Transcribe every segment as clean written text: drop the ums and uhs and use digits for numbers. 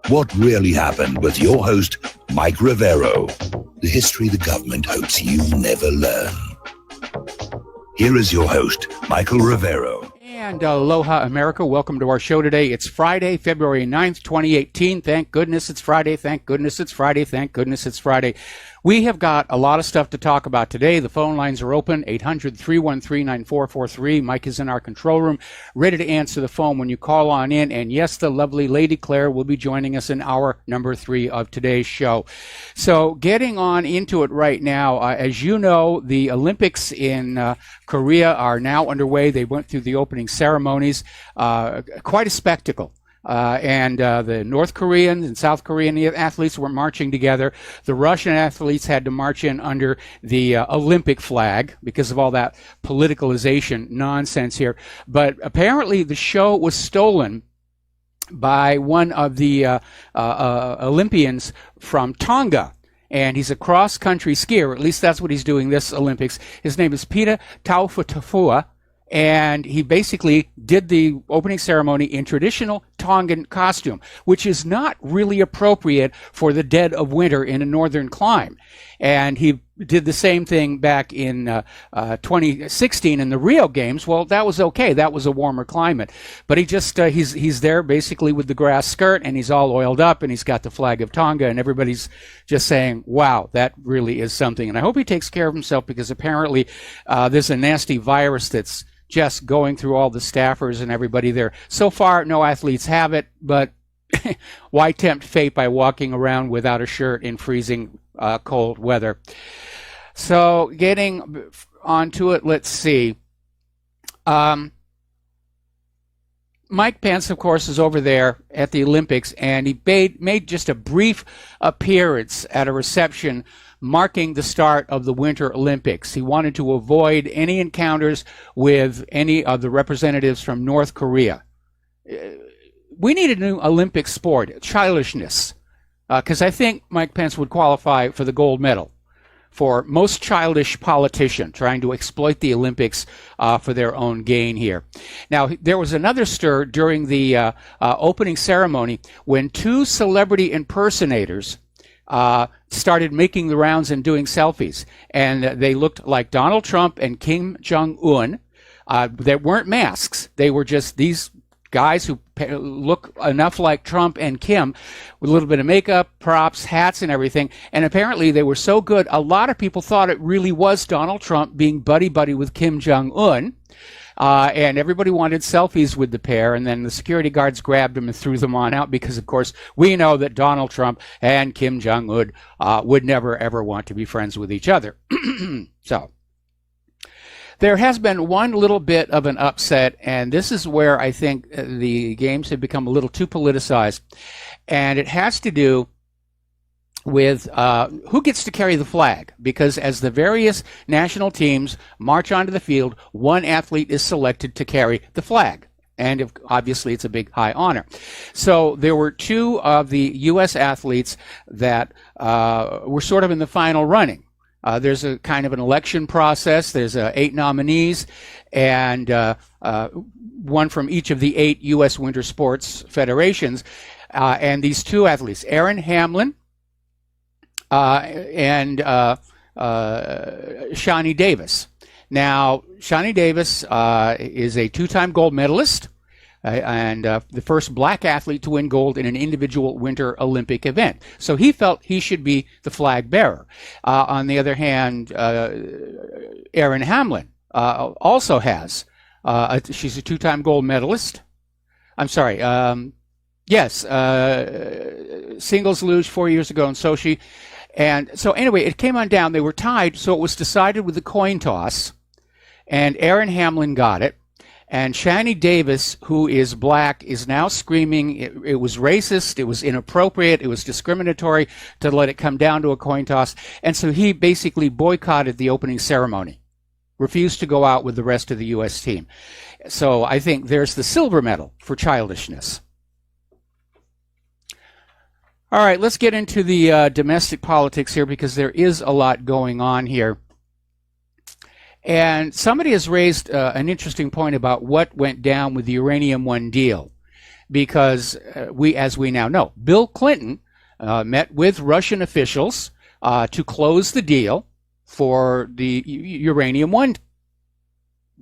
What really happened with your host, Mike Rivero. The history the government hopes you never learn. Here is your host, Michael Rivero. And aloha, America. Welcome to our show today. It's Friday, February 9th, 2018. Thank goodness it's Friday. Thank goodness it's Friday. Thank goodness it's Friday. We have got a lot of stuff to talk about today. The phone lines are open, 800-313-9443. Mike is in our control room, ready to answer the phone when you call on in. And yes, the lovely Lady Claire will be joining us in hour number 3 of today's show. So getting on into it right now, as you know, the Olympics in Korea are now underway. They went through the opening ceremonies. Quite a spectacle. And the North Korean and South Korean athletes were marching together. The Russian athletes had to march in under the Olympic flag because of all that politicalization nonsense here. But apparently the show was stolen by one of the Olympians from Tonga. And he's a cross-country skier, or at least that's what he's doing this Olympics. His name is Peter Taufutafua. And he basically did the opening ceremony in traditional Tongan costume, which is not really appropriate for the dead of winter in a northern clime. And he did the same thing back in 2016 in the Rio Games. Well, that was okay. That was a warmer climate. But he just he's there basically with the grass skirt, and he's all oiled up, and he's got the flag of Tonga, and everybody's just saying, wow, that really is something. And I hope he takes care of himself, because apparently there's a nasty virus that's just going through all the staffers and everybody there. So far, no athletes have it, but why tempt fate by walking around without a shirt in freezing cold weather? So getting onto it, let's see. Mike Pence, of course, is over there at the Olympics, and he made just a brief appearance at a reception marking the start of the Winter Olympics. He wanted to avoid any encounters with any of the representatives from North Korea. We need a new Olympic sport, childishness, because I think Mike Pence would qualify for the gold medal for most childish politician trying to exploit the Olympics for their own gain here. Now, there was another stir during the opening ceremony when 2 celebrity impersonators started making the rounds and doing selfies. And they looked like Donald Trump and Kim Jong-un. They weren't masks. They were just these guys who look enough like Trump and Kim with a little bit of makeup, props, hats, and everything. And apparently they were so good, a lot of people thought it really was Donald Trump being buddy-buddy with Kim Jong-un. And everybody wanted selfies with the pair, and then the security guards grabbed them and threw them on out because, of course, we know that Donald Trump and Kim Jong-un would never, ever want to be friends with each other. So there has been one little bit of an upset, and this is where I think the games have become a little too politicized, and it has to do with who gets to carry the flag, because as the various national teams march onto the field, one athlete is selected to carry the flag. And obviously it's a big, high honor. So there were 2 of the U.S. athletes that were sort of in the final running. There's a kind of an election process. There's 8 nominees, and one from each of the 8 U.S. winter sports federations. And these 2 athletes, Aaron Hamlin, and Shani Davis. Now, Shani Davis is a 2-time gold medalist and the first black athlete to win gold in an individual Winter Olympic event. So he felt he should be the flag bearer. On the other hand, Aaron Hamlin also has, she's a 2-time gold medalist. I'm sorry, singles luge 4 years ago in Sochi. And so anyway, it came on down. They were tied, so it was decided with the coin toss. And Aaron Hamlin got it. And Shani Davis, who is black, is now screaming it was racist, it was inappropriate, it was discriminatory to let it come down to a coin toss. And so he basically boycotted the opening ceremony, refused to go out with the rest of the U.S. team. So I think there's the silver medal for childishness. All right, let's get into the domestic politics here, because there is a lot going on here. And somebody has raised an interesting point about what went down with the Uranium One deal. because as we now know, Bill Clinton met with Russian officials to close the deal for the Uranium One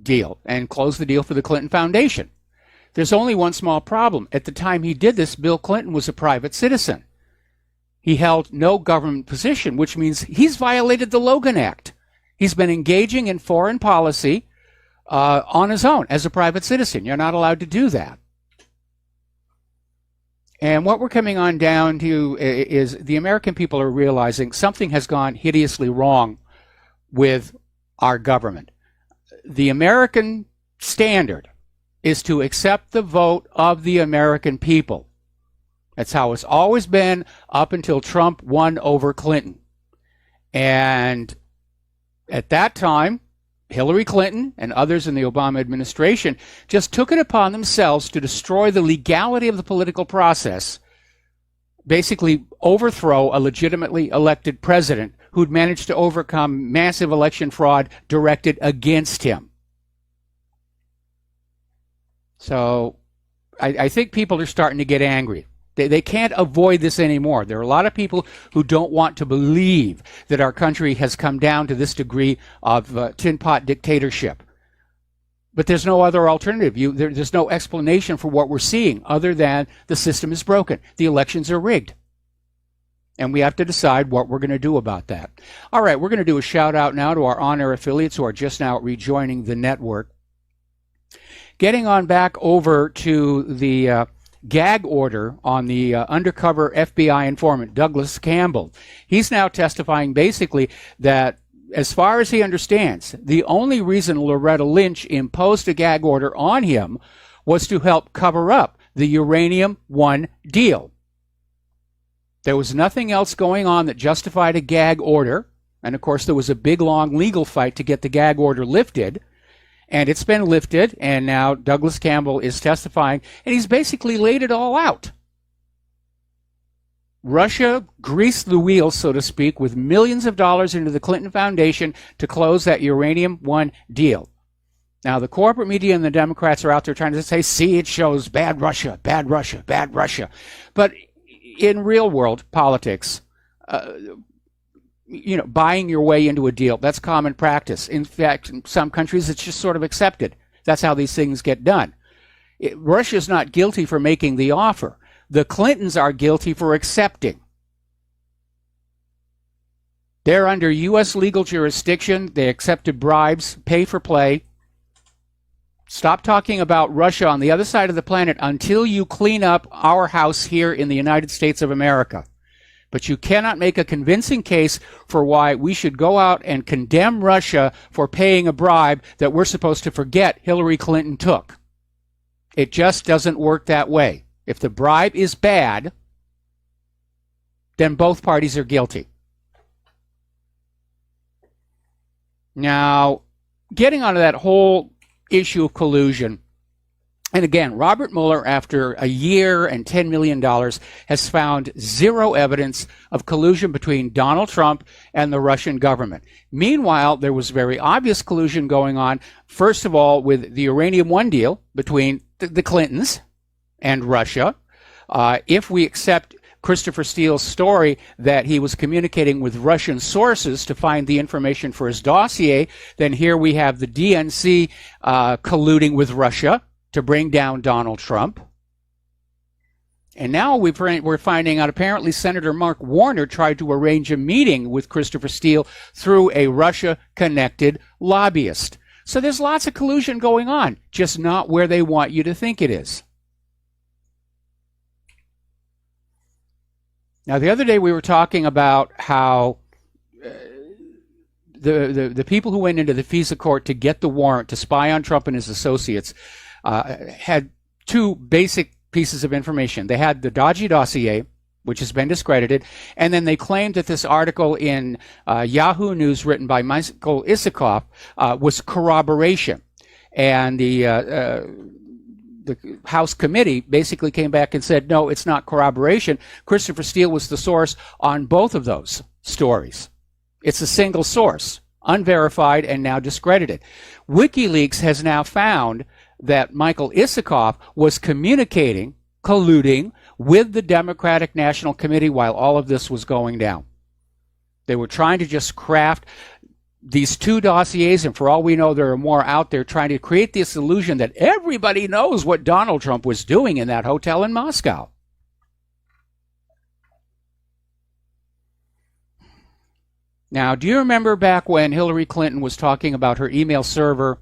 deal and close the deal for the Clinton Foundation. There's only one small problem. At the time he did this, Bill Clinton was a private citizen. He held no government position, which means he's violated the Logan Act. He's been engaging in foreign policy on his own as a private citizen. You're not allowed to do that. And what we're coming on down to is the American people are realizing something has gone hideously wrong with our government. The American standard is to accept the vote of the American people. That's how it's always been up until Trump won over Clinton. And at that time, Hillary Clinton and others in the Obama administration just took it upon themselves to destroy the legality of the political process, basically overthrow a legitimately elected president who'd managed to overcome massive election fraud directed against him. So I think people are starting to get angry. They can't avoid this anymore. There are a lot of people who don't want to believe that our country has come down to this degree of tin pot dictatorship. But there's no other alternative. There's no explanation for what we're seeing other than the system is broken. The elections are rigged. And we have to decide what we're going to do about that. All right, we're going to do a shout out now to our on-air affiliates who are just now rejoining the network. Getting on back over to the gag order on the undercover FBI informant, Douglas Campbell. He's now testifying basically that, as far as he understands, the only reason Loretta Lynch imposed a gag order on him was to help cover up the Uranium One deal. There was nothing else going on that justified a gag order. And of course, there was a big, long legal fight to get the gag order lifted. And it's been lifted, and now Douglas Campbell is testifying, and he's basically laid it all out. Russia greased the wheels, so to speak, with millions of dollars into the Clinton Foundation to close that Uranium One deal. Now, the corporate media and the Democrats are out there trying to say, see, it shows bad Russia, bad Russia, bad Russia. But in real-world politics, buying your way into a deal, that's common practice. In fact, in some countries, it's just sort of accepted. That's how these things get done. Russia's not guilty for making the offer. The Clintons are guilty for accepting. They're under U.S. legal jurisdiction. They accepted bribes, pay for play. Stop talking about Russia on the other side of the planet until you clean up our house here in the United States of America. But you cannot make a convincing case for why we should go out and condemn Russia for paying a bribe that we're supposed to forget Hillary Clinton took. It just doesn't work that way. If the bribe is bad, then both parties are guilty. Now, getting onto that whole issue of collusion, and again, Robert Mueller, after a year and $10 million, has found zero evidence of collusion between Donald Trump and the Russian government. Meanwhile, there was very obvious collusion going on, first of all, with the Uranium One deal between the Clintons and Russia. If we accept Christopher Steele's story that he was communicating with Russian sources to find the information for his dossier, then here we have the DNC colluding with Russia to bring down Donald Trump. And now we're finding out apparently Senator Mark Warner tried to arrange a meeting with Christopher Steele through a Russia-connected lobbyist. So there's lots of collusion going on, just not where they want you to think it is. Now, the other day we were talking about how the people who went into the FISA court to get the warrant to spy on Trump and his associates had two basic pieces of information. They had the dodgy dossier, which has been discredited, and then they claimed that this article in Yahoo News written by Michael Isikoff was corroboration. And the House committee basically came back and said, no, it's not corroboration. Christopher Steele was the source on both of those stories. It's a single source, unverified and now discredited. WikiLeaks has now found that Michael Isikoff was communicating colluding with the Democratic National Committee while all of this was going down. They were trying to just craft these two dossiers, and for all we know, there are more out there trying to create this illusion that everybody knows what Donald Trump was doing in that hotel in Moscow. Now, do you remember back when Hillary Clinton was talking about her email server,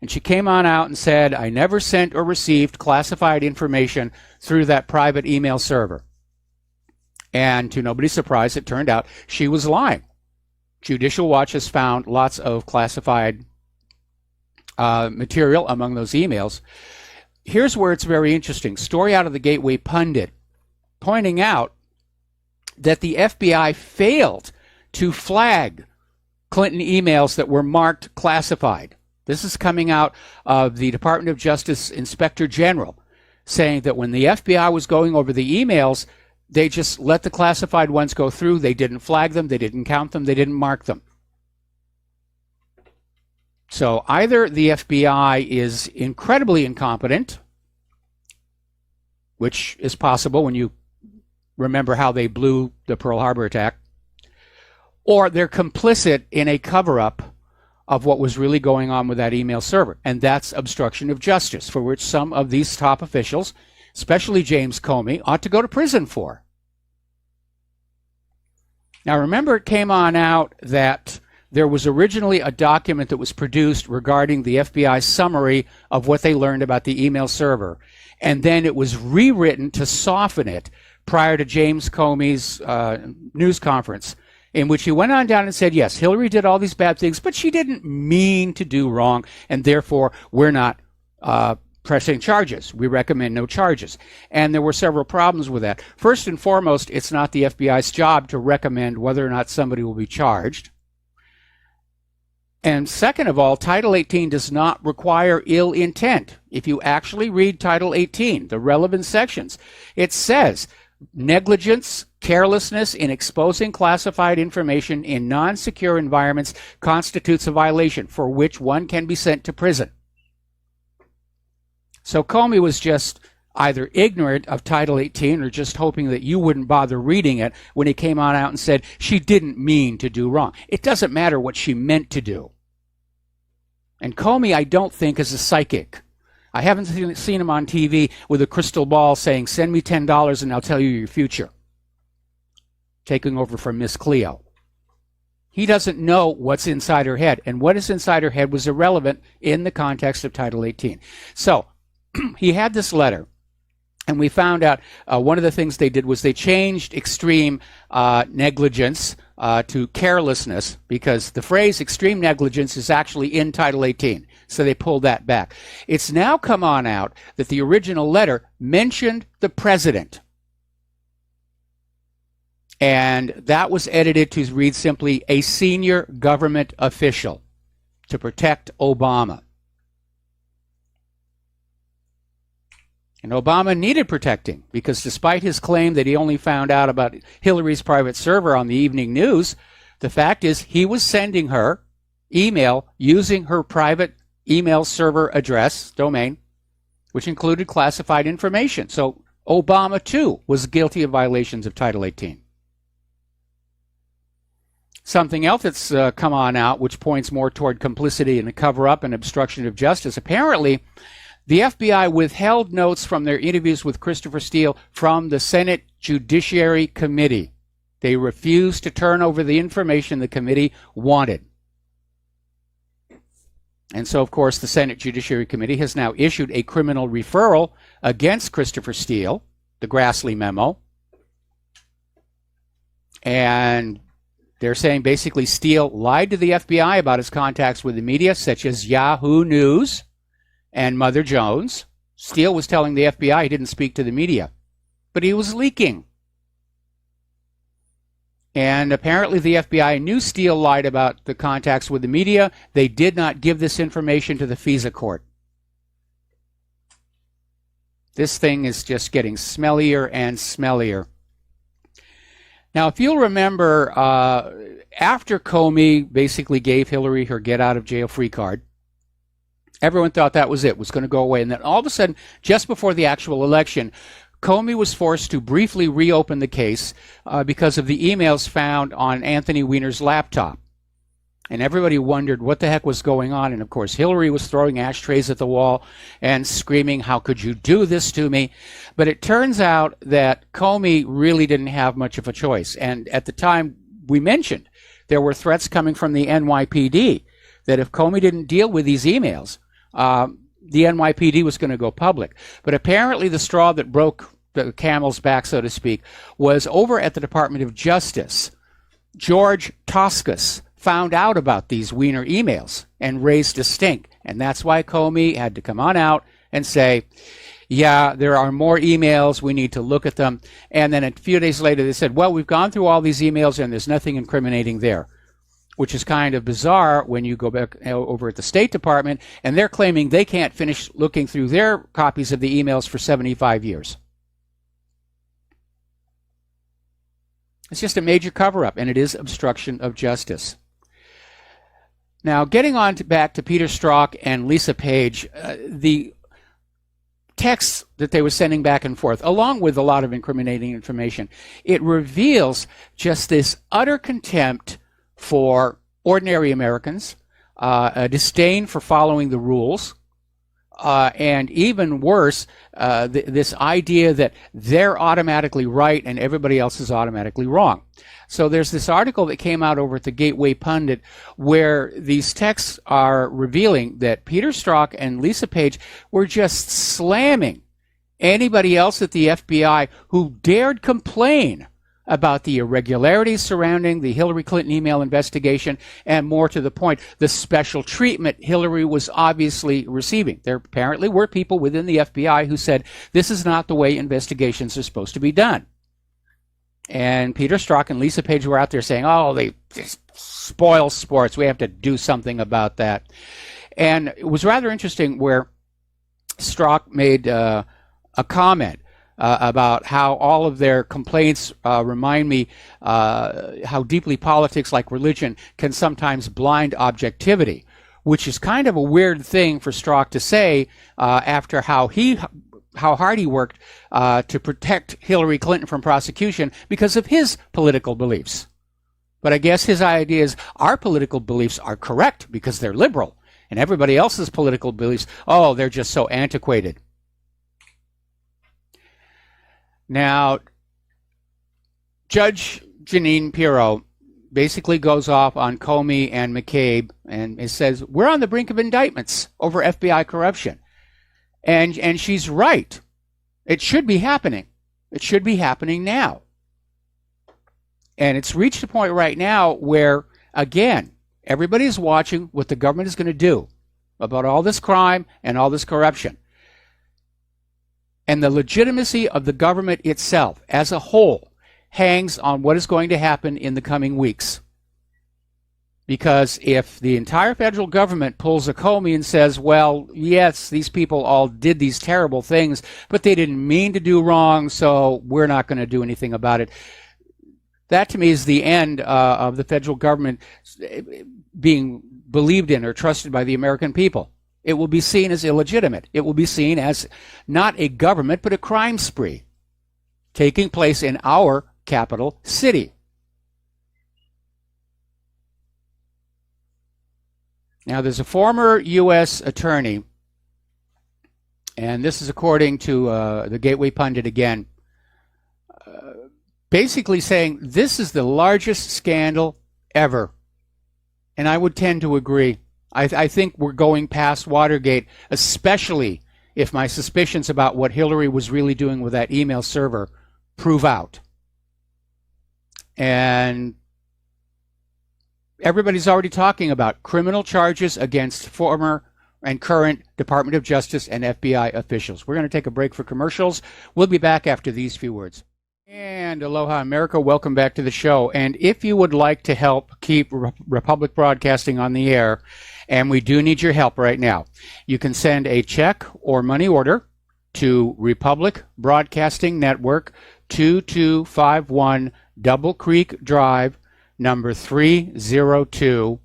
and she came on out and said, I never sent or received classified information through that private email server? And to nobody's surprise, it turned out she was lying. Judicial Watch has found lots of classified material among those emails. Here's where it's very interesting. Story out of the Gateway Pundit pointing out that the FBI failed to flag Clinton emails that were marked classified. This is coming out of the Department of Justice Inspector General, saying that when the FBI was going over the emails, they just let the classified ones go through. They didn't flag them. They didn't count them. They didn't mark them. So either the FBI is incredibly incompetent, which is possible when you remember how they blew the Pearl Harbor attack, or they're complicit in a cover-up of what was really going on with that email server. And that's obstruction of justice, for which some of these top officials, especially James Comey, ought to go to prison for. Now, remember, it came on out that there was originally a document that was produced regarding the FBI's summary of what they learned about the email server. And then it was rewritten to soften it prior to James Comey's news conference, in which he went on down and said, yes, Hillary did all these bad things, but she didn't mean to do wrong, and therefore we're not pressing charges. We recommend no charges. And there were several problems with that. First and foremost, it's not the FBI's job to recommend whether or not somebody will be charged. And second of all, Title 18 does not require ill intent. If you actually read Title 18, the relevant sections, it says negligence, carelessness in exposing classified information in non-secure environments constitutes a violation for which one can be sent to prison. So Comey was just either ignorant of Title 18 or just hoping that you wouldn't bother reading it when he came on out and said she didn't mean to do wrong. It doesn't matter what she meant to do. And Comey, I don't think, is a psychic. I haven't seen him on TV with a crystal ball saying, send me $10 and I'll tell you your future. Taking over from Miss Cleo. He doesn't know what's inside her head. And what is inside her head was irrelevant in the context of Title 18. So he had this letter. And we found out one of the things they did was they changed extreme negligence to carelessness, because the phrase extreme negligence is actually in Title 18. So they pulled that back. It's now come on out that the original letter mentioned the president. And that was edited to read simply, a senior government official, to protect Obama. And Obama needed protecting, because despite his claim that he only found out about Hillary's private server on the evening news, the fact is he was sending her email using her private email server address, domain, which included classified information. So Obama, too, was guilty of violations of Title 18. Something else that's come on out, which points more toward complicity in the cover-up and obstruction of justice. Apparently, the FBI withheld notes from their interviews with Christopher Steele from the Senate Judiciary Committee. They refused to turn over the information the committee wanted. And so, of course, the Senate Judiciary Committee has now issued a criminal referral against Christopher Steele, the Grassley memo. And they're saying basically Steele lied to the FBI about his contacts with the media, such as Yahoo News and Mother Jones. Steele was telling the FBI he didn't speak to the media, but he was leaking. And apparently the FBI knew Steele lied about the contacts with the media. They did not give this information to the FISA court. This thing is just getting smellier and smellier. Now, if you'll remember, after Comey basically gave Hillary her get-out-of-jail-free card, Everyone thought that was it, was going to go away. And then all of a sudden, just before the actual election, Comey was forced to briefly reopen the case because of the emails found on Anthony Weiner's laptop. And everybody wondered what the heck was going on. And of course, Hillary was throwing ashtrays at the wall and screaming, "How could you do this to me?" But it turns out that Comey really didn't have much of a choice. And at the time we mentioned, there were threats coming from the NYPD that if Comey didn't deal with these emails, the NYPD was going to go public. But apparently the straw that broke the camel's back, so to speak, was over at the Department of Justice. George Toscas found out about these Weiner emails and raised a stink. And that's why Comey had to come on out and say, yeah, there are more emails. We need to look at them. And then a few days later, they said, well, we've gone through all these emails and there's nothing incriminating there, which is kind of bizarre when you go back over at the State Department and they're claiming they can't finish looking through their copies of the emails for 75 years. It's just a major cover-up, and it is obstruction of justice. Now, getting on back to Peter Strzok and Lisa Page, the texts that they were sending back and forth, along with a lot of incriminating information, it reveals just this utter contempt for ordinary Americans, a disdain for following the rules, and even worse, this idea that they're automatically right and everybody else is automatically wrong. So there's this article that came out over at the Gateway Pundit where these texts are revealing that Peter Strzok and Lisa Page were just slamming anybody else at the FBI who dared complain about the irregularities surrounding the Hillary Clinton email investigation, and more to the point, the special treatment Hillary was obviously receiving. There apparently were people within the FBI who said, this is not the way investigations are supposed to be done. And Peter Strzok and Lisa Page were out there saying, oh, they just spoil sports. We have to do something about that. And it was rather interesting where Strzok made a comment about how all of their complaints remind me how deeply politics, like religion, can sometimes blind objectivity, which is kind of a weird thing for Strzok to say after how hard he worked to protect Hillary Clinton from prosecution because of his political beliefs. But I guess his idea is our political beliefs are correct because they're liberal, and everybody else's political beliefs, oh, they're just so antiquated. Now, Judge Jeanine Pirro basically goes off on Comey and McCabe and it says, we're on the brink of indictments over FBI corruption. And she's right. It should be happening. It should be happening now. And it's reached a point right now where, again, everybody's watching what the government is going to do about all this crime and all this corruption. And the legitimacy of the government itself as a whole hangs on what is going to happen in the coming weeks. Because if the entire federal government pulls a Comey and says, well, yes, these people all did these terrible things, but they didn't mean to do wrong, so we're not going to do anything about it. That, to me, is the end of the federal government being believed in or trusted by the American people. It will be seen as illegitimate. It will be seen as not a government, but a crime spree taking place in our capital city. Now, there's a former U.S. attorney, and this is according to the Gateway Pundit again, basically saying this is the largest scandal ever. And I would tend to agree. I think we're going past Watergate, especially if my suspicions about what Hillary was really doing with that email server prove out. And everybody's already talking about criminal charges against former and current Department of Justice and FBI officials. We're going to take a break for commercials. We'll be back after these few words. And aloha, America. Welcome back to the show. And if you would like to help keep Republic Broadcasting on the air, and we do need your help right now, you can send a check or money order to Republic Broadcasting Network, 2251 Double Creek Drive, number 302,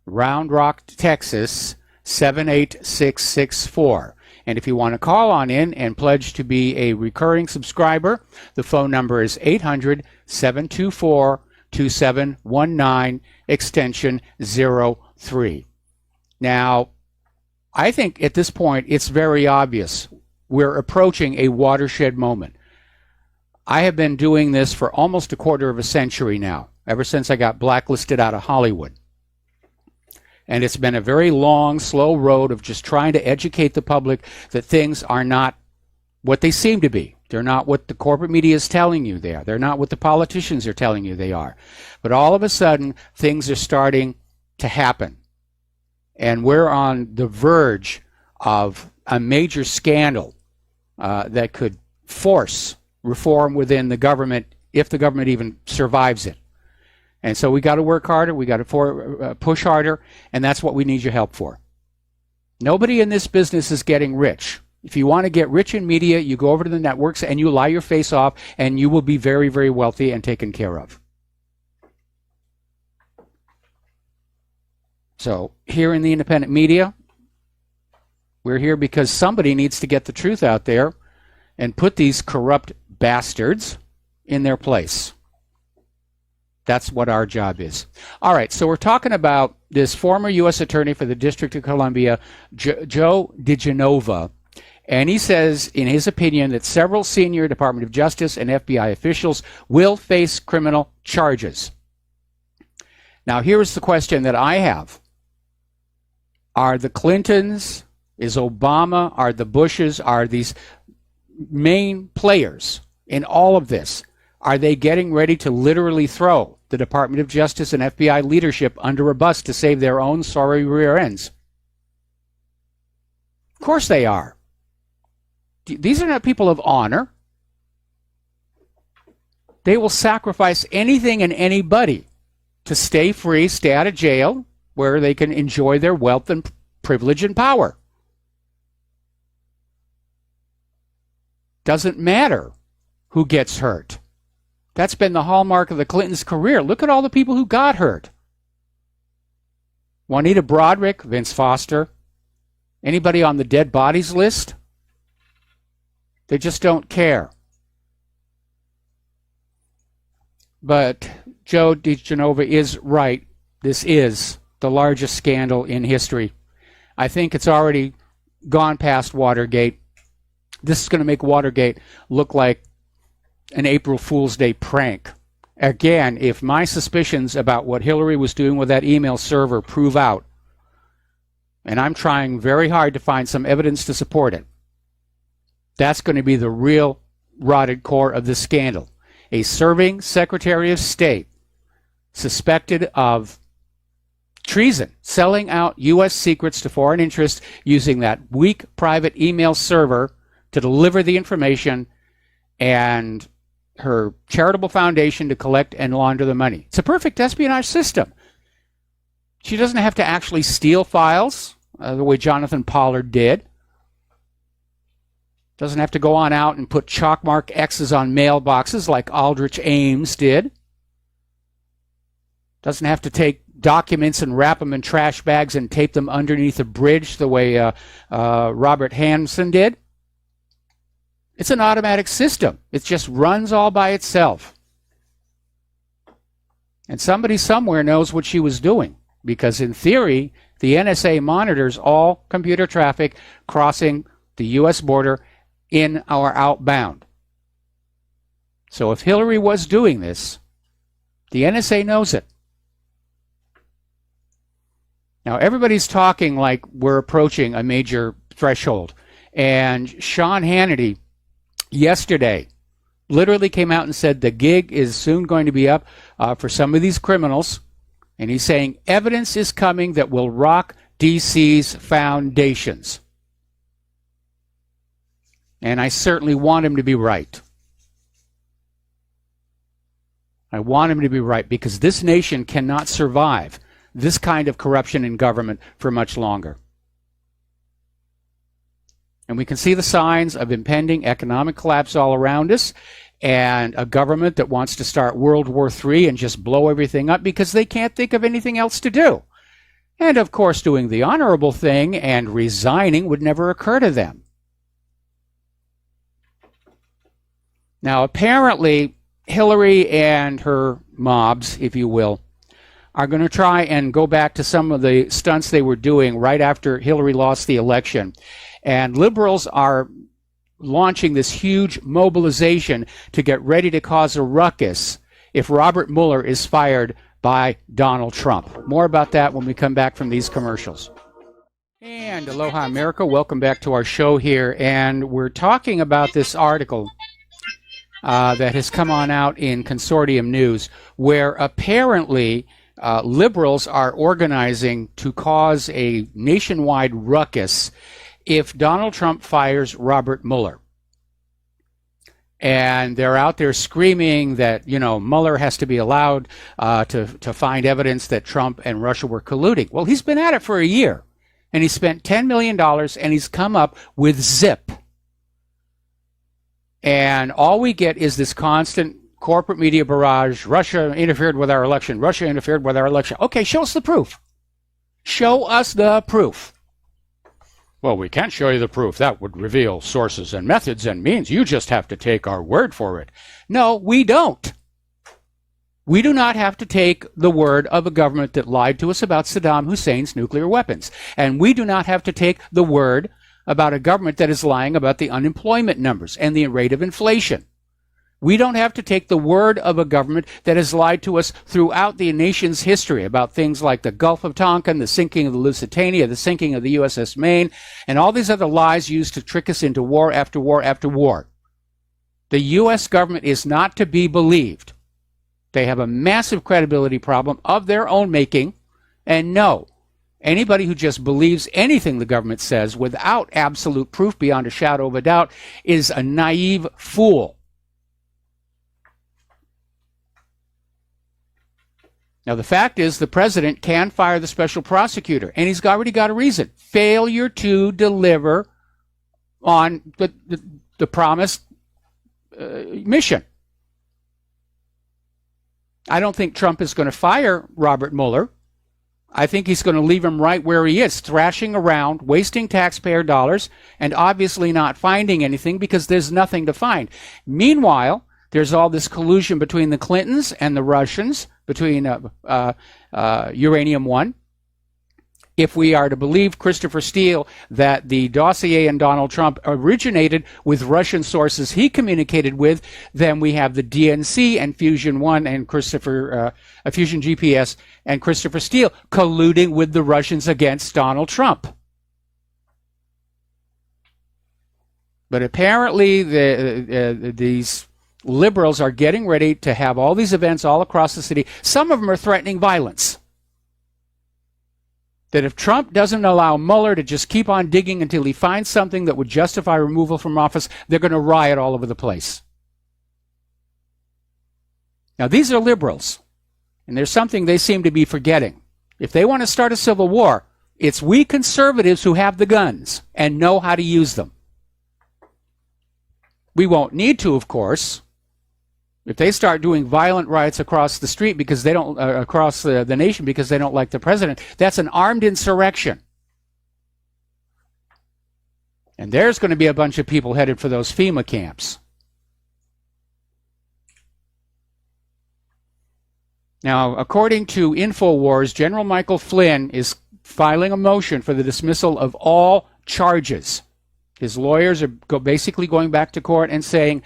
Round Rock, Texas, 78664. And if you want to call on in and pledge to be a recurring subscriber, the phone number is 800-724-2719, extension 03. Now, I think at this point it's very obvious we're approaching a watershed moment. I have been doing this for almost a quarter of a century now, ever since I got blacklisted out of Hollywood. And it's been a very long, slow road of just trying to educate the public that things are not what they seem to be. They're not what the corporate media is telling you they are. They're not what the politicians are telling you they are. But all of a sudden, things are starting to happen. And we're on the verge of a major scandal that could force reform within the government, if the government even survives it. And so we got to work harder, we got to push harder, and that's what we need your help for. Nobody in this business is getting rich. If you want to get rich in media, you go over to the networks and you lie your face off, and you will be very, very wealthy and taken care of. So here in the independent media, we're here because somebody needs to get the truth out there and put these corrupt bastards in their place. That's what our job is. All right, so we're talking about this former U.S. Attorney for the District of Columbia, Joe DiGenova, and he says, in his opinion, that several senior Department of Justice and FBI officials will face criminal charges. Now, here's the question that I have. Are the Clintons, is Obama, are the Bushes, are these main players in all of this, are they getting ready to literally throw the Department of Justice and FBI leadership under a bus to save their own sorry rear ends? Of course they are. These are not people of honor. They will sacrifice anything and anybody to stay free, stay out of jail, where they can enjoy their wealth and privilege and power. Doesn't matter who gets hurt. That's been the hallmark of the Clintons' career. Look at all the people who got hurt. Juanita Broderick, Vince Foster, anybody on the dead bodies list? They just don't care. But Joe DiGenova is right. This is the largest scandal in history. I think it's already gone past Watergate. This is going to make Watergate look like an April Fool's Day prank. Again, if my suspicions about what Hillary was doing with that email server prove out, and I'm trying very hard to find some evidence to support it, that's going to be the real rotted core of this scandal. A serving Secretary of State suspected of treason, selling out U.S. secrets to foreign interests using that weak private email server to deliver the information, and her charitable foundation to collect and launder the money. It's a perfect espionage system. She doesn't have to actually steal files the way Jonathan Pollard did. Doesn't have to go on out and put chalkmark X's on mailboxes like Aldrich Ames did. Doesn't have to take documents and wrap them in trash bags and tape them underneath a bridge the way Robert Hansen did. It's an automatic system. It just runs all by itself. And somebody somewhere knows what she was doing, because in theory, the NSA monitors all computer traffic crossing the U.S. border in or outbound. So if Hillary was doing this, the NSA knows it. Now, everybody's talking like we're approaching a major threshold. And Sean Hannity yesterday literally came out and said the gig is soon going to be up for some of these criminals. And he's saying evidence is coming that will rock DC's foundations. And I certainly want him to be right. I want him to be right, because this nation cannot survive this kind of corruption in government for much longer. And we can see the signs of impending economic collapse all around us, and a government that wants to start World War III and just blow everything up because they can't think of anything else to do. And of course, doing the honorable thing and resigning would never occur to them. Now, apparently, Hillary and her mobs, if you will, are going to try and go back to some of the stunts they were doing right after Hillary lost the election. And liberals are launching this huge mobilization to get ready to cause a ruckus if Robert Mueller is fired by Donald Trump. More about that when we come back from these commercials. And aloha America, welcome back to our show here. And we're talking about this article that has come on out in Consortium News, where apparently liberals are organizing to cause a nationwide ruckus if Donald Trump fires Robert Mueller. And they're out there screaming that, Mueller has to be allowed to find evidence that Trump and Russia were colluding. Well, he's been at it for a year, and he spent $10 million, and he's come up with zip. And all we get is this constant corporate media barrage. Russia interfered with our election. Russia interfered with our election. Okay, show us the proof. Show us the proof. Well, we can't show you the proof. That would reveal sources and methods and means. You just have to take our word for it. No, we don't. We do not have to take the word of a government that lied to us about Saddam Hussein's nuclear weapons. And we do not have to take the word about a government that is lying about the unemployment numbers and the rate of inflation. We don't have to take the word of a government that has lied to us throughout the nation's history about things like the Gulf of Tonkin, the sinking of the Lusitania, the sinking of the USS Maine, and all these other lies used to trick us into war after war after war. The U.S. government is not to be believed. They have a massive credibility problem of their own making, and no, anybody who just believes anything the government says without absolute proof beyond a shadow of a doubt is a naive fool. Now, the fact is the president can fire the special prosecutor, and he's already got a reason. Failure to deliver on the promised mission. I don't think Trump is going to fire Robert Mueller. I think he's going to leave him right where he is, thrashing around, wasting taxpayer dollars, and obviously not finding anything because there's nothing to find. Meanwhile, there's all this collusion between the Clintons and the Russians, between Uranium One. If we are to believe Christopher Steele that the dossier in Donald Trump originated with Russian sources he communicated with, then we have the DNC and Fusion One and Fusion GPS and Christopher Steele colluding with the Russians against Donald Trump. But apparently these liberals are getting ready to have all these events all across the city. Some of them are threatening violence. That if Trump doesn't allow Mueller to just keep on digging until he finds something that would justify removal from office, they're going to riot all over the place. Now, these are liberals, and there's something they seem to be forgetting. If they want to start a civil war, it's we conservatives who have the guns and know how to use them. We won't need to, of course. If they start doing violent riots across the street because they don't, across the nation because they don't like the president, that's an armed insurrection. And there's going to be a bunch of people headed for those FEMA camps. Now, according to InfoWars, General Michael Flynn is filing a motion for the dismissal of all charges. His lawyers are basically going back to court and saying,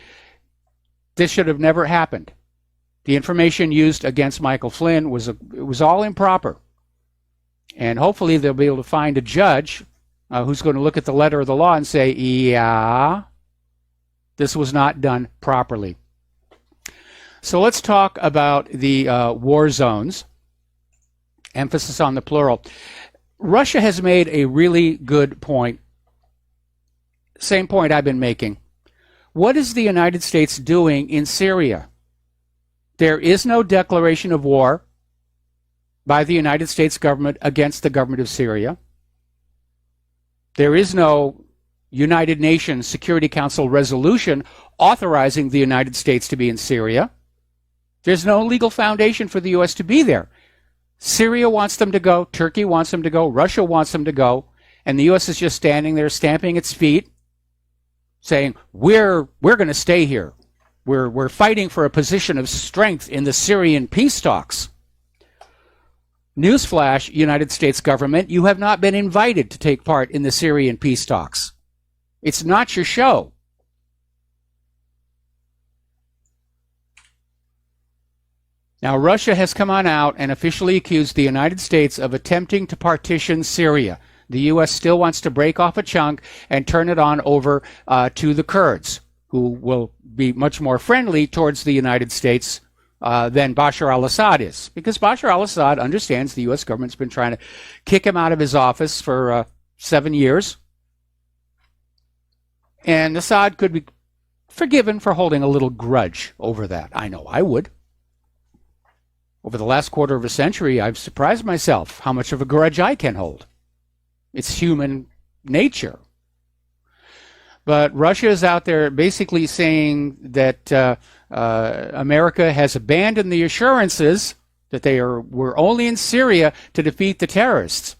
this should have never happened. The information used against Michael Flynn was all improper. And hopefully they'll be able to find a judge who's going to look at the letter of the law and say, yeah, this was not done properly. So let's talk about the war zones. Emphasis on the plural. Russia has made a really good point. Same point I've been making. What is the United States doing in Syria? There is no declaration of war by the United States government against the government of Syria. There is no United Nations Security Council resolution authorizing the United States to be in Syria. There's no legal foundation for the U.S. to be there. Syria wants them to go. Turkey wants them to go. Russia wants them to go. And the U.S. is just standing there stamping its feet, saying, we're going to stay here. We're fighting for a position of strength in the Syrian peace talks. Newsflash, United States government, you have not been invited to take part in the Syrian peace talks. It's not your show. Now, Russia has come on out and officially accused the United States of attempting to partition Syria. The U.S. still wants to break off a chunk and turn it on over to the Kurds, who will be much more friendly towards the United States than Bashar al-Assad is. Because Bashar al-Assad understands the U.S. government's been trying to kick him out of his office for 7 years. And Assad could be forgiven for holding a little grudge over that. I know I would. Over the last quarter of a century, I've surprised myself how much of a grudge I can hold. It's human nature. But Russia is out there basically saying that America has abandoned the assurances that we're only in Syria to defeat the terrorists.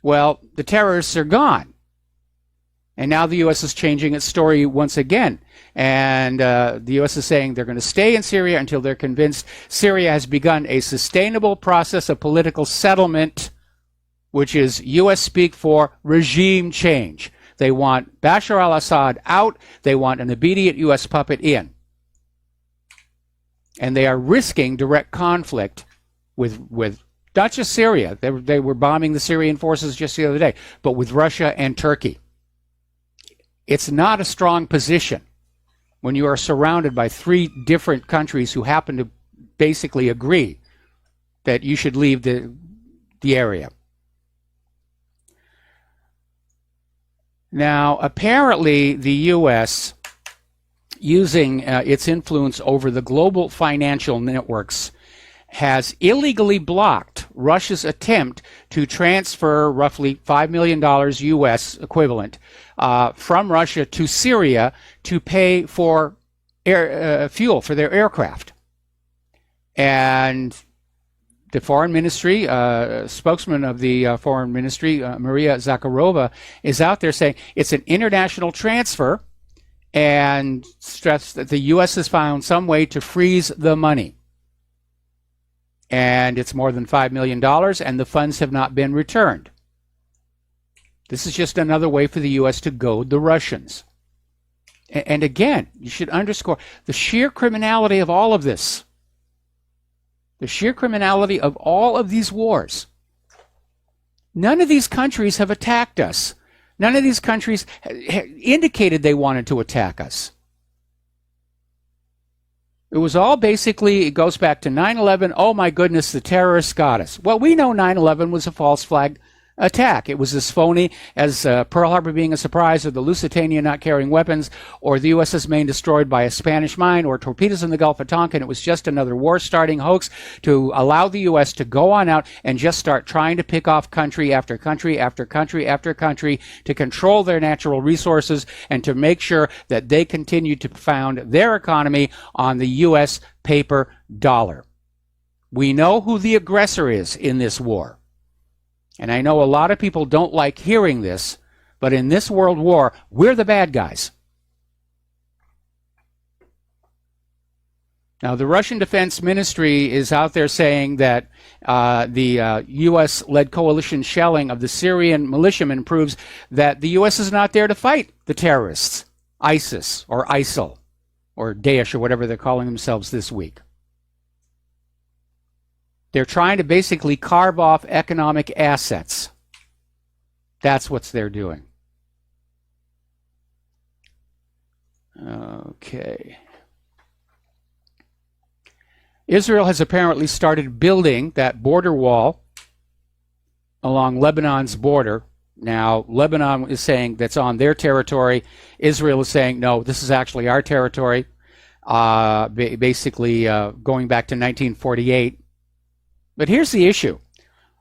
Well, the terrorists are gone. And now the U.S. is changing its story once again. And the U.S. is saying they're going to stay in Syria until they're convinced Syria has begun a sustainable process of political settlement, which is U.S. speak for regime change. They want Bashar al-Assad out. They want an obedient U.S. puppet in. And they are risking direct conflict with not just Syria. They were bombing the Syrian forces just the other day, but with Russia and Turkey. It's not a strong position when you are surrounded by 3 different countries who happen to basically agree that you should leave the area. Now, apparently, the U.S., using its influence over the global financial networks, has illegally blocked Russia's attempt to transfer roughly $5 million U.S. equivalent from Russia to Syria to pay for fuel for their aircraft. And the foreign ministry, spokesman of the foreign ministry, Maria Zakharova, is out there saying it's an international transfer and stressed that the U.S. has found some way to freeze the money. And it's more than $5 million, and the funds have not been returned. This is just another way for the U.S. to goad the Russians. And again, you should underscore the sheer criminality of all of this. The sheer criminality of all of these wars. None of these countries have attacked us. None of these countries indicated they wanted to attack us. It was all basically, it goes back to 9/11, oh my goodness, the terrorists got us. Well, we know 9/11 was a false flag attack. It was as phony as Pearl Harbor being a surprise, or the Lusitania not carrying weapons, or the USS Maine destroyed by a Spanish mine, or torpedoes in the Gulf of Tonkin. It was just another war-starting hoax to allow the U.S. to go on out and just start trying to pick off country after country after country after country to control their natural resources and to make sure that they continue to found their economy on the U.S. paper dollar. We know who the aggressor is in this war. And I know a lot of people don't like hearing this, but in this world war, we're the bad guys. Now, the Russian Defense Ministry is out there saying that the U.S.-led coalition shelling of the Syrian militiamen proves that the U.S. is not there to fight the terrorists, ISIS or ISIL or Daesh or whatever they're calling themselves this week. They're trying to basically carve off economic assets. That's what they're doing. Okay. Israel has apparently started building that border wall along Lebanon's border. Now, Lebanon is saying that's on their territory. Israel is saying, no, this is actually our territory. Basically going back to 1948. But here's the issue.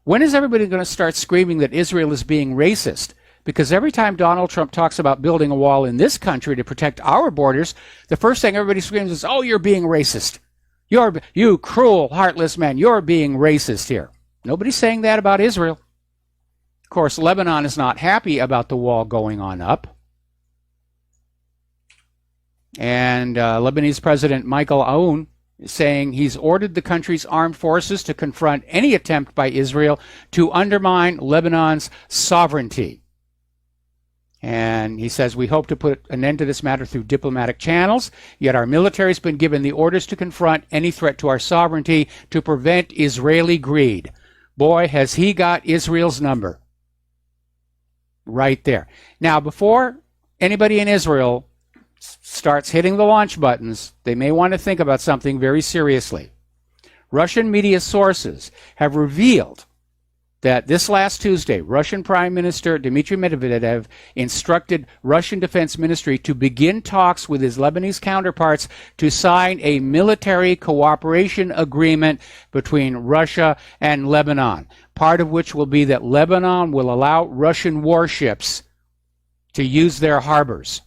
When is everybody going to start screaming that Israel is being racist? Because every time Donald Trump talks about building a wall in this country to protect our borders, the first thing everybody screams is, oh, you're being racist. You cruel, heartless man, you're being racist here. Nobody's saying that about Israel. Of course, Lebanon is not happy about the wall going on up. And Lebanese President Michael Aoun is saying he's ordered the country's armed forces to confront any attempt by Israel to undermine Lebanon's sovereignty. And he says, we hope to put an end to this matter through diplomatic channels, yet our military has been given the orders to confront any threat to our sovereignty to prevent Israeli greed. Boy, has he got Israel's number. Right there. Now, before anybody in Israel starts hitting the launch buttons, they may want to think about something very seriously. Russian media sources have revealed that this last Tuesday, Russian Prime Minister Dmitry Medvedev instructed Russian Defense Ministry to begin talks with his Lebanese counterparts to sign a military cooperation agreement between Russia and Lebanon, part of which will be that Lebanon will allow Russian warships to use their harbors,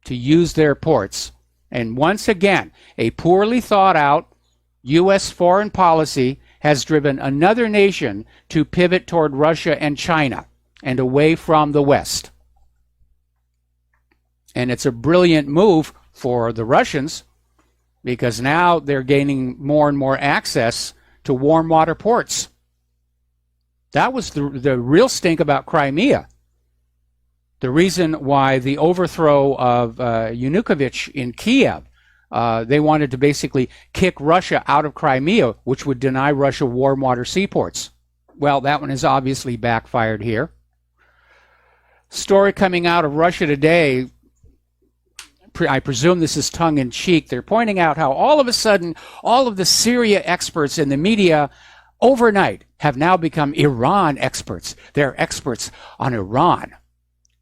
to use their ports. And once again, a poorly thought out U.S. foreign policy has driven another nation to pivot toward Russia and China and away from the West. And it's a brilliant move for the Russians because now they're gaining more and more access to warm water ports. That was the real stink about Crimea. The reason why the overthrow of Yanukovych in Kiev, they wanted to basically kick Russia out of Crimea, which would deny Russia warm water seaports. Well, that one has obviously backfired here. Story coming out of Russia today, I presume this is tongue-in-cheek. They're pointing out how all of a sudden, all of the Syria experts in the media overnight have now become Iran experts. They're experts on Iran.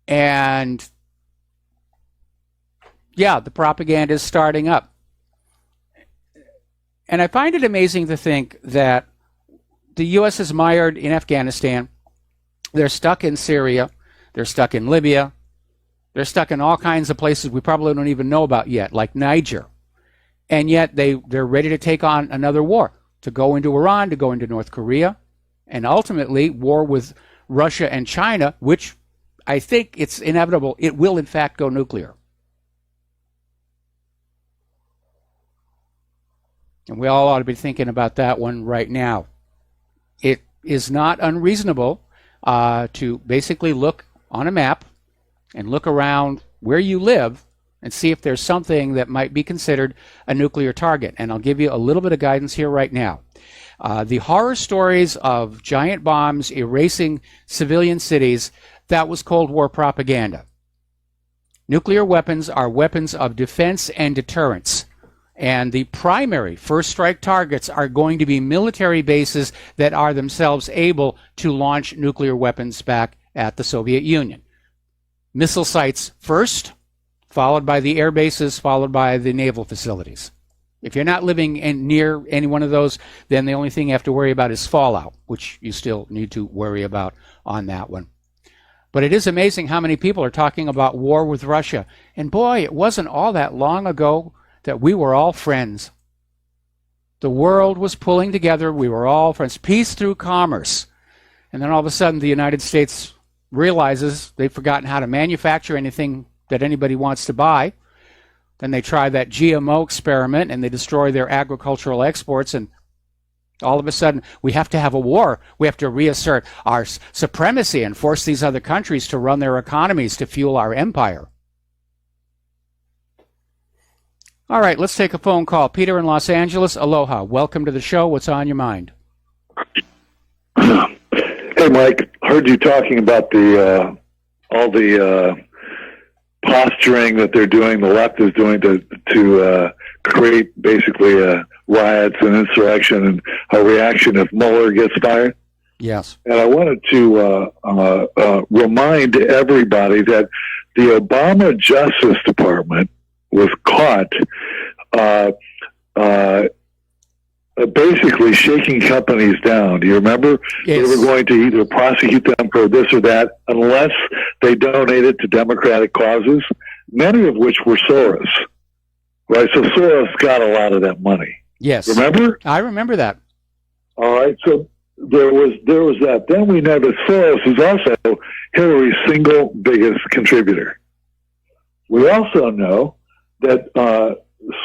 And yeah, the propaganda is starting up. And I find it amazing to think that the U.S. is mired in Afghanistan. They're stuck in Syria. They're stuck in Libya. They're stuck in all kinds of places we probably don't even know about yet, like Niger. And yet they're ready to take on another war, to go into Iran, to go into North Korea, and ultimately war with Russia and China, which I think it's inevitable. It will, in fact, go nuclear. And we all ought to be thinking about that one right now. It is not unreasonable to basically look on a map and look around where you live and see if there's something that might be considered a nuclear target. And I'll give you a little bit of guidance here right now. The horror stories of giant bombs erasing civilian cities, that was Cold War propaganda. Nuclear weapons are weapons of defense and deterrence. And the primary first strike targets are going to be military bases that are themselves able to launch nuclear weapons back at the Soviet Union. Missile sites first, followed by the air bases, followed by the naval facilities. If you're not living near any one of those, then the only thing you have to worry about is fallout, which you still need to worry about on that one. But it is amazing how many people are talking about war with Russia. And boy, it wasn't all that long ago that we were all friends. The world was pulling together. We were all friends. Peace through commerce. And then all of a sudden the United States realizes they've forgotten how to manufacture anything that anybody wants to buy. Then they try that GMO experiment and they destroy their agricultural exports, and all of a sudden we have to have a war. We have to reassert our supremacy and force these other countries to run their economies to fuel our empire. All right, let's take a phone call. Peter in Los Angeles, aloha. Welcome to the show. What's on your mind? Hey, Mike. Heard you talking about all the posturing that they're doing, the left is doing to create basically riots and insurrection and a reaction if Mueller gets fired. Yes. And I wanted to remind everybody that the Obama Justice Department was caught basically shaking companies down. Do you remember? Yes. They were going to either prosecute them for this or that unless they donated to democratic causes, many of which were Soros. Right? So Soros got a lot of that money. Yes. Remember? I remember that. All right. So there was that. Then we know that Soros is also Hillary's single biggest contributor. We also know that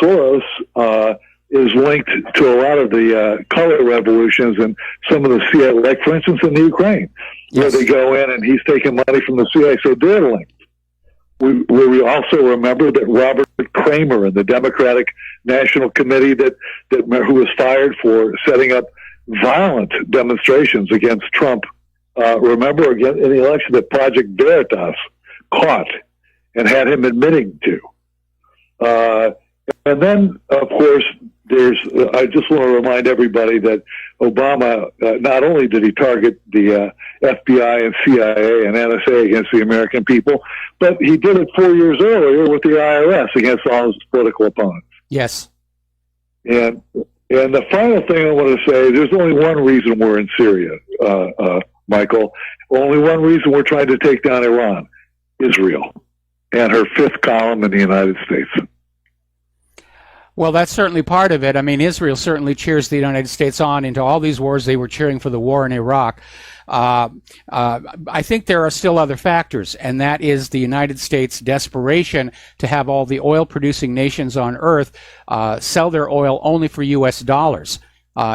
Soros is linked to a lot of the color revolutions and some of the CIA, like for instance in the Ukraine, where they go in and he's taking money from the CIA, so they're linked. We also remember that Robert Kramer in the Democratic National Committee who was fired for setting up violent demonstrations against Trump. Remember again in the election that Project Veritas caught and had him admitting to. And then, of course, I just want to remind everybody that Obama, not only did he target the FBI and CIA and NSA against the American people, but he did it 4 years earlier with the IRS against all his political opponents. Yes. And the final thing I want to say, there's only one reason we're in Syria, Michael. Only one reason we're trying to take down Iran, Israel, and her fifth column in the United States. Well, that's certainly part of it. I mean, Israel certainly cheers the United States on into all these wars. They were cheering for the war in Iraq. I think there are still other factors, and that is the United States' desperation to have all the oil-producing nations on Earth sell their oil only for U.S. dollars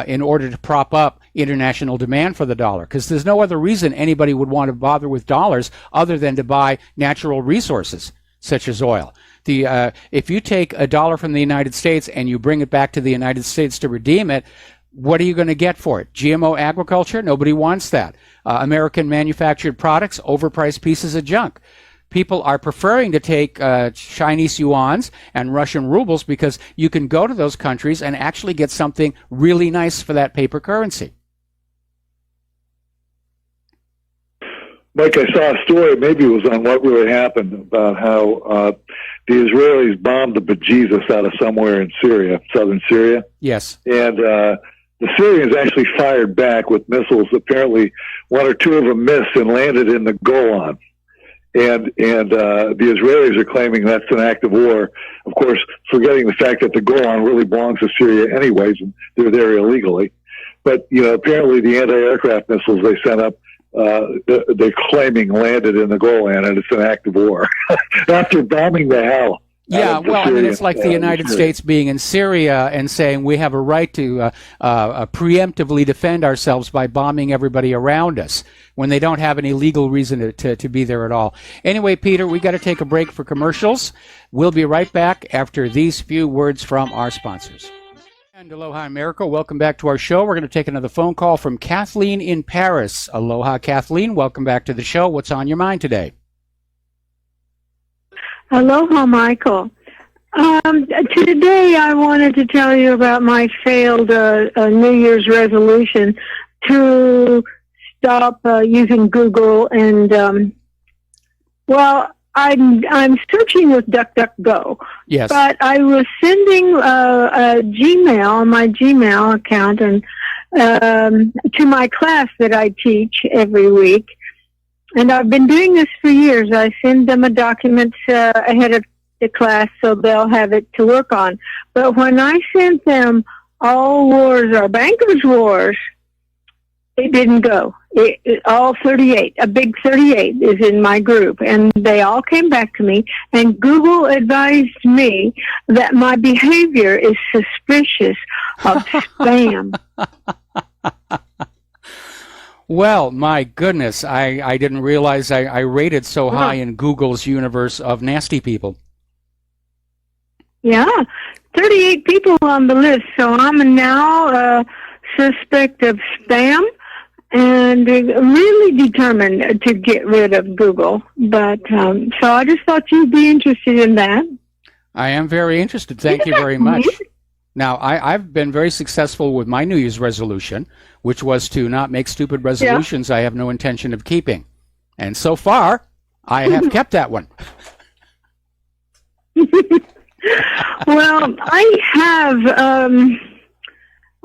in order to prop up international demand for the dollar, because there's no other reason anybody would want to bother with dollars other than to buy natural resources such as oil. If you take $1 from the United States and you bring it back to the United States to redeem it, what are you going to get for it? GMO agriculture? Nobody wants that. American manufactured products, overpriced pieces of junk. People are preferring to take Chinese yuans and Russian rubles because you can go to those countries and actually get something really nice for that paper currency. Mike, I saw a story, maybe it was on What Really Happened, about how the Israelis bombed the bejesus out of somewhere in Syria, southern Syria. Yes. And the Syrians actually fired back with missiles. Apparently, one or two of them missed and landed in the Golan. And the Israelis are claiming that's an act of war. Of course, forgetting the fact that the Golan really belongs to Syria anyways, and they're there illegally. But, apparently the anti-aircraft missiles they sent up, they're claiming landed in the Golan, and it's an act of war after bombing the hell. Yeah, well, I mean, it's like the United States being in Syria and saying we have a right to preemptively defend ourselves by bombing everybody around us when they don't have any legal reason to be there at all. Anyway, Peter, we got to take a break for commercials. We'll be right back after these few words from our sponsors. And aloha, America. Welcome back to our show. We're going to take another phone call from Kathleen in Paris. Aloha, Kathleen. Welcome back to the show. What's on your mind today? Aloha, Michael. Today I wanted to tell you about my failed New Year's resolution to stop using Google and, I'm searching with DuckDuckGo. Yes. But I was sending a Gmail, my Gmail account, and to my class that I teach every week. And I've been doing this for years. I send them a document ahead of the class so they'll have it to work on. But when I sent them All Wars Are Bankers' Wars, it didn't go. All 38, a big 38 is in my group, and they all came back to me, and Google advised me that my behavior is suspicious of spam. Well, my goodness, I didn't realize I rated so high in Google's universe of nasty people. Yeah, 38 people on the list, so I'm now suspect of spam. And really determined to get rid of Google. But so I just thought you'd be interested in that. I am very interested. Thank you very much. Now, I've been very successful with my New Year's resolution, which was to not make stupid resolutions I have no intention of keeping. And so far, I have kept that one. Well, I have...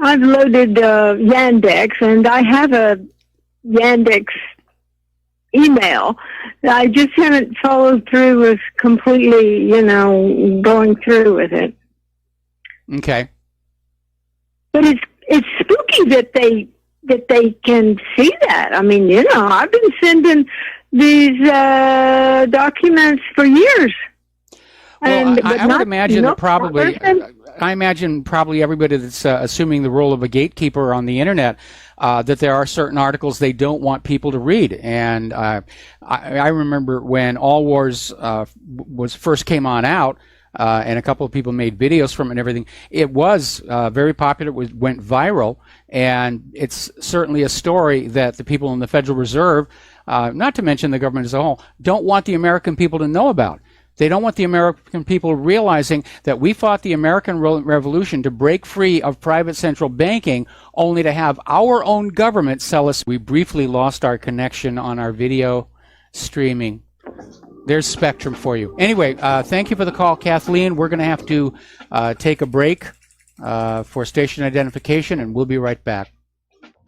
I've loaded Yandex, and I have a Yandex email. I just haven't followed through with completely, going through with it. Okay. But it's spooky that they that they can see that. I mean, I've been sending these documents for years. Well, I would imagine that probably. I imagine probably everybody that's assuming the role of a gatekeeper on the internet, that there are certain articles they don't want people to read. And I remember when All Wars first came on out, and a couple of people made videos from it and everything. It was very popular. It went viral, and it's certainly a story that the people in the Federal Reserve, not to mention the government as a whole, don't want the American people to know about. They don't want the American people realizing that we fought the American Revolution to break free of private central banking, only to have our own government sell us. We briefly lost our connection on our video streaming. There's Spectrum for you. Anyway, thank you for the call, Kathleen. We're going to have to take a break for station identification, and we'll be right back.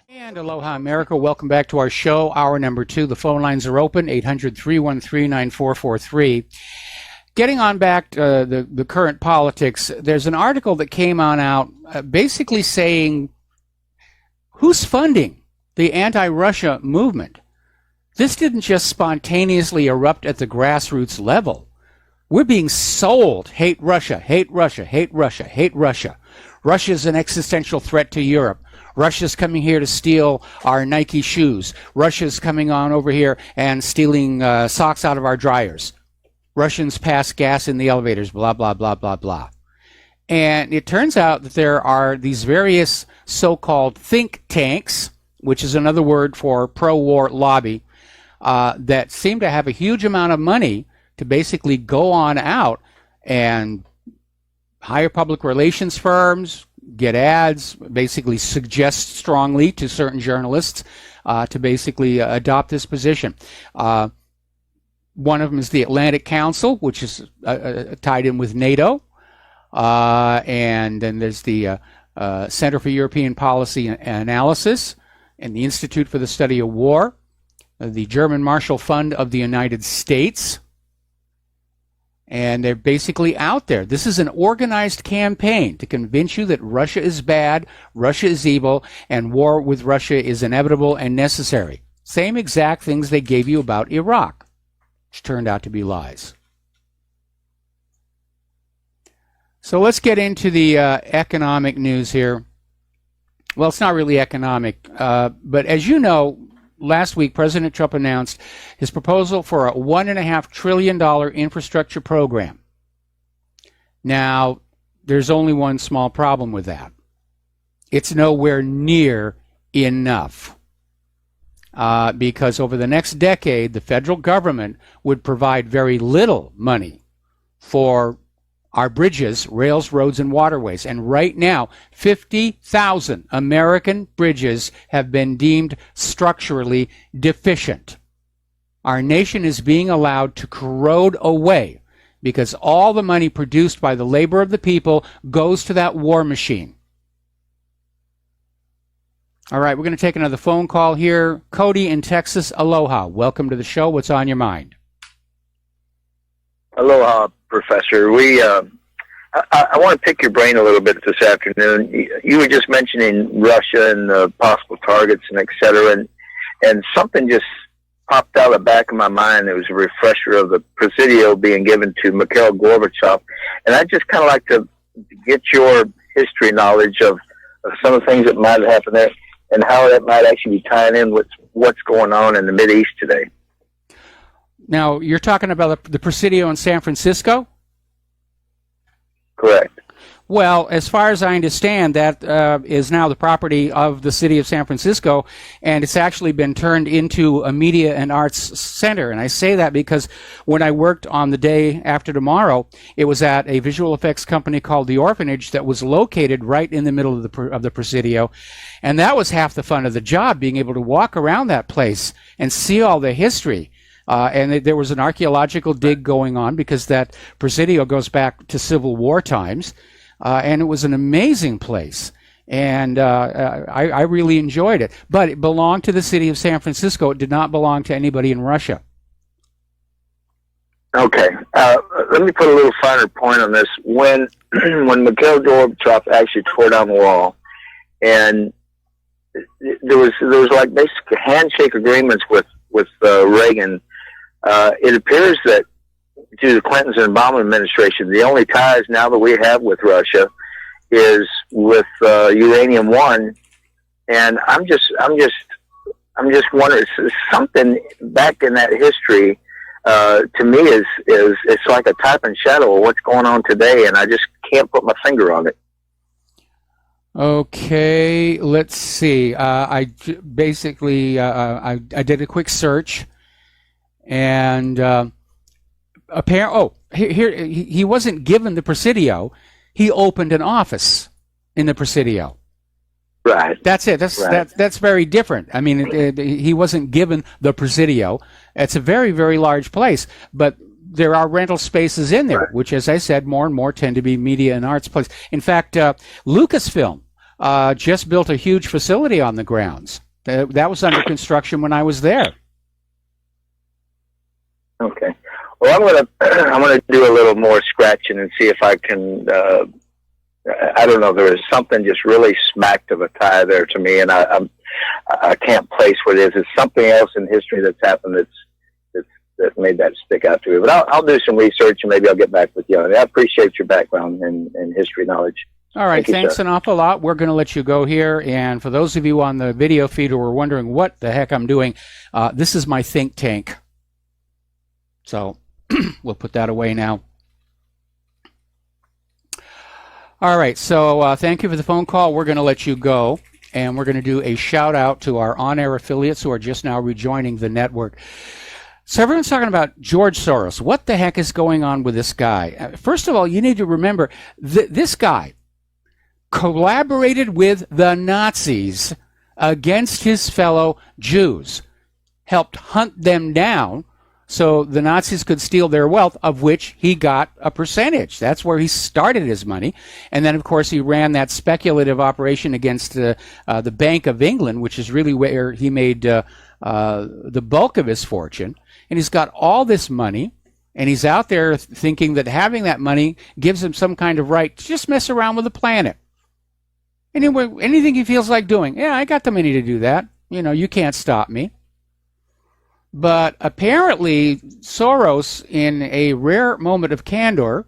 And aloha, America. Welcome back to our show, hour number 2. The phone lines are open, 800-313-9443. Getting on back to the current politics, there's an article that came on out basically saying, who's funding the anti-Russia movement? This didn't just spontaneously erupt at the grassroots level. We're being sold, hate Russia, hate Russia, hate Russia, hate Russia. Russia's an existential threat to Europe. Russia's coming here to steal our Nike shoes. Russia's coming on over here and stealing socks out of our dryers. Russians pass gas in the elevators, blah, blah, blah, blah, blah. And it turns out that there are these various so-called think tanks, which is another word for pro-war lobby, that seem to have a huge amount of money to basically go on out and hire public relations firms, get ads, basically suggest strongly to certain journalists to basically adopt this position. One of them is the Atlantic Council, which is tied in with NATO. And then there's the Center for European Policy Analysis and the Institute for the Study of War, the German Marshall Fund of the United States. And they're basically out there. This is an organized campaign to convince you that Russia is bad, Russia is evil, and war with Russia is inevitable and necessary. Same exact things they gave you about Iraq, which turned out to be lies. So let's get into the economic news here. Well, it's not really economic, but as you know, last week President Trump announced his proposal for a $1.5 trillion infrastructure program. Now, there's only one small problem with that. It's nowhere near enough. Because over the next decade, the federal government would provide very little money for our bridges, rails, roads, and waterways. And right now, 50,000 American bridges have been deemed structurally deficient. Our nation is being allowed to corrode away because all the money produced by the labor of the people goes to that war machine. All right, we're going to take another phone call here. Cody in Texas, aloha. Welcome to the show. What's on your mind? Aloha, Professor. I want to pick your brain a little bit this afternoon. You were just mentioning Russia and the possible targets and et cetera, and something just popped out of the back of my mind. It was a refresher of the Presidio being given to Mikhail Gorbachev, and I'd just kind of like to get your history knowledge of some of the things that might have happened there and how that might actually be tying in with what's going on in the Mideast today. Now, you're talking about the Presidio in San Francisco? Correct. Well, as far as I understand, that is now the property of the city of San Francisco, and it's actually been turned into a media and arts center. And I say that because when I worked on The Day After Tomorrow, it was at a visual effects company called The Orphanage that was located right in the middle of the Presidio. And that was half the fun of the job, being able to walk around that place and see all the history. And there was an archaeological dig going on because that Presidio goes back to Civil War times. And it was an amazing place. And I really enjoyed it. But it belonged to the city of San Francisco. It did not belong to anybody in Russia. Okay. Let me put a little finer point on this. When Mikhail Gorbachev actually tore down the wall, and there was like basically handshake agreements with Reagan. It appears that due to the Clintons and Obama administration, the only ties now that we have with Russia is with Uranium One, and I'm just wondering, something back in that history to me is it's like a type and shadow of what's going on today, and I just can't put my finger on it. Okay, let's see. I basically I did a quick search, and he wasn't given the Presidio. He opened an office in the Presidio. Right. That's it. That's very different. I mean, he wasn't given the Presidio. It's a very, very large place, but there are rental spaces in there, right, which, as I said, more and more tend to be media and arts places. In fact, Lucasfilm just built a huge facility on the grounds. That was under construction when I was there. Okay. Well, I'm gonna do a little more scratching and see if I can. I don't know. There is something just really smacked of a tie there to me, and I can't place what it is. It's something else in history that's happened that made that stick out to me. But I'll do some research and maybe I'll get back with you. I appreciate your background and history knowledge. All right, thanks an awful lot. We're going to let you go here. And for those of you on the video feed who are wondering what the heck I'm doing, this is my think tank. So we'll put that away now. All right, so thank you for the phone call. We're going to let you go, and we're going to do a shout-out to our on-air affiliates who are just now rejoining the network. So everyone's talking about George Soros. What the heck is going on with this guy? First of all, you need to remember this guy collaborated with the Nazis against his fellow Jews, helped hunt them down so the Nazis could steal their wealth, of which he got a percentage. That's where he started his money. And then, of course, he ran that speculative operation against the Bank of England, which is really where he made the bulk of his fortune. And he's got all this money, and he's out there thinking that having that money gives him some kind of right to just mess around with the planet. Anyway, anything he feels like doing, yeah, I got the money to do that. You know, you can't stop me. But apparently, Soros, in a rare moment of candor,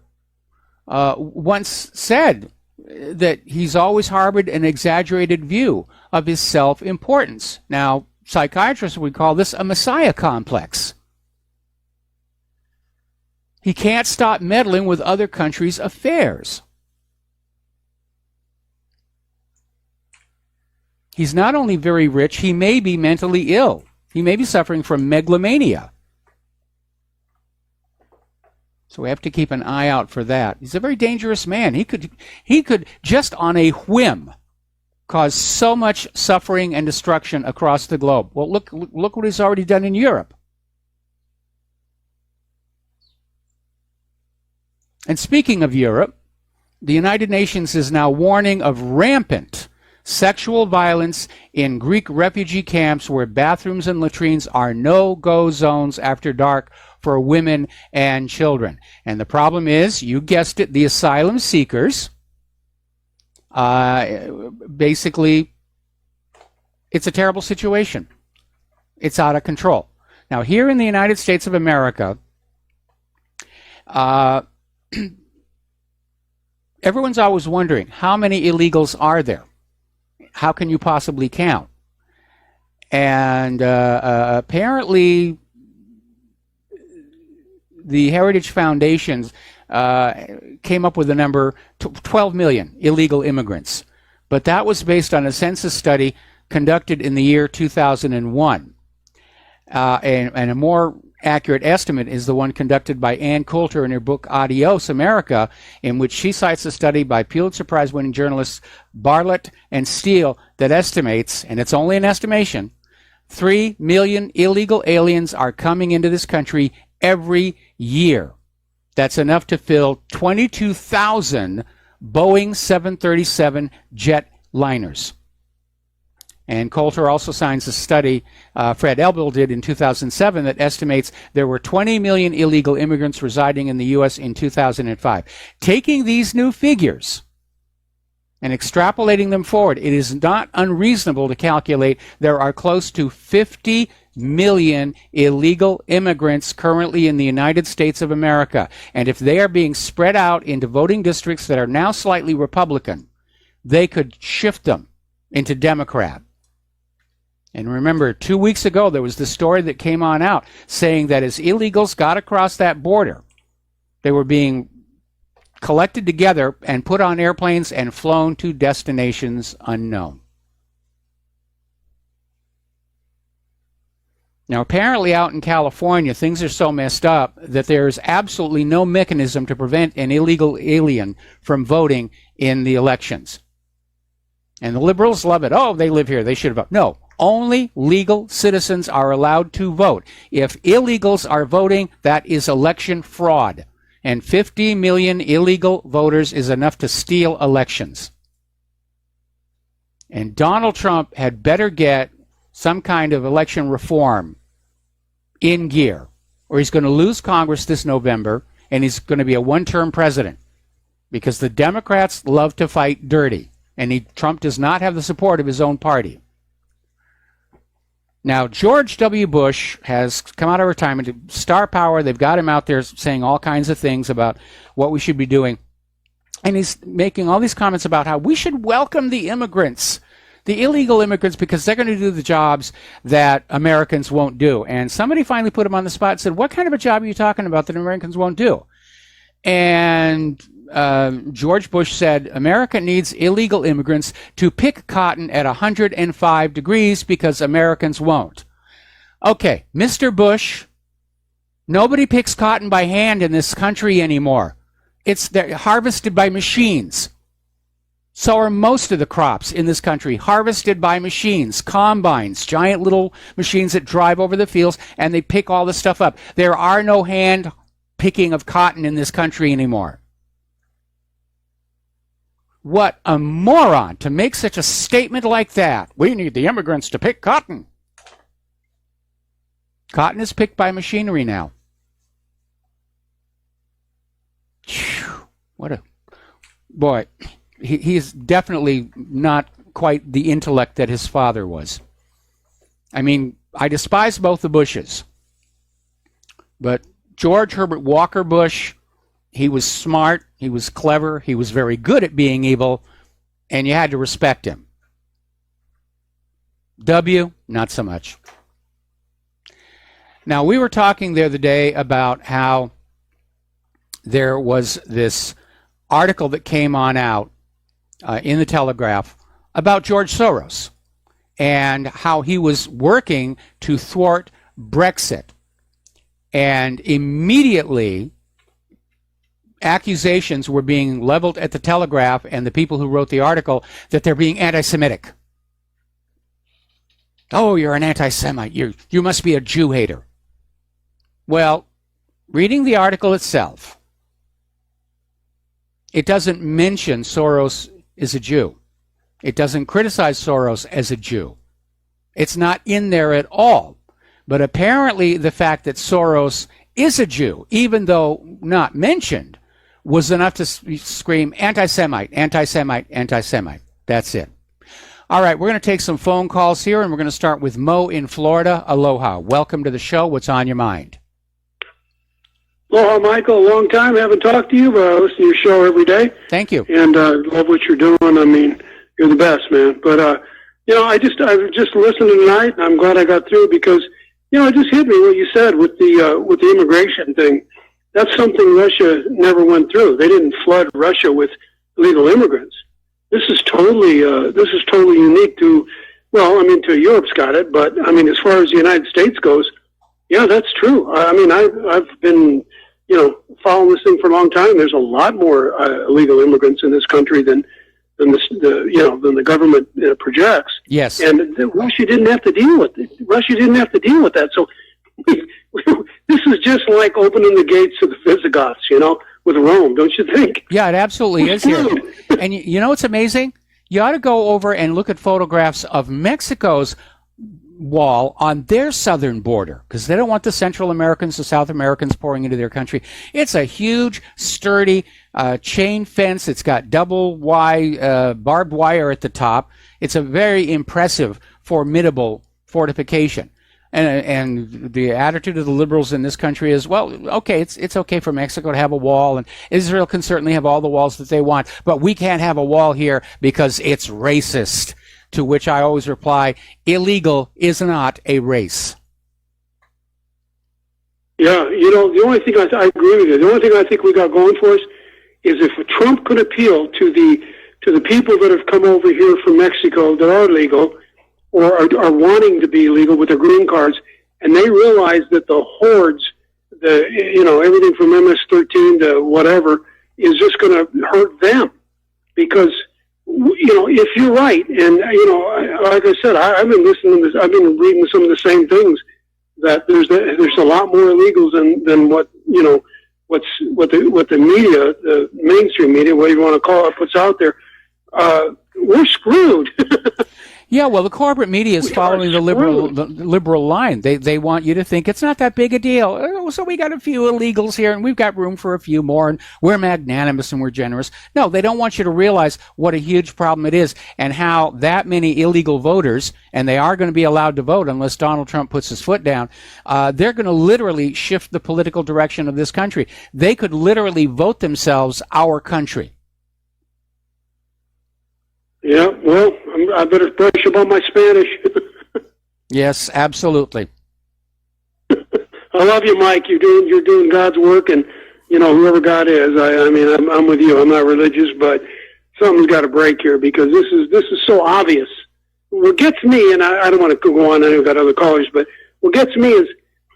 once said that he's always harbored an exaggerated view of his self-importance. Now, psychiatrists would call this a messiah complex. He can't stop meddling with other countries' affairs. He's not only very rich, he may be mentally ill. He may be suffering from megalomania. So we have to keep an eye out for that. He's a very dangerous man. He could just on a whim cause so much suffering and destruction across the globe. Well, look what he's already done in Europe. And speaking of Europe, the United Nations is now warning of rampant sexual violence in Greek refugee camps where bathrooms and latrines are no-go zones after dark for women and children. And the problem is, you guessed it, the asylum seekers. Basically, it's a terrible situation. It's out of control. Now, here in the United States of America, everyone's always wondering, how many illegals are there? How can you possibly count? And apparently, the Heritage Foundations came up with the number 12 million illegal immigrants. But that was based on a census study conducted in the year 2001. And a more accurate estimate is the one conducted by Ann Coulter in her book Adios America, in which she cites a study by Pulitzer Prize-winning journalists Bartlett and Steele that estimates, and it's only an estimation, 3 million illegal aliens are coming into this country every year. That's enough to fill 22,000 Boeing 737 jet liners. And Coulter also signs a study Fred Elbel did in 2007 that estimates there were 20 million illegal immigrants residing in the U.S. in 2005. Taking these new figures and extrapolating them forward, it is not unreasonable to calculate there are close to 50 million illegal immigrants currently in the United States of America. And if they are being spread out into voting districts that are now slightly Republican, they could shift them into Democrat. And remember, 2 weeks ago, there was the story that came on out saying that as illegals got across that border, they were being collected together and put on airplanes and flown to destinations unknown. Now, apparently out in California, things are so messed up that there's absolutely no mechanism to prevent an illegal alien from voting in the elections. And the liberals love it. Oh, they live here. They should vote. No, only legal citizens are allowed to vote. If illegals are voting, that is election fraud. And 50 million illegal voters is enough to steal elections. And Donald Trump had better get some kind of election reform in gear, or he's going to lose Congress this November, and he's going to be a one-term president, because the Democrats love to fight dirty, and Trump does not have the support of his own party. Now, George W. Bush has come out of retirement. Star power, they've got him out there saying all kinds of things about what we should be doing. And he's making all these comments about how we should welcome the immigrants, the illegal immigrants, because they're going to do the jobs that Americans won't do. And somebody finally put him on the spot and said, what kind of a job are you talking about that Americans won't do? And George Bush said, America needs illegal immigrants to pick cotton at 105 degrees because Americans won't. Okay, Mr. Bush, nobody picks cotton by hand in this country anymore. They're harvested by machines. So are most of the crops in this country, harvested by machines, combines, giant little machines that drive over the fields, and they pick all the stuff up. There are no hand picking of cotton in this country anymore. What a moron to make such a statement like that. We need the immigrants to pick cotton. Cotton is picked by machinery now. Whew, what a boy. He's definitely not quite the intellect that his father was. I mean, I despise both the Bushes. But George Herbert Walker Bush, he was smart, he was clever, he was very good at being evil, and you had to respect him. W, not so much. Now, we were talking the other day about how there was this article that came on out in the Telegraph about George Soros and how he was working to thwart Brexit. And immediately, accusations were being leveled at the Telegraph and the people who wrote the article that they're being anti-Semitic. Oh, you're an anti-Semite. You must be a Jew hater. Well, reading the article itself, it doesn't mention Soros is a Jew. It doesn't criticize Soros as a Jew. It's not in there at all. But apparently the fact that Soros is a Jew, even though not mentioned, was enough to scream anti-Semite, anti-Semite, anti-Semite. That's it. All right, we're going to take some phone calls here, and we're going to start with Mo in Florida. Aloha. Welcome to the show. What's on your mind? Aloha, Michael. Long time. Haven't talked to you, but I listen to your show every day. Thank you. And love what you're doing. I mean, you're the best, man. But, I was just listening tonight, and I'm glad I got through because, it just hit me what you said with the immigration thing. That's something Russia never went through. They didn't flood Russia with illegal immigrants. This is totally unique to Europe's got it, but I mean, as far as the United States goes, yeah, that's true. I mean, I've been, following this thing for a long time. There's a lot more illegal immigrants in this country than the government projects. Yes. And Russia didn't have to deal with it. Russia didn't have to deal with that. So this is just like opening the gates of the Visigoths, with Rome, don't you think? Yeah, it absolutely is here. And you know what's amazing? You ought to go over and look at photographs of Mexico's wall on their southern border because they don't want the Central Americans, the South Americans pouring into their country. It's a huge, sturdy chain fence. It's got double barbed wire at the top. It's a very impressive, formidable fortification. And the attitude of the liberals in this country is, well, okay, it's okay for Mexico to have a wall, and Israel can certainly have all the walls that they want, but we can't have a wall here because it's racist. To which I always reply, illegal is not a race. Yeah, the only thing I agree with you. The only thing I think we got going for us is if Trump could appeal to the people that have come over here from Mexico that are legal or are wanting to be legal with their green cards, and they realize that the hordes, everything from MS-13 to whatever, is just going to hurt them because. If you're right, and like I said, I've been listening to this. I've been reading some of the same things. That there's a lot more illegals than what the media, the mainstream media, whatever you want to call it, puts out there. We're screwed. Yeah, well, the corporate media is following the liberal line. They want you to think it's not that big a deal. Oh, so we got a few illegals here, and we've got room for a few more, and we're magnanimous and we're generous. No, they don't want you to realize what a huge problem it is and how that many illegal voters, and they are going to be allowed to vote unless Donald Trump puts his foot down, they're going to literally shift the political direction of this country. They could literally vote themselves our country. Yeah, well, I better brush up on my Spanish. Yes, absolutely. I love you, Mike. You're doing God's work, and whoever God is. I mean, I'm with you. I'm not religious, but something's got to break here because this is so obvious. What gets me, and I don't want to go on. I know we've got other callers, but what gets me is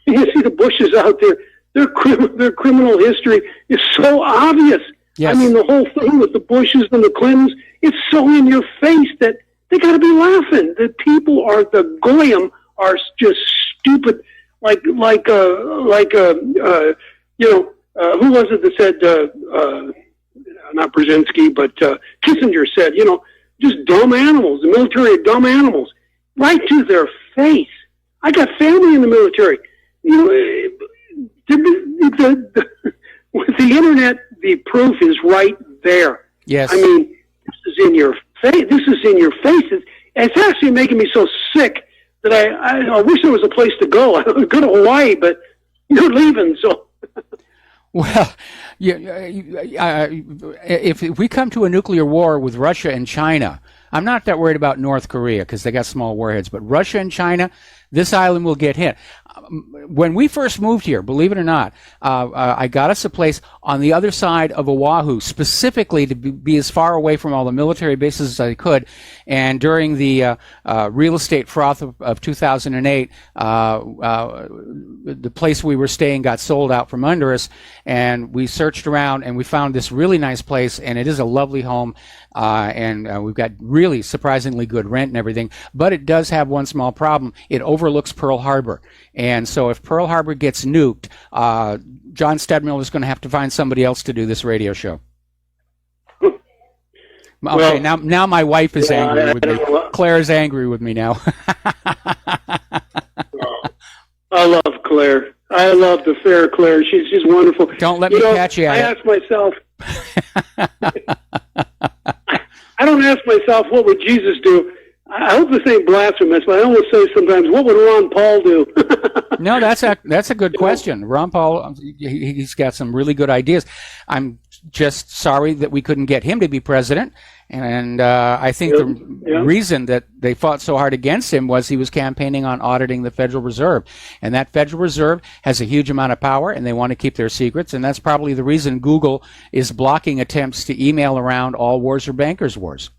you see the Bushes out there. Their criminal history is so obvious. Yes. I mean, the whole thing with the Bushes and the Clintons, it's so in your face that they got to be laughing. The people the goyim are just stupid. Who was it that said, not Brzezinski, but Kissinger said, just dumb animals. The military are dumb animals. Right to their face. I got family in the military. With the internet, the proof is right there. Yes. I mean, this is in your face. It's actually making me so sick that I wish there was a place to go. I would go to Hawaii, but you're leaving, so. Well, if we come to a nuclear war with Russia and China, I'm not that worried about North Korea because they got small warheads, but Russia and China, this island will get hit. When we first moved here, believe it or not, I got us a place on the other side of Oahu, specifically to be as far away from all the military bases as I could. And during the real estate froth of 2008, the place we were staying got sold out from under us, and we searched around and we found this really nice place, and it is a lovely home, and we've got really surprisingly good rent and everything. But it does have one small problem. It overlooks Pearl Harbor. And so if Pearl Harbor gets nuked, John Stedman is going to have to find somebody else to do this radio show. Okay, well, now my wife is angry with me. Claire is angry with me now. I love Claire. I love the fair Claire. She's wonderful. Don't let me catch you. I ask myself. I don't ask myself, what would Jesus do? I hope this ain't blasphemous, but I always say sometimes, what would Ron Paul do? No, that's a good question. Ron Paul, he's got some really good ideas. I'm just sorry that we couldn't get him to be president. And I think the reason that they fought so hard against him was he was campaigning on auditing the Federal Reserve. And that Federal Reserve has a huge amount of power, and they want to keep their secrets. And that's probably the reason Google is blocking attempts to email around all wars or bankers' wars.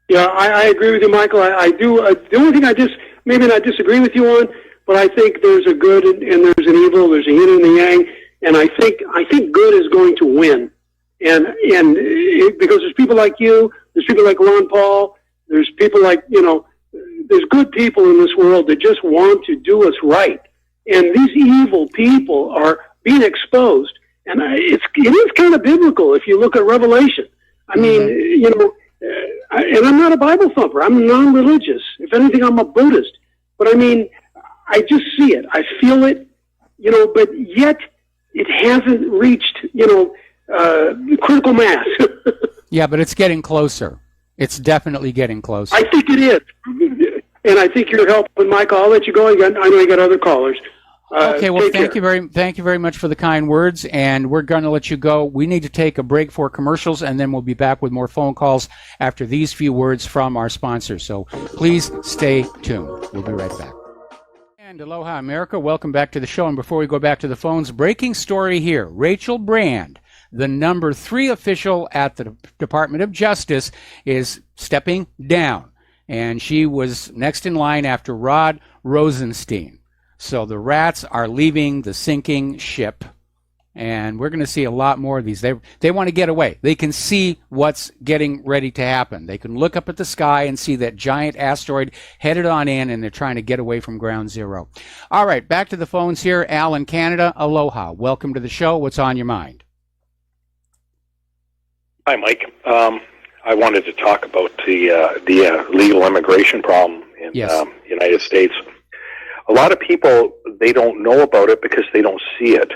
Yeah, I agree with you, Michael. I do. The only thing I maybe not disagree with you on, but I think there's a good and there's an evil, there's a yin and a yang, and I think good is going to win. And because there's people like you, there's people like Ron Paul, there's people like, there's good people in this world that just want to do us right. And these evil people are being exposed. And it is kind of biblical if you look at Revelation. I mean, and I'm not a Bible thumper. I'm non-religious. If anything, I'm a Buddhist. But I mean, I just see it. I feel it, but yet it hasn't reached, critical mass. Yeah, but it's getting closer. It's definitely getting closer. I think it is. And I think you're helping, Michael. I'll let you go again. I know you got other callers. Okay, well, thank you very much for the kind words, and we're going to let you go. We need to take a break for commercials, and then we'll be back with more phone calls after these few words from our sponsors. So please stay tuned. We'll be right back. And aloha, America. Welcome back to the show. And before we go back to the phones, breaking story here. Rachel Brand, the number 3 official at the Department of Justice, is stepping down. And she was next in line after Rod Rosenstein. So the rats are leaving the sinking ship. And we're going to see a lot more of these. They want to get away. They can see what's getting ready to happen. They can look up at the sky and see that giant asteroid headed on in, and they're trying to get away from ground zero. All right, back to the phones here. Al in Canada, aloha. Welcome to the show. What's on your mind? Hi, Mike. I wanted to talk about the illegal immigration problem in the United States. A lot of people, they don't know about it because they don't see it.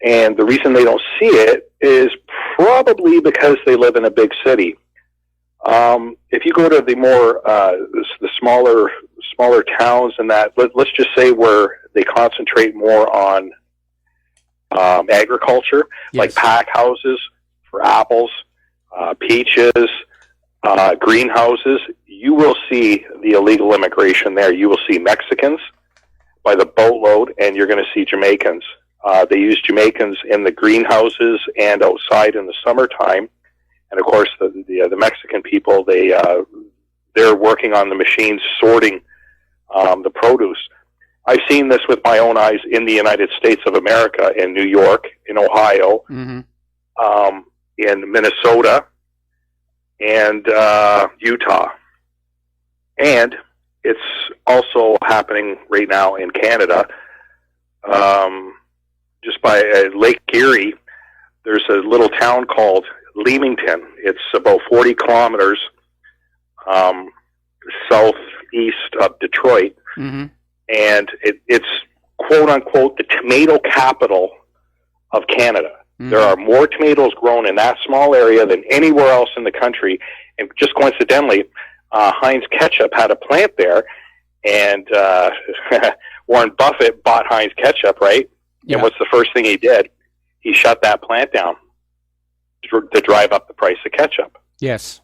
And the reason they don't see it is probably because they live in a big city. If you go to the more the smaller towns and that, let's just say where they concentrate more on agriculture, like pack houses for apples, peaches, greenhouses, you will see the illegal immigration there. You will see Mexicans by the boatload, and you're going to see Jamaicans. They use Jamaicans in the greenhouses and outside in the summertime. And of course, the Mexican people, they're working on the machines sorting the produce. I've seen this with my own eyes in the United States of America, in New York, in Ohio, in Minnesota, and Utah. And it's also happening right now in Canada. Just by Lake Erie, there's a little town called Leamington. It's about 40 kilometers southeast of Detroit. And it's, quote-unquote, the tomato capital of Canada. There are more tomatoes grown in that small area than anywhere else in the country. And just coincidentally, Heinz Ketchup had a plant there, and Warren Buffett bought Heinz Ketchup, right? And what's the first thing he did? He shut that plant down to drive up the price of ketchup. Yes.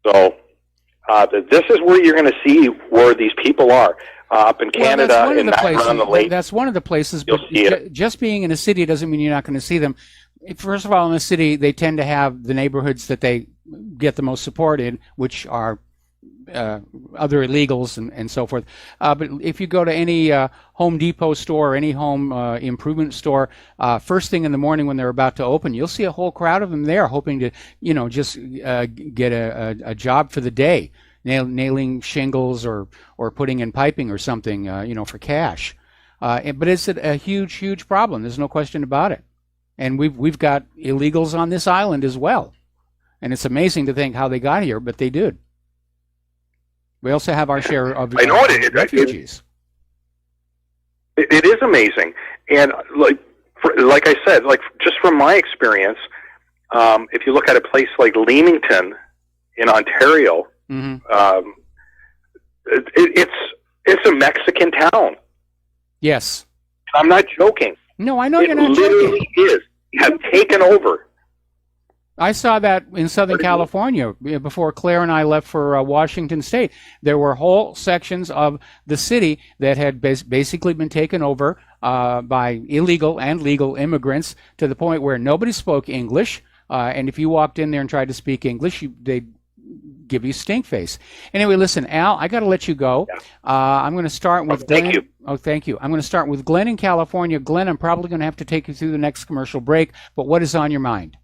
So this is where you're going to see where these people are. Up in Canada, in on the lake. That's one of the places, but just being in a city doesn't mean you're not going to see them. First of all, in the city, they tend to have the neighborhoods that they get the most support in, which are other illegals and so forth. But if you go to any Home Depot store or any home improvement store, first thing in the morning when they're about to open, you'll see a whole crowd of them there hoping to, just get a job for the day. Nailing shingles or putting in piping or something, for cash. But it's a huge problem. There's no question about it. And we've got illegals on this island as well. And it's amazing to think how they got here, but they did. We also have our share of refugees. It is amazing. And like I said, just from my experience, if you look at a place like Leamington in Ontario, it's a Mexican town. Yes. I'm not joking. No, I know you're not joking. It literally is. You have taken over. I saw that in Southern California before Claire and I left for Washington State. There were whole sections of the city that had basically been taken over by illegal and legal immigrants to the point where nobody spoke English. And if you walked in there and tried to speak English, they'd give you stink face. Anyway, listen, Al, I got to let you go. I'm going to start with Glenn. Thank you. Oh, thank you. I'm going to start with Glenn in California. Glenn, I'm probably going to have to take you through the next commercial break, but what is on your mind?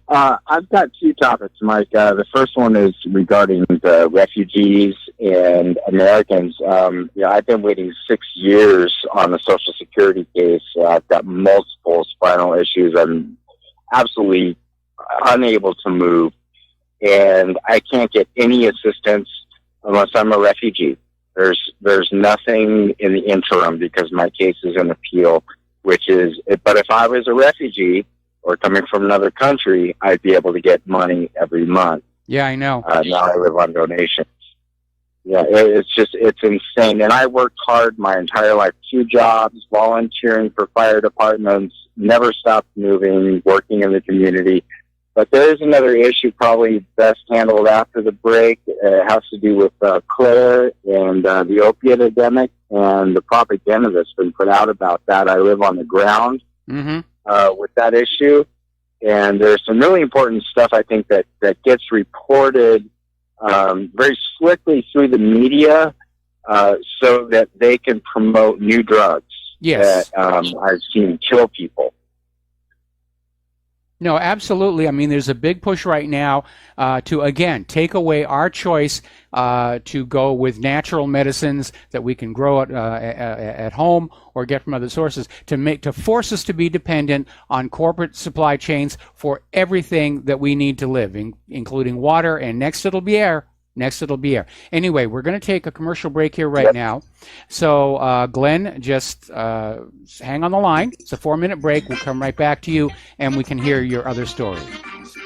I've got two topics, Mike. The first one is regarding the refugees and Americans. I've been waiting 6 years on the Social Security case. I've got multiple spinal issues. I'm absolutely unable to move, and I can't get any assistance unless I'm a refugee. There's nothing in the interim because my case is an appeal, but if I was a refugee or coming from another country, I'd be able to get money every month. Yeah, I know. Now I live on donations. Yeah, it's insane. And I worked hard my entire life, 2 jobs, volunteering for fire departments, never stopped moving, working in the community. But there is another issue probably best handled after the break. It has to do with Claire and the opiate epidemic and the propaganda that's been put out about that. I live on the ground with that issue. And there's some really important stuff, I think, that gets reported very slickly through the media so that they can promote new drugs that I've seen kill people. No, absolutely. I mean, there's a big push right now to, again, take away our choice to go with natural medicines that we can grow at home or get from other sources, to force us to be dependent on corporate supply chains for everything that we need to live, including water, and next it'll be air. Anyway, we're going to take a commercial break here right now. So, Glenn, just hang on the line. It's a 4-minute break. We'll come right back to you, and we can hear your other story.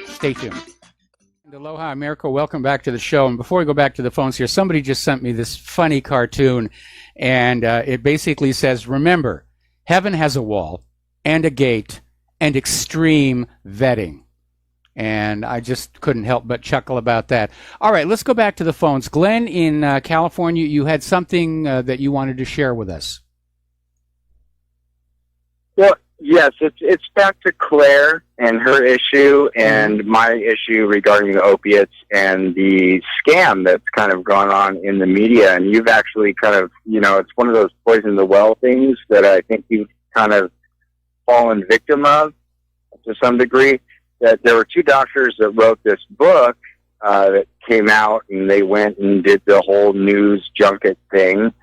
Stay tuned. Aloha, America. Welcome back to the show. And before we go back to the phones here, somebody just sent me this funny cartoon, and it basically says, remember, heaven has a wall and a gate and extreme vetting. And I just couldn't help but chuckle about that. All right, let's go back to the phones. Glenn in California, you had something that you wanted to share with us. Well, yes, it's back to Claire and her issue and my issue regarding the opiates and the scam that's kind of gone on in the media. And you've actually kind of, it's one of those poison the well things that I think you've kind of fallen victim of to some degree. That there were 2 doctors that wrote this book that came out, and they went and did the whole news junket thing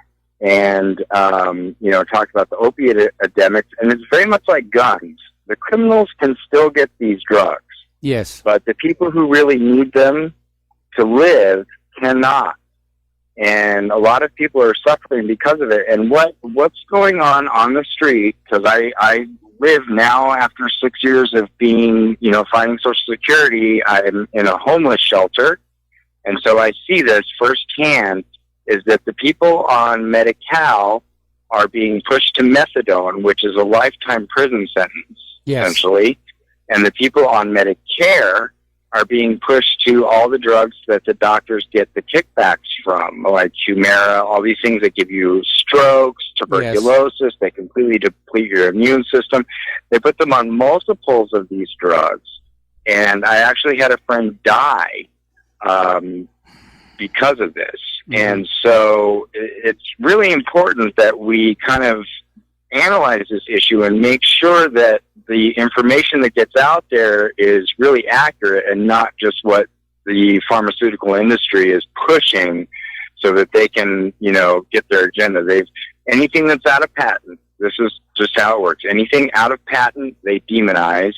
and, talked about the opiate epidemic. And it's very much like guns. The criminals can still get these drugs. Yes. But the people who really need them to live cannot. And a lot of people are suffering because of it. And what's going on the street, because I live now after 6 years of being, fighting Social Security. I'm in a homeless shelter. And so I see this firsthand is that the people on Medi-Cal are being pushed to methadone, which is a lifetime prison sentence, essentially. And the people on Medicare are being pushed to all the drugs that the doctors get the kickbacks from, like Humira, all these things that give you strokes, tuberculosis, they completely deplete your immune system. They put them on multiples of these drugs. And I actually had a friend die because of this. And so it's really important that we kind of analyze this issue and make sure that the information that gets out there is really accurate and not just what the pharmaceutical industry is pushing so that they can, get their agenda. Anything that's out of patent, this is just how it works. Anything out of patent, they demonize.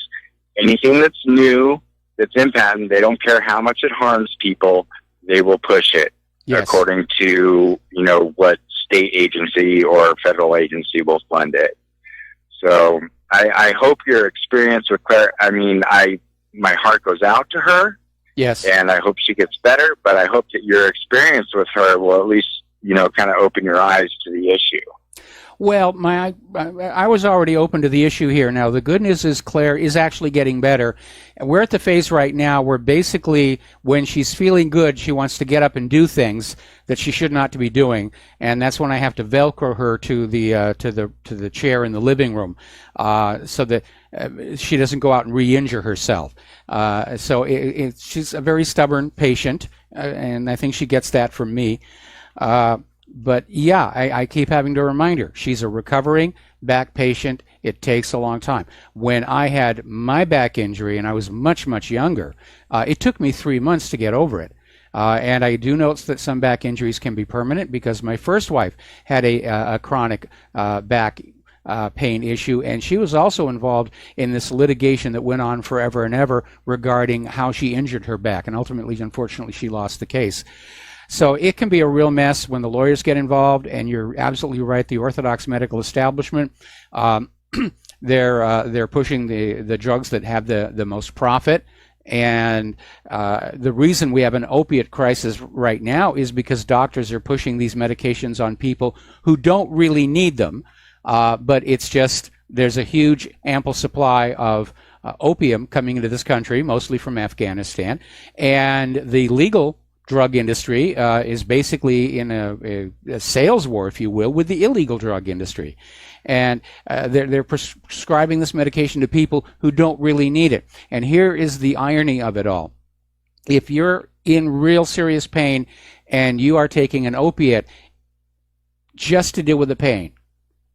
Anything that's new, that's in patent, they don't care how much it harms people, they will push it according to, what state agency or federal agency will fund it. So I hope your experience with Claire, my heart goes out to her. Yes. And I hope she gets better, but I hope that your experience with her will at least, kind of open your eyes to the issue. Well, I was already open to the issue here. Now, the good news is Claire is actually getting better. We're at the phase right now where basically when she's feeling good, she wants to get up and do things that she should not to be doing, and that's when I have to Velcro her to the chair in the living room so that she doesn't go out and re-injure herself. So she's a very stubborn patient, and I think she gets that from me. But yeah, I keep having to remind her, she's a recovering back patient. It takes a long time. When I had my back injury and I was much, much younger, it took me 3 months to get over it. And I do notice that some back injuries can be permanent because my first wife had a chronic back pain issue, and she was also involved in this litigation that went on forever and ever regarding how she injured her back, and ultimately, unfortunately, she lost the case. So it can be a real mess when the lawyers get involved, and you're absolutely right. The orthodox medical establishment, they're pushing the drugs that have the most profit. And the reason we have an opiate crisis right now is because doctors are pushing these medications on people who don't really need them. But it's just there's a huge, ample supply of opium coming into this country, mostly from Afghanistan, and the legal drug industry is basically in a sales war, if you will, with the illegal drug industry. And they're prescribing this medication to people who don't really need it. And here is the irony of it all. If you're in real serious pain and you are taking an opiate just to deal with the pain,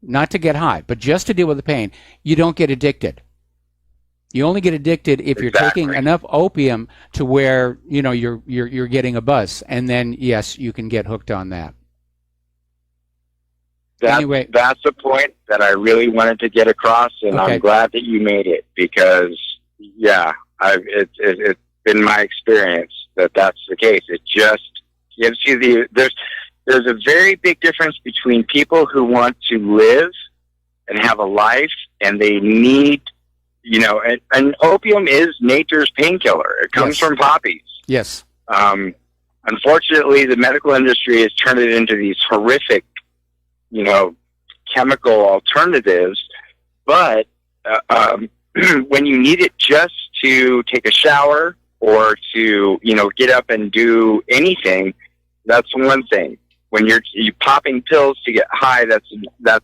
not to get high, but just to deal with the pain, you don't get addicted. You only get addicted if you're taking enough opium to where you're getting a buzz, and then yes, you can get hooked on that. Anyway, that's the point that I really wanted to get across, and okay. I'm glad that you made it because it's been my experience that that's the case. It just gives you there's a very big difference between people who want to live and have a life, and they need. And opium is nature's painkiller. It comes from poppies. Yes. Unfortunately, the medical industry has turned it into these horrific, chemical alternatives. But when you need it just to take a shower or to, get up and do anything, that's one thing. When you're popping pills to get high, that's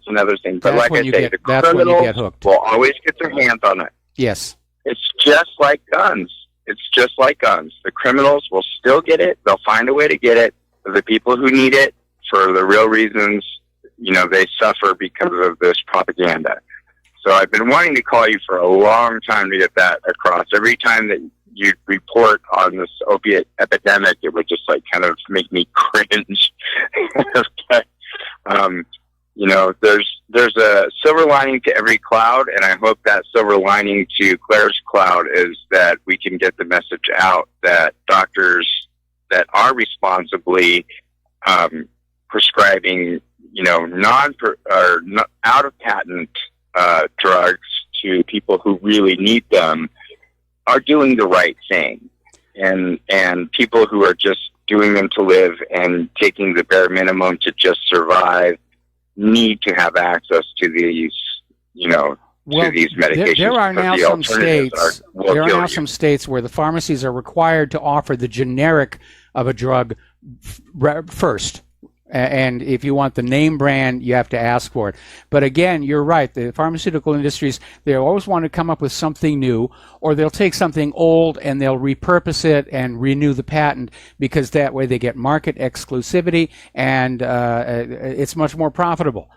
another thing. But like I say, the criminals will always get their hands on it. Yes. It's just like guns. The criminals will still get it. They'll find a way to get it. The people who need it for the real reasons, they suffer because of this propaganda. So I've been wanting to call you for a long time to get that across. Every time that you report on this opiate epidemic, it would just kind of make me cringe. There's a silver lining to every cloud, and I hope that silver lining to Claire's cloud is that we can get the message out that doctors that are responsibly prescribing, out of patent drugs to people who really need them are doing the right thing, and people who are just doing them to live and taking the bare minimum to just survive need to have access to these, to these medications. There are now some states. There are now some states where the pharmacies are required to offer the generic of a drug first. And if you want the name brand, you have to ask for it. But again, you're right. The pharmaceutical industries, they always want to come up with something new, or they'll take something old and they'll repurpose it and renew the patent, because that way they get market exclusivity, and it's much more profitable.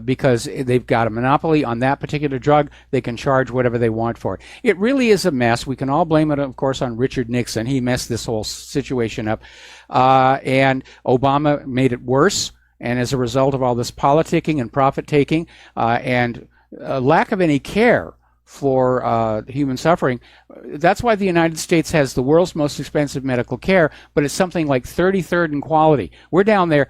Because they've got a monopoly on that particular drug. They can charge whatever they want for it. It really is a mess. We can all blame it, of course, on Richard Nixon. He messed this whole situation up. And Obama made it worse. And as a result of all this politicking and profit-taking and lack of any care for human suffering, that's why the United States has the world's most expensive medical care, but it's something like 33rd in quality. We're down there.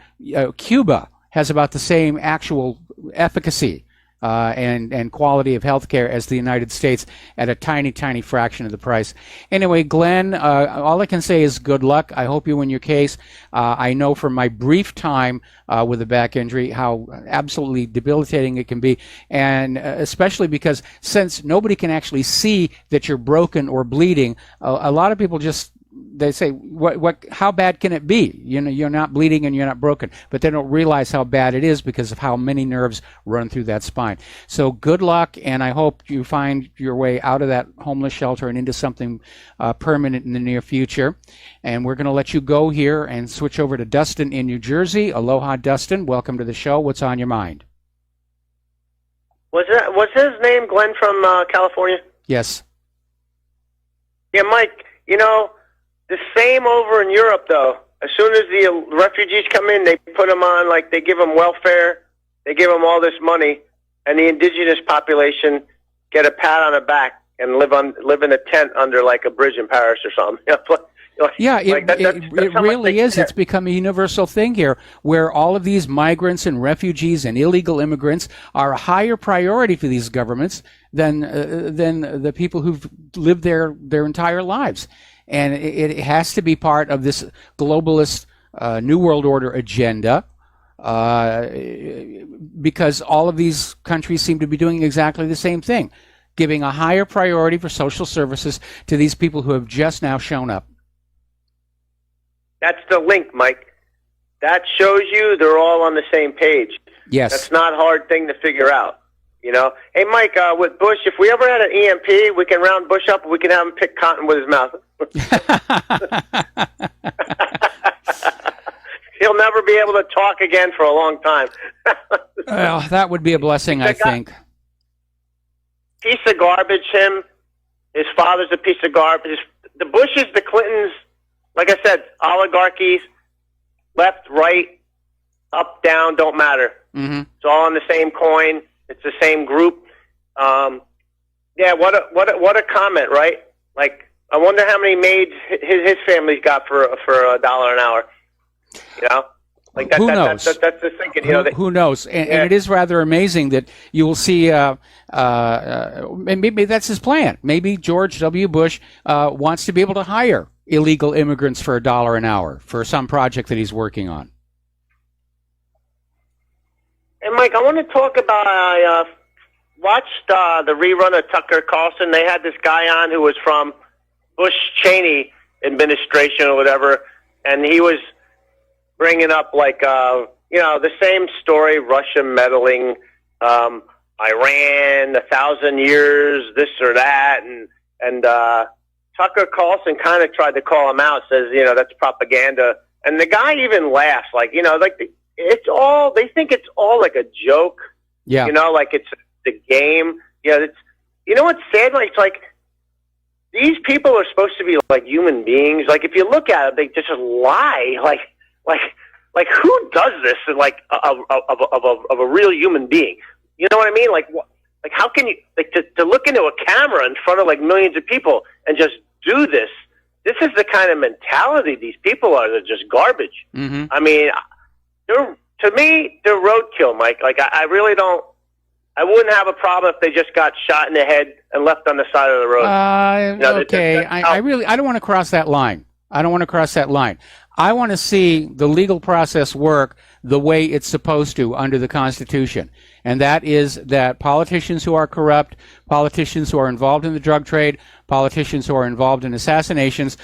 Cuba has about the same actual efficacy and quality of healthcare as the United States at a tiny, tiny fraction of the price. Anyway, Glenn, all I can say is good luck. I hope you win your case. I know from my brief time with a back injury how absolutely debilitating it can be, and especially because since nobody can actually see that you're broken or bleeding, a lot of people just they say, how bad can it be? You're not bleeding and you're not broken, but they don't realize how bad it is because of how many nerves run through that spine. So good luck, and I hope you find your way out of that homeless shelter and into something permanent in the near future. And we're going to let you go here and switch over to Dustin in New Jersey. Aloha, Dustin. Welcome to the show. What's on your mind? Was his name Glenn from California? Yes. Yeah, Mike, the same over in Europe, though. As soon as the refugees come in, they put them on, they give them welfare, they give them all this money, and the indigenous population get a pat on the back and live in a tent under like a bridge in Paris or something. Yeah, it really is. It's become a universal thing here, where all of these migrants and refugees and illegal immigrants are a higher priority for these governments than the people who've lived their entire lives. And it has to be part of this globalist New World Order agenda, because all of these countries seem to be doing exactly the same thing, giving a higher priority for social services to these people who have just now shown up. That's the link, Mike. That shows you they're all on the same page. Yes. That's not a hard thing to figure out. Hey, Mike, with Bush, if we ever had an EMP, we can round Bush up and we can have him pick cotton with his mouth. He'll never be able to talk again for a long time. Well, that would be a blessing, I think. Piece of garbage, him. His father's a piece of garbage. The Bushes, the Clintons, like I said, oligarchies, left, right, up, down, don't matter. Mm-hmm. It's all on the same coin. It's the same group. Yeah, what a comment, right? Like, I wonder how many maids his family's got for $1 an hour. Like that. Who knows? That's the thinking. Who knows? And it is rather amazing that you will see. Maybe that's his plan. Maybe George W. Bush wants to be able to hire illegal immigrants for $1 an hour for some project that he's working on. And Mike, I want to talk about. I watched the rerun of Tucker Carlson. They had this guy on who was from Bush Cheney administration or whatever, and he was bringing up like the same story: Russia meddling, Iran, 1,000 years, this or that, and Tucker Carlson kind of tried to call him out. Says that's propaganda, and the guy even laughs it's all, they think it's all like a joke. Yeah. Like it's the game. It's, what's sad? Like, it's like, these people are supposed to be like human beings. Like, if you look at it, they just lie. Like who does this? Like, of a real human being. You know what I mean? Like how can you, like, to look into a camera in front of like millions of people and just do this? This is the kind of mentality these people are. They're just garbage. Mm-hmm. I mean, to me, they're roadkill, Mike. Like, I really don't. I wouldn't have a problem if they just got shot in the head and left on the side of the road. Okay, I don't want to cross that line. I want to see the legal process work the way it's supposed to under the Constitution. And that is that politicians who are corrupt, politicians who are involved in the drug trade, politicians who are involved in assassinations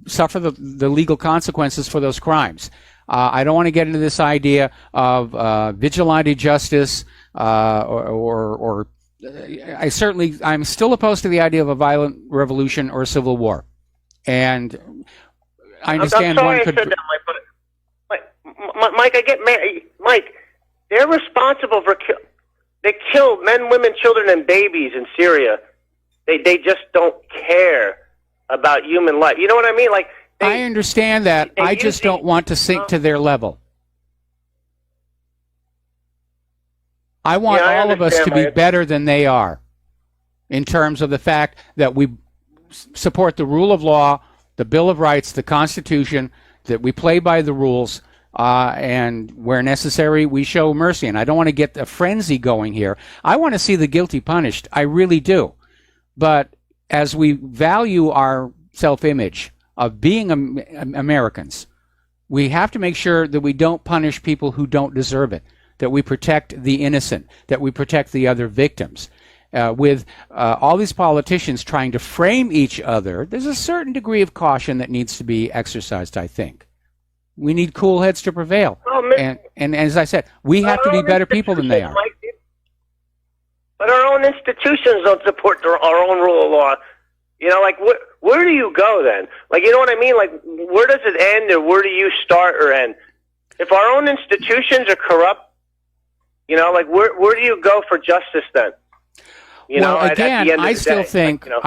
suffer the legal consequences for those crimes. I don't want to get into this idea of vigilante justice or I'm still opposed to the idea of a violent revolution or a civil war. And I understand I'm sorry one could. I said that, Mike, Mike, I get mad. Mike, they're responsible for they kill men, women, children, and babies in Syria. They just don't care about human life. You know what I mean? Like, I understand that. I just don't want to sink to their level. I want all of us to be better than they are in terms of the fact that we support the rule of law, the Bill of Rights, the Constitution, that we play by the rules, and where necessary, we show mercy. And I don't want to get a frenzy going here. I want to see the guilty punished. I really do. But as we value our self-image of being Americans, we have to make sure that we don't punish people who don't deserve it, that we protect the innocent, that we protect the other victims. With all these politicians trying to frame each other, there's a certain degree of caution that needs to be exercised, I think. We need cool heads to prevail. And as I said, we have to be better people than they are. But our own institutions don't support our own rule of law. Like, where do you go then? Like, you know what I mean? Like, where does it end, or where do you start or end? If our own institutions are corrupt, like, where do you go for justice then? I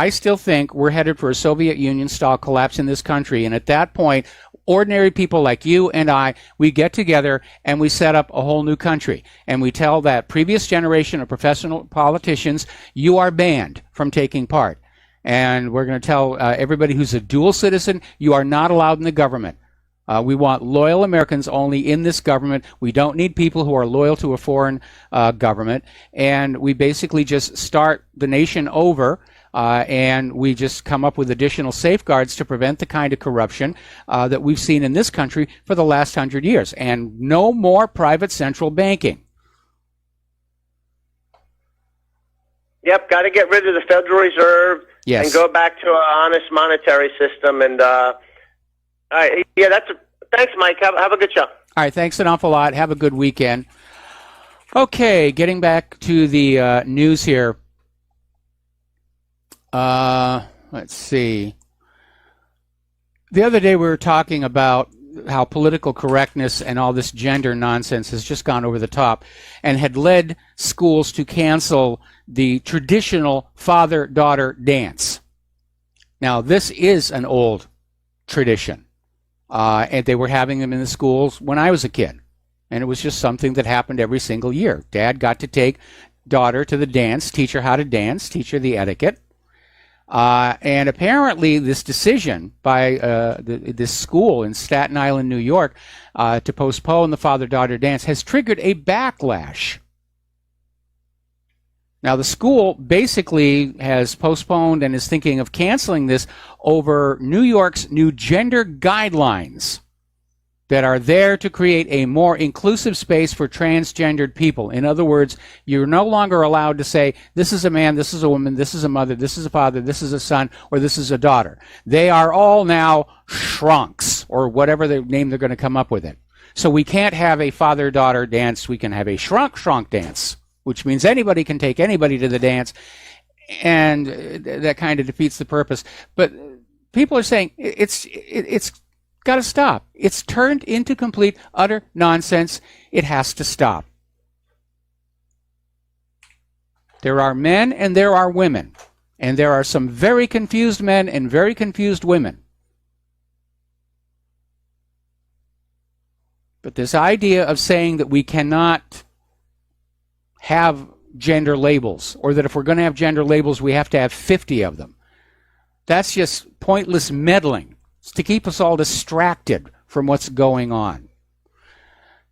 still think we're headed for a Soviet Union-style collapse in this country, and at that point, ordinary people like you and I, we get together and we set up a whole new country. And we tell that previous generation of professional politicians, you are banned from taking part. And we're going to tell everybody who's a dual citizen, you are not allowed in the government. We want loyal Americans only in this government. We don't need people who are loyal to a foreign government. And we basically just start the nation over, and we just come up with additional safeguards to prevent the kind of corruption that we've seen in this country for the last 100 years. And no more private central banking. Yep, got to get rid of the Federal Reserve. Yes. And go back to an honest monetary system. And thanks, Mike. Have a good show. All right, thanks an awful lot. Have a good weekend. Okay, getting back to the news here. Let's see. The other day we were talking about how political correctness and all this gender nonsense has just gone over the top and had led schools to cancel the traditional father-daughter dance. Now, this is an old tradition, and they were having them in the schools when I was a kid, and it was just something that happened every single year. Dad got to take daughter to the dance, teach her how to dance, teach her the etiquette. And apparently this decision by this school in Staten Island, New York, to postpone the father-daughter dance has triggered a backlash. Now, the school basically has postponed and is thinking of canceling this over New York's new gender guidelines that are there to create a more inclusive space for transgendered people. In other words, you're no longer allowed to say, this is a man, this is a woman, this is a mother, this is a father, this is a son, or this is a daughter. They are all now shrunks, or whatever the name they're going to come up with it. So we can't have a father-daughter dance. We can have a shrunk dance, which means anybody can take anybody to the dance, and that kind of defeats the purpose. But people are saying it's got to stop. It's turned into complete, utter nonsense. It has to stop. There are men and there are women, and there are some very confused men and very confused women. But this idea of saying that we cannot have gender labels, or that if we're going to have gender labels, we have to have 50 of them, that's just pointless meddling. It's to keep us all distracted from what's going on.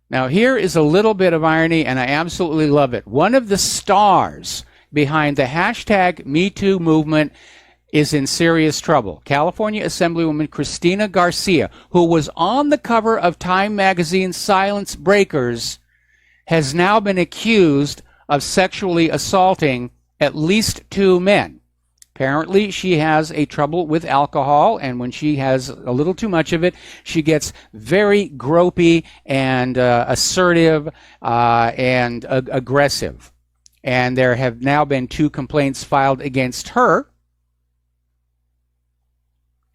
Now, here is a little bit of irony, and I absolutely love it. One of the stars behind the hashtag #MeToo movement is in serious trouble. California Assemblywoman Cristina Garcia, who was on the cover of Time magazine's Silence Breakers, has now been accused of sexually assaulting at least 2 men. Apparently, she has a trouble with alcohol, and when she has a little too much of it, she gets very gropey and assertive and aggressive. And there have now been 2 complaints filed against her.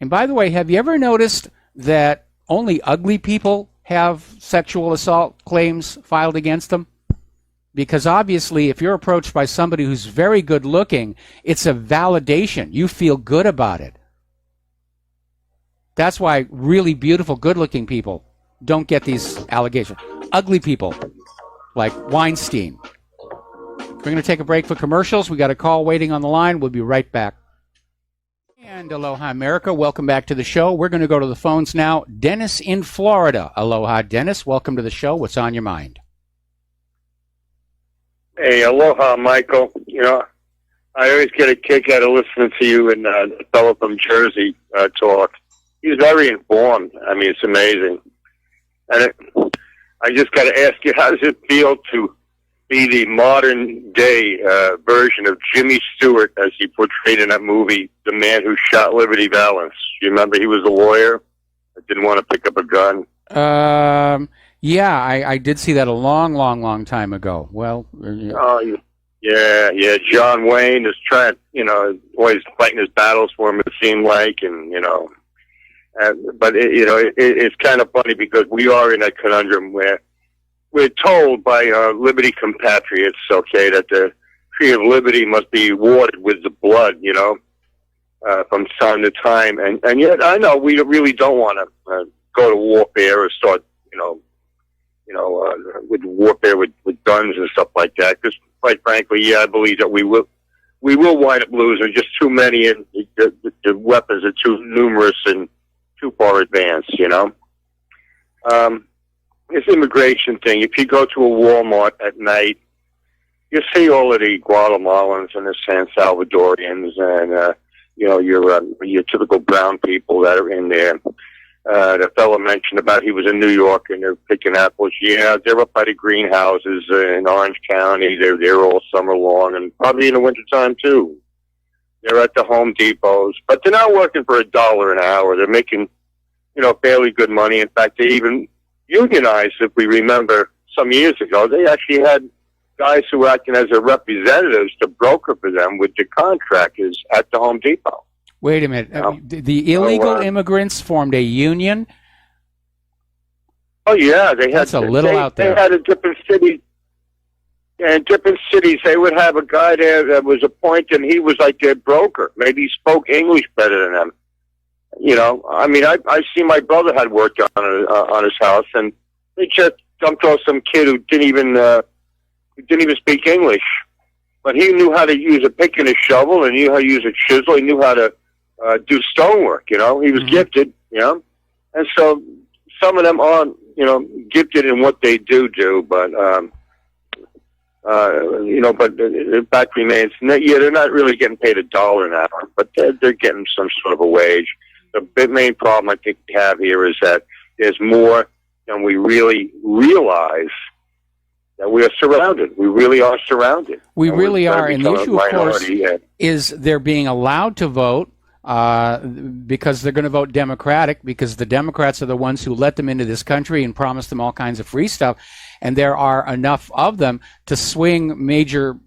And by the way, have you ever noticed that only ugly people have sexual assault claims filed against them? Because obviously, if you're approached by somebody who's very good looking, it's a validation. You feel good about it. That's why really beautiful, good looking people don't get these allegations. Ugly people, like Weinstein. We're going to take a break for commercials. We got a call waiting on the line. We'll be right back. And aloha, America. Welcome back to the show. We're going to go to the phones now. Dennis in Florida. Aloha, Dennis. Welcome to the show. What's on your mind? Hey, aloha, Michael. You know, I always get a kick out of listening to you and the fellow from Jersey talk. He's very informed. I mean, it's amazing. And I just got to ask you, how does it feel to be the modern-day version of Jimmy Stewart as he portrayed in that movie, The Man Who Shot Liberty Valance? You remember he was a lawyer that didn't want to pick up a gun? Yeah, I did see that a long time ago. Well, yeah. John Wayne is trying, always fighting his battles for him, it seemed like, and, but it's kind of funny because we are in a conundrum where we're told by liberty compatriots, okay, that the tree of liberty must be watered with the blood, from time to time. And yet I know we really don't want to go to warfare or start, with warfare with guns and stuff like that. Because quite frankly, yeah, I believe that we will wind up losing just too many, and the weapons are too numerous and too far advanced. This immigration thing. If you go to a Walmart at night, you see all of the Guatemalans and the San Salvadorians and your typical brown people that are in there. The fellow mentioned about he was in New York and they're picking apples. Yeah, they're up by the greenhouses in Orange County. They're there all summer long and probably in the wintertime too. They're at the Home Depots, but they're not working for $1 an hour. They're making, fairly good money. In fact, they even unionized, if we remember, some years ago. They actually had guys who were acting as their representatives to broker for them with the contractors at the Home Depot. Wait a minute. The illegal immigrants formed a union? Oh, yeah. That's a little out there. They had a different city. Yeah, in different cities, they would have a guy there that was appointed, and he was like their broker. Maybe he spoke English better than them. I see my brother had worked on his house, and they just dumped off some kid who didn't even speak English. But he knew how to use a pick and a shovel, and knew how to use a chisel. He knew how to do stonework. He was gifted. And so some of them aren't, gifted in what they do. But but the fact remains, they're not really getting paid $1 an hour, but they're getting some sort of a wage. The main problem I think we have here is that there's more than we really realize. That we are surrounded. We really are surrounded. We really are. And the issue, of course, is they're being allowed to vote because they're going to vote Democratic, because the Democrats are the ones who let them into this country and promised them all kinds of free stuff. And there are enough of them to swing major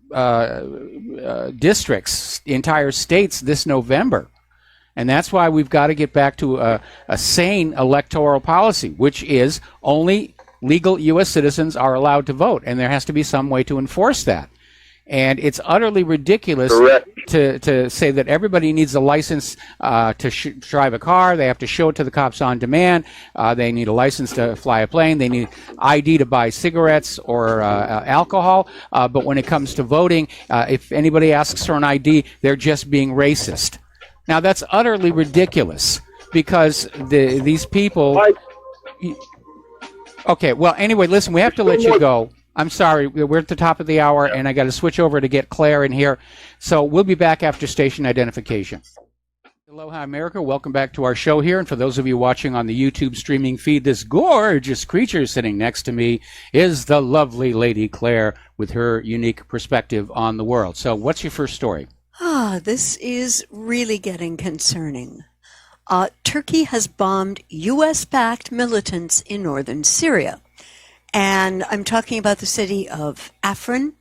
districts, entire states this November. And that's why we've got to get back to a sane electoral policy, which is only legal U.S. citizens are allowed to vote, and there has to be some way to enforce that. And it's utterly ridiculous to say that everybody needs a license to drive a car. They have to show it to the cops on demand. They need a license to fly a plane. They need ID to buy cigarettes or alcohol. But when it comes to voting, if anybody asks for an ID, they're just being racist. Now, that's utterly ridiculous because these people... Okay, well, anyway, listen, we have to let you go. I'm sorry, we're at the top of the hour, and I got to switch over to get Claire in here. So we'll be back after station identification. Aloha, America. Welcome back to our show here. And for those of you watching on the YouTube streaming feed, this gorgeous creature sitting next to me is the lovely Lady Claire with her unique perspective on the world. So what's your first story? This is really getting concerning. Turkey has bombed U.S.-backed militants in northern Syria. And I'm talking about the city of Afrin,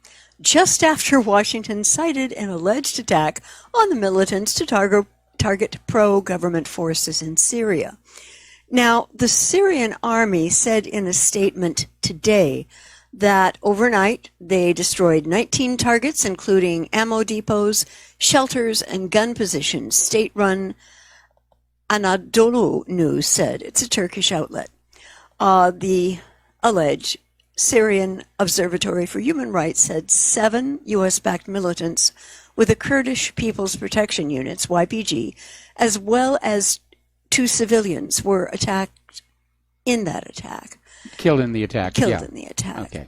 just after Washington cited an alleged attack on the militants to target pro-government forces in Syria. Now, the Syrian army said in a statement today that overnight they destroyed 19 targets, including ammo depots, shelters, and gun positions. State-run Anadolu News said, it's a Turkish outlet. The alleged Syrian Observatory for Human Rights said 7 U.S.-backed militants with the Kurdish People's Protection Units, YPG, as well as 2 civilians were attacked in that attack. Killed in the attack. Killed in the attack. Okay.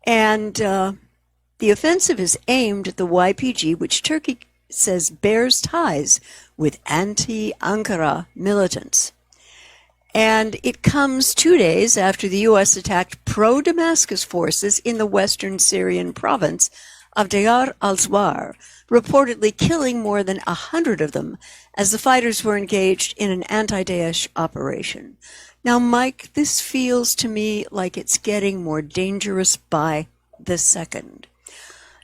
And the offensive is aimed at the YPG, which Turkey says bears ties with anti-Ankara militants. And it comes 2 days after the U.S. attacked pro-Damascus forces in the western Syrian province of Deir al-Zwar, reportedly killing more than 100 of them as the fighters were engaged in an anti-Daesh operation. Now, Mike, this feels to me like it's getting more dangerous by the second.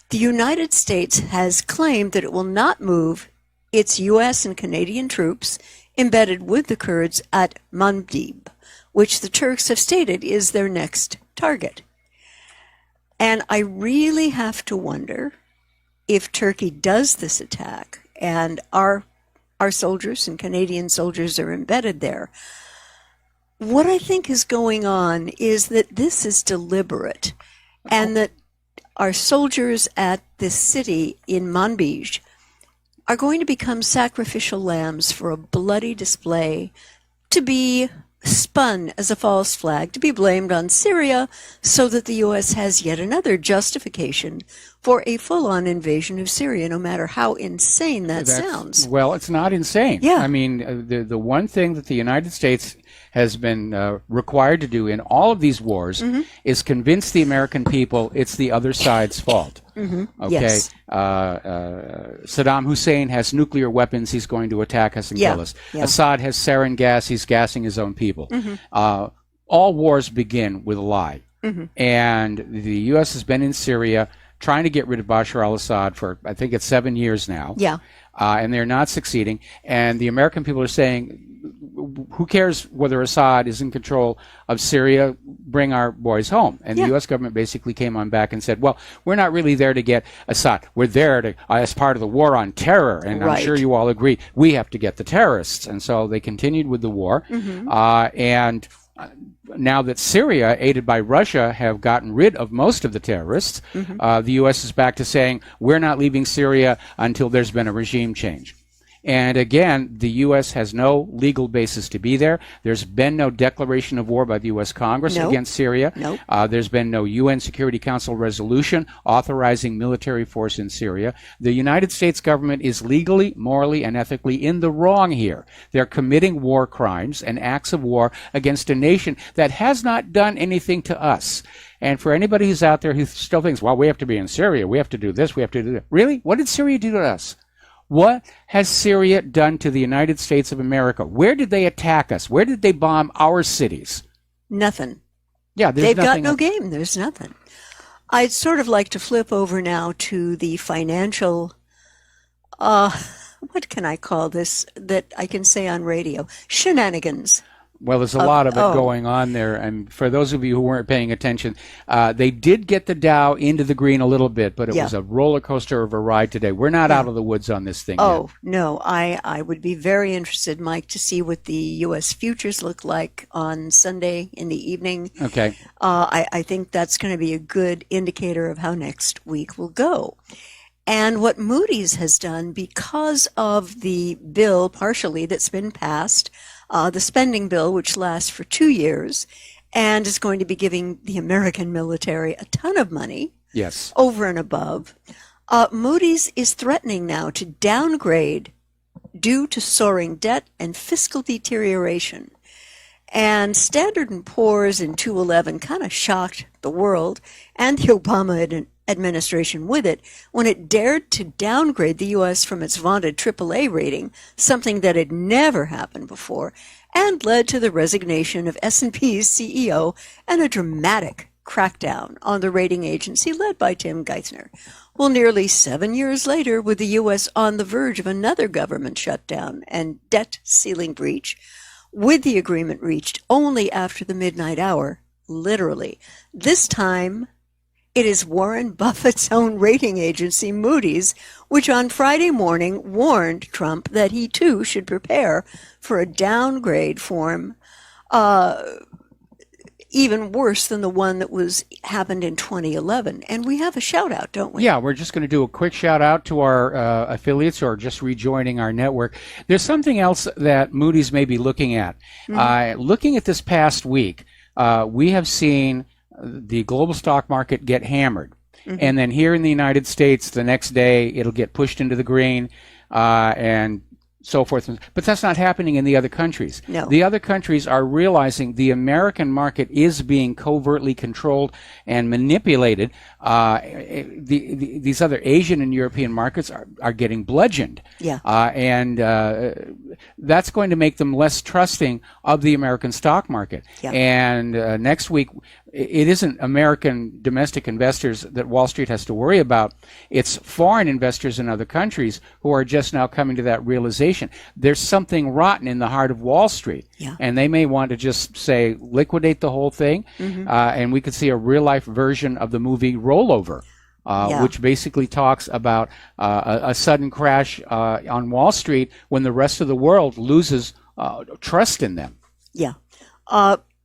The United States has claimed that it will not move its U.S. and Canadian troops embedded with the Kurds at Manbij, which the Turks have stated is their next target. And I really have to wonder if Turkey does this attack and our soldiers and Canadian soldiers are embedded there. What I think is going on is that this is deliberate, and that our soldiers at this city in Manbij are going to become sacrificial lambs for a bloody display to be spun as a false flag, to be blamed on Syria, so that the U.S. has yet another justification for a full-on invasion of Syria, no matter how insane that sounds. Well, it's not insane. Yeah. I mean, the one thing that the United States has been required to do in all of these wars is convince the American people it's the other side's fault. Okay? Yes. Saddam Hussein has nuclear weapons. He's going to attack us and kill us. Yeah. Assad has sarin gas. He's gassing his own people. All wars begin with a lie. And the U.S. has been in Syria trying to get rid of Bashar al-Assad for, I think it's 7 years now. Yeah. And they're not succeeding. And the American people are saying, who cares whether Assad is in control of Syria? Bring our boys home. And the U.S. government basically came on back and said, well, we're not really there to get Assad. We're there to, as part of the war on terror. And I'm sure you all agree, we have to get the terrorists. And so they continued with the war. And now that Syria, aided by Russia, have gotten rid of most of the terrorists, the U.S. is back to saying, we're not leaving Syria until there's been a regime change. And again, the U.S. has no legal basis to be there. There's been no declaration of war by the U.S. Congress against Syria. There's been no UN Security Council resolution authorizing military force in Syria. The United States government is legally, morally, and ethically in the wrong here. They're committing war crimes and acts of war against a nation that has not done anything to us. And for anybody who's out there who still thinks, well, we have to be in Syria, we have to do this, we have to do that. Really? What did Syria do to us? What has Syria done to the United States of America? Where did they attack us? Where did they bomb our cities? Nothing. Yeah, they've got no game. There's nothing. I'd sort of like to flip over now to the financial, what can I call this that I can say on radio? Shenanigans. Well, there's a lot of it going on there. And for those of you who weren't paying attention, they did get the Dow into the green a little bit, but it was a roller coaster of a ride today. We're not out of the woods on this thing yet. No. I would be very interested, Mike, to see what the U.S. futures look like on Sunday in the evening. Okay. I think that's going to be a good indicator of how next week will go. And what Moody's has done, because of the bill partially that's been passed, the spending bill, which lasts for 2 years and is going to be giving the American military a ton of money over and above, Moody's is threatening now to downgrade due to soaring debt and fiscal deterioration. And Standard & Poor's in 2011 kind of shocked the world and the Obama administration with it when it dared to downgrade the U.S. from its vaunted AAA rating, something that had never happened before, and led to the resignation of S&P's CEO and a dramatic crackdown on the rating agency led by Tim Geithner. Well, nearly 7 years later, with the U.S. on the verge of another government shutdown and debt ceiling breach, with the agreement reached only after the midnight hour, literally, this time it is Warren Buffett's own rating agency, Moody's, which on Friday morning warned Trump that he too should prepare for a downgrade form even worse than the one that happened in 2011. And we have a shout out, don't we? Yeah, we're just going to do a quick shout out to our affiliates who are just rejoining our network. There's something else that Moody's may be looking at. Looking at this past week, we have seen the global stock market get hammered. And then here in the United States, the next day, it'll get pushed into the green and so forth. But that's not happening in the other countries. No. The other countries are realizing the American market is being covertly controlled and manipulated. These other Asian and European markets are getting bludgeoned. Yeah. And that's going to make them less trusting of the American stock market. Yeah. And next week, it isn't American domestic investors that Wall Street has to worry about. It's foreign investors in other countries who are just now coming to that realization. There's something rotten in the heart of Wall Street. Yeah. And they may want to just say, liquidate the whole thing. And we could see a real-life version of the movie Rollover, which basically talks about a sudden crash on Wall Street when the rest of the world loses trust in them. Yeah.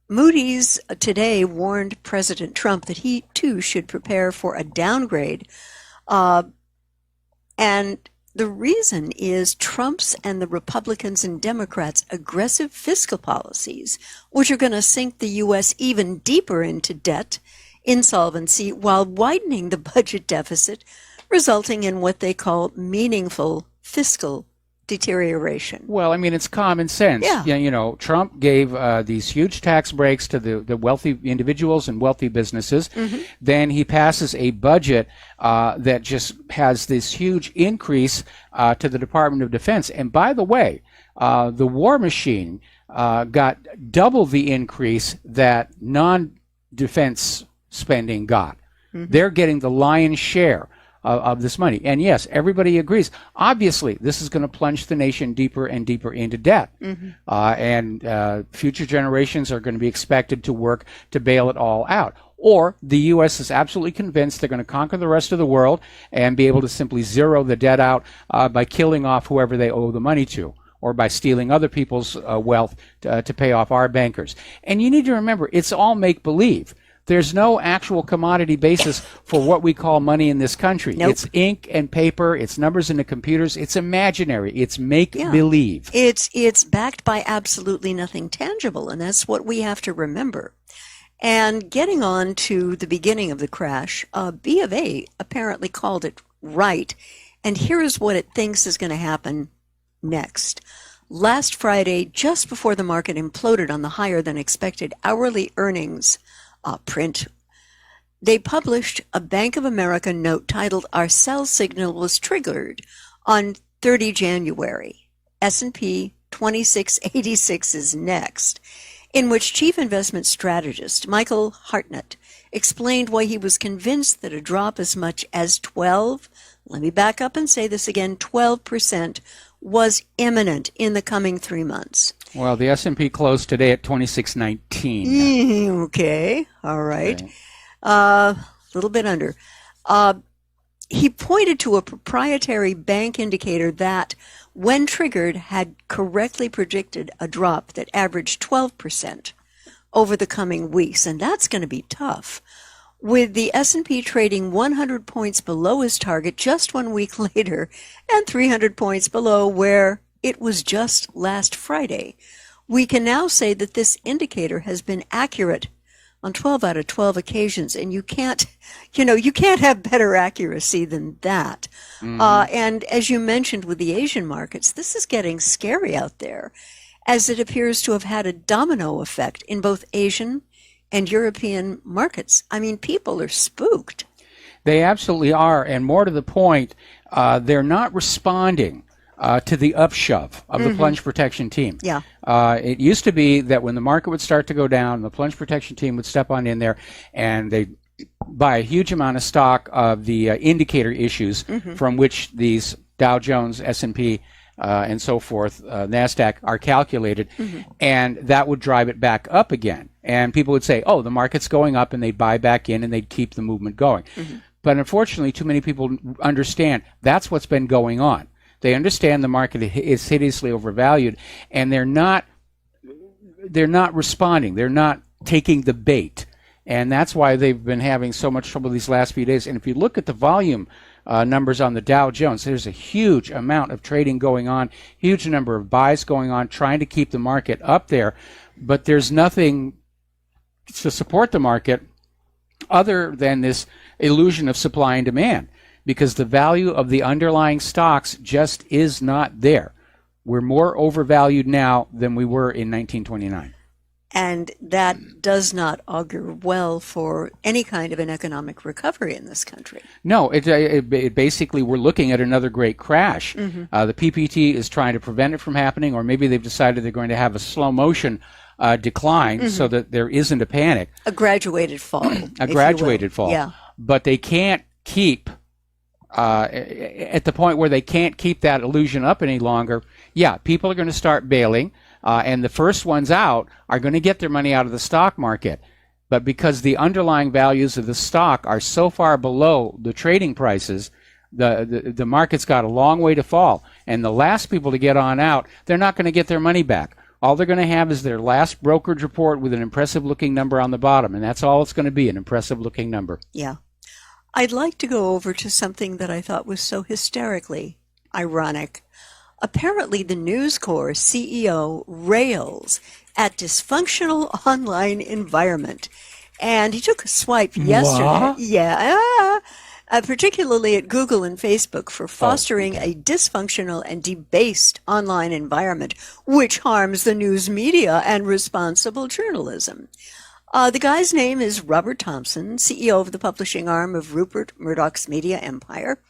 Moody's today warned President Trump that he too should prepare for a downgrade. And the reason is Trump's and the Republicans and Democrats' aggressive fiscal policies, which are going to sink the U.S. even deeper into debt, insolvency, while widening the budget deficit, resulting in what they call meaningful fiscal deterioration. Well, I mean, it's common sense. Yeah. You know, Trump gave these huge tax breaks to the wealthy individuals and wealthy businesses. Mm-hmm. Then he passes a budget that just has this huge increase to the Department of Defense. And by the way, the war machine got double the increase that non-defense spending got. Mm-hmm. They're getting the lion's share of this money. And yes, everybody agrees. Obviously, this is going to plunge the nation deeper and deeper into debt. Mm-hmm. And future generations are going to be expected to work to bail it all out. Or the U.S. is absolutely convinced they're going to conquer the rest of the world and be able to simply zero the debt out by killing off whoever they owe the money to, or by stealing other people's wealth to pay off our bankers. And you need to remember, it's all make-believe. There's no actual commodity basis for what we call money in this country. Nope. It's ink and paper. It's numbers in the computers. It's imaginary. It's make-believe. Yeah. It's backed by absolutely nothing tangible, and that's what we have to remember. And getting on to the beginning of the crash, B of A apparently called it right, and here is what it thinks is going to happen next. Last Friday, just before the market imploded on the higher-than-expected hourly earnings print, they published a Bank of America note titled "Our Sell Signal Was Triggered" on 30 January. S&P 2686 is next, in which Chief Investment Strategist Michael Hartnett explained why he was convinced that a drop as much as 12% was imminent in the coming 3 months. Well, the S&P closed today at 2619. Okay, all right. A little bit under. He pointed to a proprietary bank indicator that, when triggered, had correctly predicted a drop that averaged 12% over the coming weeks, and that's going to be tough. With the S&P trading 100 points below his target just 1 week later and 300 points below where it was just last Friday, we can now say that this indicator has been accurate on 12 out of 12 occasions, and you can't have better accuracy than that. Mm-hmm. And as you mentioned with the Asian markets, this is getting scary out there, as it appears to have had a domino effect in both Asian and European markets. I mean, people are spooked. They absolutely are, and more to the point, they're not responding to the upshove of the plunge protection team. Yeah. It used to be that when the market would start to go down, the plunge protection team would step on in there and they'd buy a huge amount of stock of the indicator issues from which these Dow Jones, S&P, and so forth, NASDAQ are calculated, and that would drive it back up again. And people would say, oh, the market's going up, and they'd buy back in and they'd keep the movement going. But unfortunately, too many people understand that's what's been going on. They understand the market is hideously overvalued, and they're not responding. They're not taking the bait. And that's why they've been having so much trouble these last few days. And if you look at the volume numbers on the Dow Jones, there's a huge amount of trading going on, huge number of buys going on, trying to keep the market up there. But there's nothing to support the market other than this illusion of supply and demand, because the value of the underlying stocks just is not there. We're more overvalued now than we were in 1929. And that does not augur well for any kind of an economic recovery in this country. No, it basically, we're looking at another great crash. The PPT is trying to prevent it from happening, or maybe they've decided they're going to have a slow motion decline so that there isn't a panic. A graduated fall. A graduated fall. Yeah. But they can't keep, at the point where they can't keep that illusion up any longer, people are going to start bailing. And the first ones out are going to get their money out of the stock market. But because the underlying values of the stock are so far below the trading prices, the market's got a long way to fall. And the last people to get on out, they're not going to get their money back. All they're going to have is their last brokerage report with an impressive-looking number on the bottom, and that's all it's going to be, an impressive-looking number. Yeah. I'd like to go over to something that I thought was so hysterically ironic. Apparently, the News Corps CEO rails at dysfunctional online environment. And he took a swipe yesterday. What? Yeah. Particularly at Google and Facebook for fostering a dysfunctional and debased online environment, which harms the news media and responsible journalism. The guy's name is Robert Thompson, CEO of the publishing arm of Rupert Murdoch's media empire,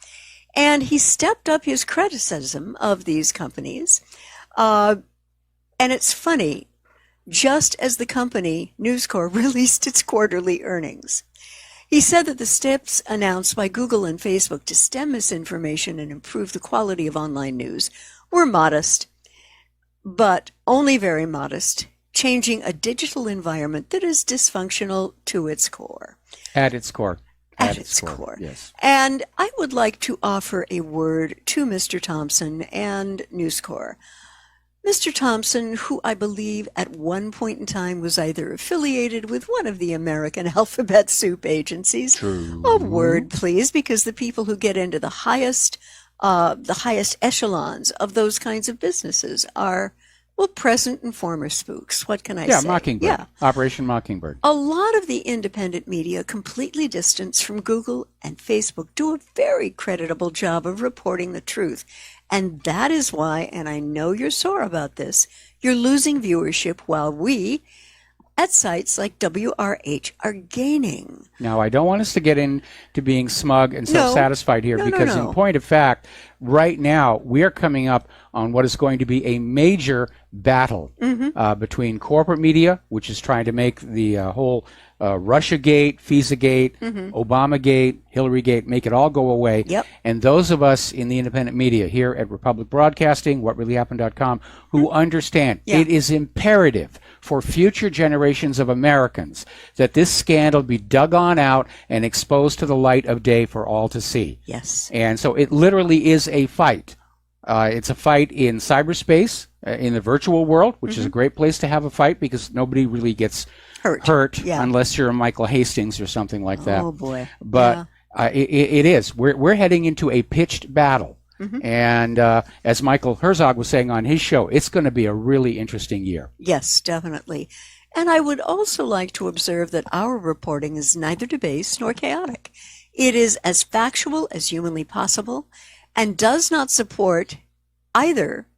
and he stepped up his criticism of these companies. And it's funny, just as the company, News Corp, released its quarterly earnings. He said that the steps announced by Google and Facebook to stem misinformation and improve the quality of online news were modest, but only very modest, changing a digital environment that is dysfunctional to its core. At its core. At its core. Yes. And I would like to offer a word to Mr. Thompson and News Corp. Mr. Thompson, who I believe at one point in time was either affiliated with one of the American alphabet soup agencies. True. A word, please, because the people who get into the highest echelons of those kinds of businesses are, well, present and former spooks. What can I say? Yeah, Mockingbird. Yeah. Operation Mockingbird. A lot of the independent media, completely distanced from Google and Facebook, do a very creditable job of reporting the truth. And that is why, and I know you're sore about this, you're losing viewership while we, at sites like WRH, are gaining. Now, I don't want us to get into being smug and self-satisfied here, because in point of fact, right now, we are coming up on what is going to be a major battle between corporate media, which is trying to make the whole Russiagate, FISA-gate, Obama-gate, Hillary-gate, make it all go away. Yep. And those of us in the independent media here at Republic Broadcasting, WhatReallyHappened.com, who understand it is imperative for future generations of Americans that this scandal be dug on out and exposed to the light of day for all to see. Yes. And so it literally is a fight. It's a fight in cyberspace, in the virtual world, which is a great place to have a fight because nobody really gets hurt unless you're a Michael Hastings or something like that. Oh, boy. But it is. We're heading into a pitched battle. And as Michael Herzog was saying on his show, it's going to be a really interesting year. Yes, definitely. And I would also like to observe that our reporting is neither debased nor chaotic. It is as factual as humanly possible and does not support either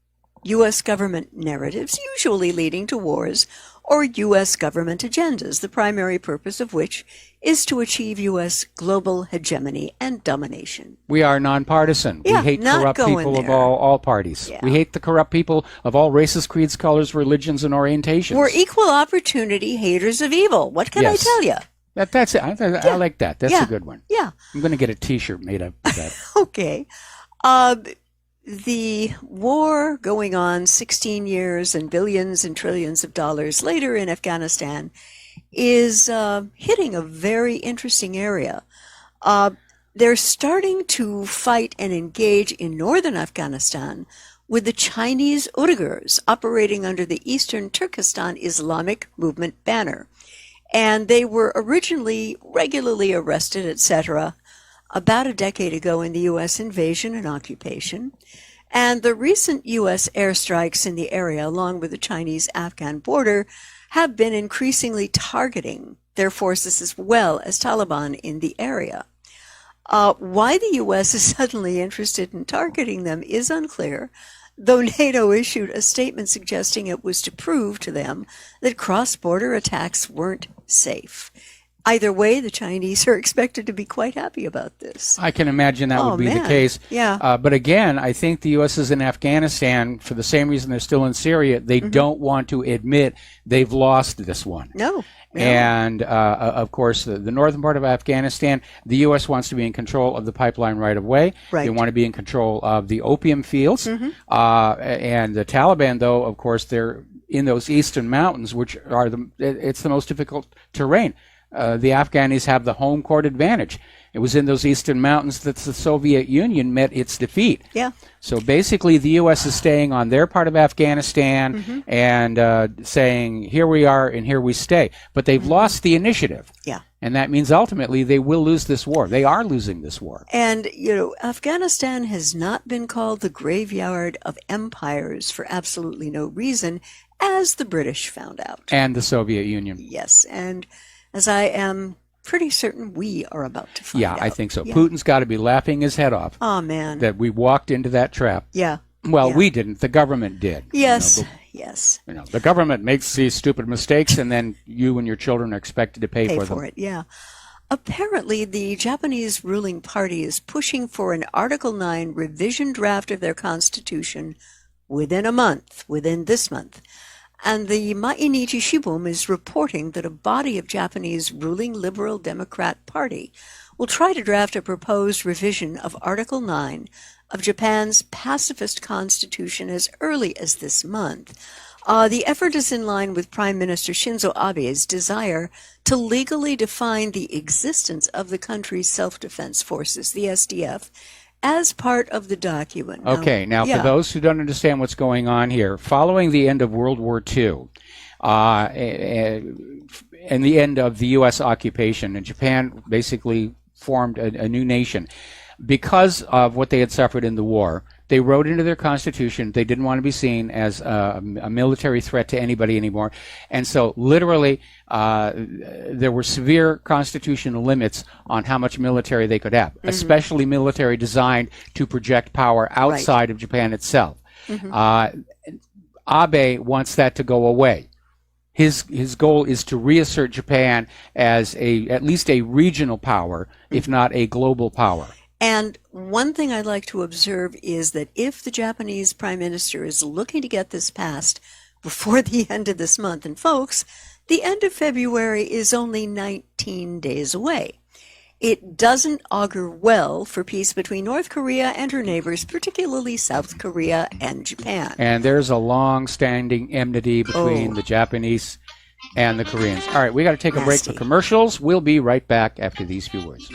U.S. government narratives, usually leading to wars, or U.S. government agendas, the primary purpose of which is to achieve U.S. global hegemony and domination. We are nonpartisan. Yeah, we hate not corrupt going people of there. all parties. Yeah. We hate the corrupt people of all races, creeds, colors, religions, and orientations. We're equal opportunity haters of evil. What can I tell you? That's it. I like that. That's a good one. Yeah. I'm going to get a T-shirt made up of that. Okay. The war going on 16 years and billions and trillions of dollars later in Afghanistan is hitting a very interesting area. They're starting to fight and engage in northern Afghanistan with the Chinese Uyghurs operating under the Eastern Turkestan Islamic Movement banner. And they were originally regularly arrested, etc., about a decade ago in the U.S. invasion and occupation. And the recent U.S. airstrikes in the area, along with the Chinese-Afghan border, have been increasingly targeting their forces as well as Taliban in the area. Why the U.S. is suddenly interested in targeting them is unclear, though NATO issued a statement suggesting it was to prove to them that cross-border attacks weren't safe. Either way, the Chinese are expected to be quite happy about this. I can imagine that would be the case. Yeah. But again, I think the U.S. is in Afghanistan for the same reason they're still in Syria. They don't want to admit they've lost this one. No. And, of course, the northern part of Afghanistan, the U.S. wants to be in control of the pipeline right of way. Right. They want to be in control of the opium fields. And the Taliban, though, of course, they're in those eastern mountains, which are it's the most difficult terrain. the Afghanis have the home court advantage. It was in those eastern mountains that the Soviet Union met its defeat. Yeah. So basically, the U.S. is staying on their part of Afghanistan and saying, here we are and here we stay. But they've lost the initiative. Yeah. And that means ultimately they will lose this war. They are losing this war. And, Afghanistan has not been called the graveyard of empires for absolutely no reason, as the British found out. And the Soviet Union. Yes. And as I am pretty certain we are about to find out. Yeah, I think so. Yeah. Putin's got to be laughing his head off. Oh, man. That we walked into that trap. Yeah. Well, we didn't. The government did. Yes. Yes. The government makes these stupid mistakes, and then you and your children are expected to pay for them. It, yeah. Apparently, the Japanese ruling party is pushing for an Article 9 revision draft of their constitution within this month. And the Mainichi Shimbun is reporting that a body of Japanese ruling Liberal Democrat Party will try to draft a proposed revision of Article 9 of Japan's pacifist constitution as early as this month. The effort is in line with Prime Minister Shinzo Abe's desire to legally define the existence of the country's self-defense forces, the SDF, as part of the document. Now for those who don't understand what's going on here, following the end of World War II and the end of the U.S. occupation, and Japan basically formed a new nation, because of what they had suffered in the war, they wrote into their constitution they didn't want to be seen as a military threat to anybody anymore. And so literally there were severe constitutional limits on how much military they could have, especially military designed to project power outside of Japan itself. Abe wants that to go away. His goal is to reassert Japan as at least a regional power, if not a global power. And one thing I'd like to observe is that if the Japanese Prime Minister is looking to get this passed before the end of this month, and folks, the end of February is only 19 days away, it doesn't augur well for peace between North Korea and her neighbors, particularly South Korea and Japan. And there's a long-standing enmity between the Japanese and the Koreans. All right, we got to take a break for commercials. We'll be right back after these few words.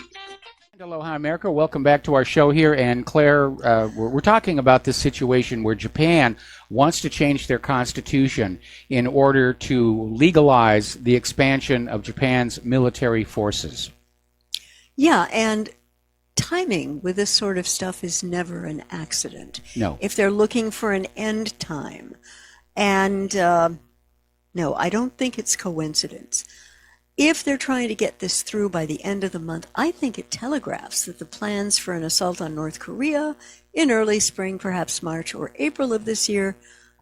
Aloha, America. Welcome back to our show here. And Claire, we're talking about this situation where Japan wants to change their constitution in order to legalize the expansion of Japan's military forces. Yeah, and timing with this sort of stuff is never an accident. No. If they're looking for an end time. And no, I don't think it's coincidence. If they're trying to get this through by the end of the month, I think it telegraphs that the plans for an assault on North Korea in early spring, perhaps March or April of this year,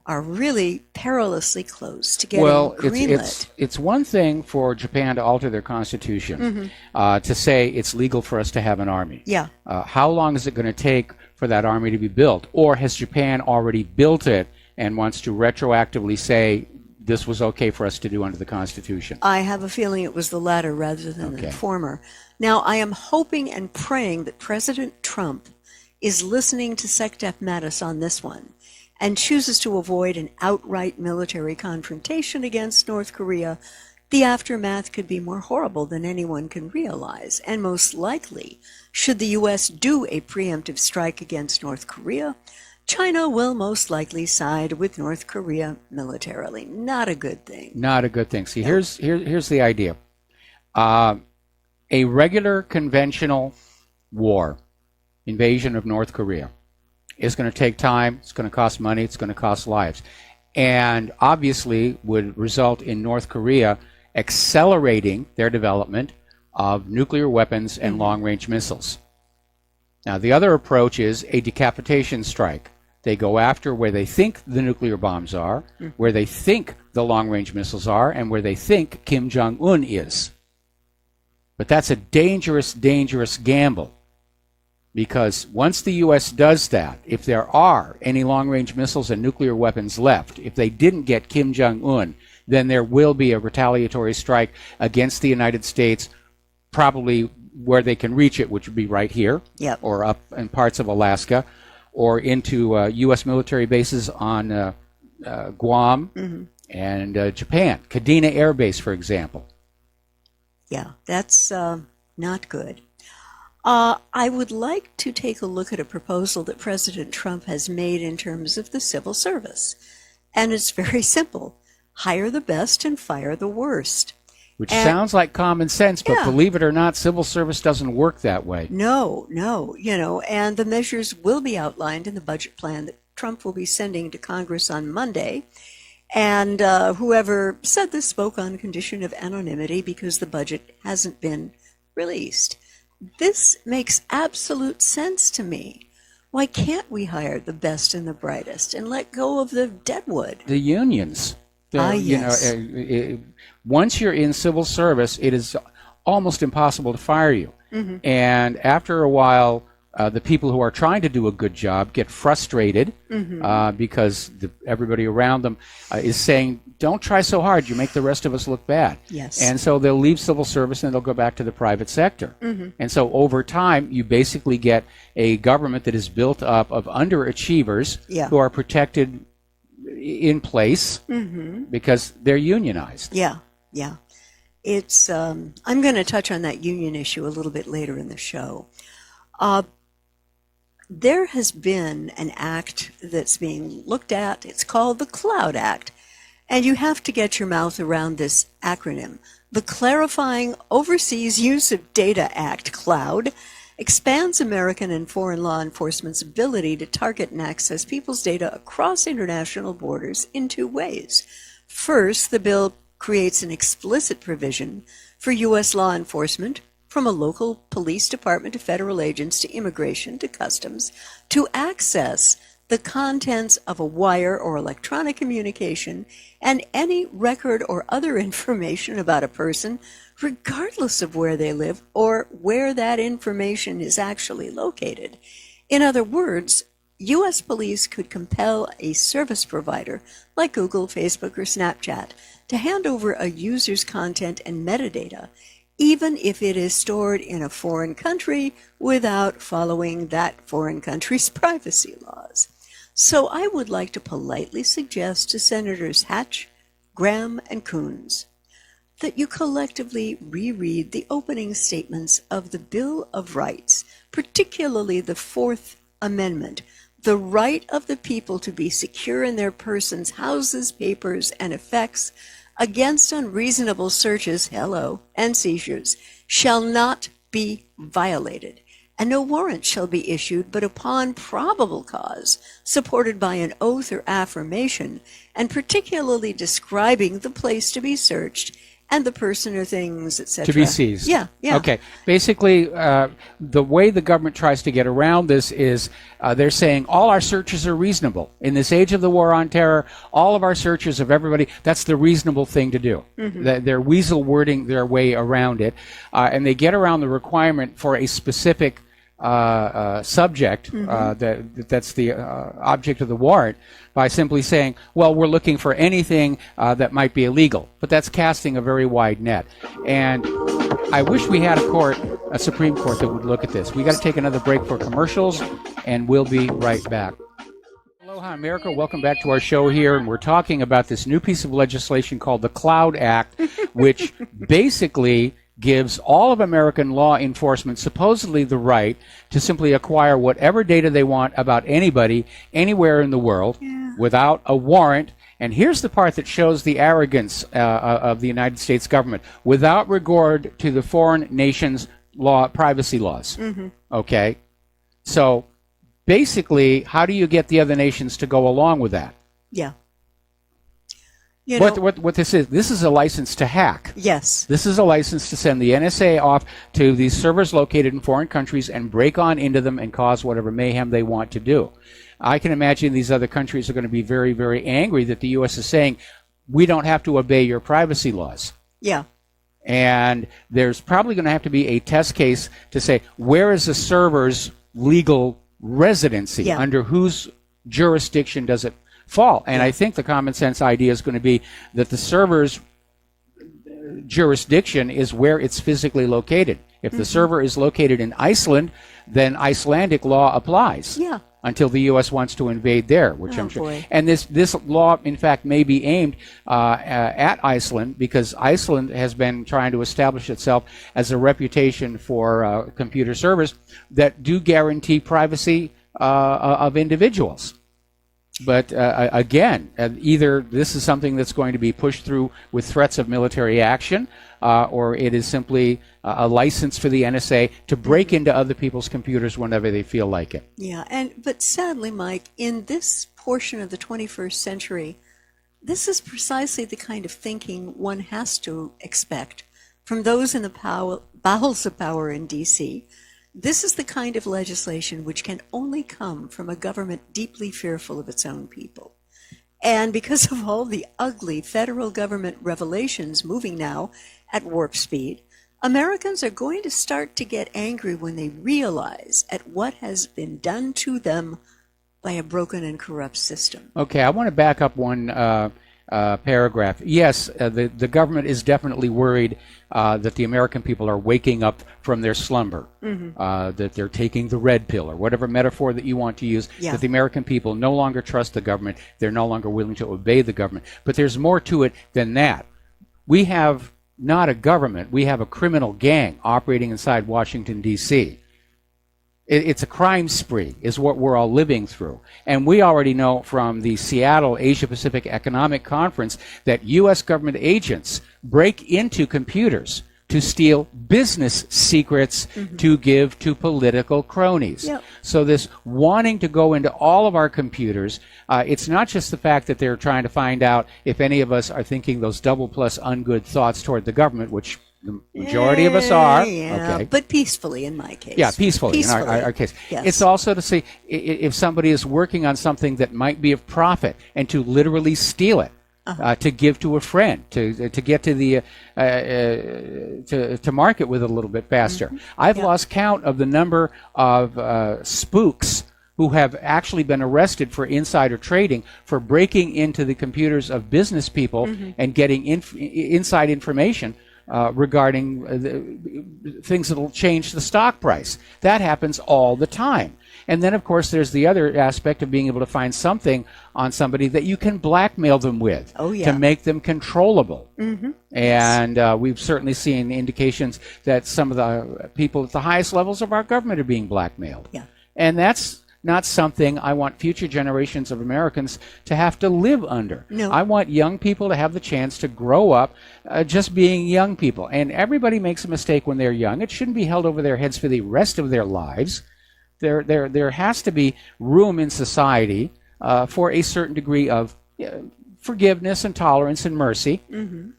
are really perilously close to getting greenlit. It's one thing for Japan to alter their constitution, to say it's legal for us to have an army. Yeah. How long is it going to take for that army to be built? Or has Japan already built it and wants to retroactively say, this was okay for us to do under the Constitution? I have a feeling it was the latter rather than the former. Now, I am hoping and praying that President Trump is listening to Secdef Mattis on this one and chooses to avoid an outright military confrontation against North Korea. The aftermath could be more horrible than anyone can realize, and most likely, should the U.S. do a preemptive strike against North Korea, China will most likely side with North Korea militarily. Not a good thing. Not a good thing. See, here's the idea. A regular conventional war, invasion of North Korea, is going to take time, it's going to cost money, it's going to cost lives, and obviously would result in North Korea accelerating their development of nuclear weapons and long-range missiles. Now, the other approach is a decapitation strike. They go after where they think the nuclear bombs are, where they think the long-range missiles are, and where they think Kim Jong-un is. But that's a dangerous, dangerous gamble. Because once the U.S. does that, if there are any long-range missiles and nuclear weapons left, if they didn't get Kim Jong-un, then there will be a retaliatory strike against the United States, probably where they can reach it, which would be right here, or up in parts of Alaska, or into U.S. military bases on Guam and Japan. Kadena Air Base, for example. Yeah, that's not good. I would like to take a look at a proposal that President Trump has made in terms of the civil service. And it's very simple. Hire the best and fire the worst. Which sounds like common sense, but believe it or not, civil service doesn't work that way. No, and the measures will be outlined in the budget plan that Trump will be sending to Congress on Monday. And whoever said this spoke on condition of anonymity because the budget hasn't been released. This makes absolute sense to me. Why can't we hire the best and the brightest and let go of the deadwood? The unions. Yes. Once you're in civil service, it is almost impossible to fire you. Mm-hmm. And after a while, the people who are trying to do a good job get frustrated because everybody around them is saying, don't try so hard, you make the rest of us look bad. Yes. And so they'll leave civil service and they'll go back to the private sector. Mm-hmm. And so over time, you basically get a government that is built up of underachievers who are protected in place because they're unionized. Yeah. It's I'm going to touch on that union issue a little bit later in the show. There has been an act that's being looked at. It's called the Cloud Act. And you have to get your mouth around this acronym. The Clarifying Overseas Use of Data Act, CLOUD, expands American and foreign law enforcement's ability to target and access people's data across international borders in two ways. First, the bill creates an explicit provision for U.S. law enforcement, from a local police department to federal agents to immigration to customs, to access the contents of a wire or electronic communication and any record or other information about a person, regardless of where they live or where that information is actually located. In other words, U.S. police could compel a service provider like Google, Facebook, or Snapchat to hand over a user's content and metadata, even if it is stored in a foreign country without following that foreign country's privacy laws. So I would like to politely suggest to Senators Hatch, Graham, and Coons that you collectively reread the opening statements of the Bill of Rights, particularly the Fourth Amendment, the right of the people to be secure in their persons, houses, papers, and effects against unreasonable searches, and seizures, shall not be violated, and no warrant shall be issued but upon probable cause, supported by an oath or affirmation, and particularly describing the place to be searched and the person or things, etc. To be seized. Yeah. Okay. Basically, the way the government tries to get around this is they're saying all our searches are reasonable. In this age of the war on terror, all of our searches of everybody, that's the reasonable thing to do. Mm-hmm. They're weasel wording their way around it, and they get around the requirement for a specific subject that's the object of the warrant by simply saying, well, we're looking for anything that might be illegal. But that's casting a very wide net. And I wish we had a Supreme Court that would look at this. We got to take another break for commercials, and we'll be right back. Aloha, America. Welcome back to our show here, and we're talking about this new piece of legislation called the Cloud Act, which basically gives all of American law enforcement supposedly the right to simply acquire whatever data they want about anybody, anywhere in the world, without a warrant. And here's the part that shows the arrogance of the United States government, without regard to the foreign nation's privacy laws. Mm-hmm. Okay? So basically, how do you get the other nations to go along with that? Yeah. What this is a license to hack. Yes. This is a license to send the NSA off to these servers located in foreign countries and break on into them and cause whatever mayhem they want to do. I can imagine these other countries are going to be very, very angry that the U.S. is saying, we don't have to obey your privacy laws. Yeah. And there's probably going to have to be a test case to say, where is the server's legal residency? Yeah. Under whose jurisdiction does it fall? And I think the common sense idea is going to be that the server's jurisdiction is where it's physically located. If the server is located in Iceland, then Icelandic law applies. Yeah. Until the U.S. wants to invade there, which I'm sure. Boy. And this law, in fact, may be aimed at Iceland, because Iceland has been trying to establish itself as a reputation for computer servers that do guarantee privacy of individuals. But again, either this is something that's going to be pushed through with threats of military action, or it is simply a license for the NSA to break into other people's computers whenever they feel like it. Yeah, but sadly, Mike, in this portion of the 21st century, this is precisely the kind of thinking one has to expect from those in the bowels of power in D.C. This is the kind of legislation which can only come from a government deeply fearful of its own people. And because of all the ugly federal government revelations moving now at warp speed, Americans are going to start to get angry when they realize at what has been done to them by a broken and corrupt system. Okay, I want to back up one paragraph. Yes, the government is definitely worried that the American people are waking up from their slumber, that they're taking the red pill, or whatever metaphor that you want to use, that the American people no longer trust the government, they're no longer willing to obey the government. But there's more to it than that. We have not a government, we have a criminal gang operating inside Washington, D.C. It's a crime spree, is what we're all living through. And we already know from the Seattle Asia-Pacific Economic Conference that U.S. government agents break into computers to steal business secrets to give to political cronies. Yep. So this wanting to go into all of our computers, it's not just the fact that they're trying to find out if any of us are thinking those double plus ungood thoughts toward the government, which the majority of us are. Yeah, okay. But peacefully in my case. Yeah, peacefully. In our case. Yes. It's also to see if somebody is working on something that might be of profit and to literally steal it. To give to a friend, to get to the to market with it a little bit faster. I've lost count of the number of spooks who have actually been arrested for insider trading, for breaking into the computers of business people and getting inside information regarding things that will change the stock price. That happens all the time. And then, of course, there's the other aspect of being able to find something on somebody that you can blackmail them with to make them controllable. And we've certainly seen indications that some of the people at the highest levels of our government are being blackmailed. And that's not something I want future generations of Americans to have to live under. No. I want young people to have the chance to grow up just being young people. And everybody makes a mistake when they're young. It shouldn't be held over their heads for the rest of their lives. There has to be room in society for a certain degree of forgiveness and tolerance and mercy.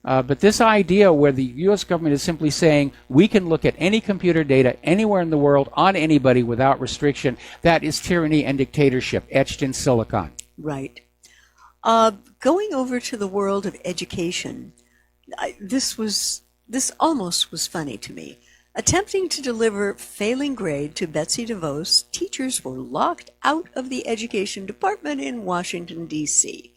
But this idea where the U.S. government is simply saying we can look at any computer data anywhere in the world on anybody without restriction, that is tyranny and dictatorship etched in silicon. Right. Going over to the world of education, this almost was funny to me. Attempting to deliver failing grade to Betsy DeVos, teachers were locked out of the education department in Washington, D.C.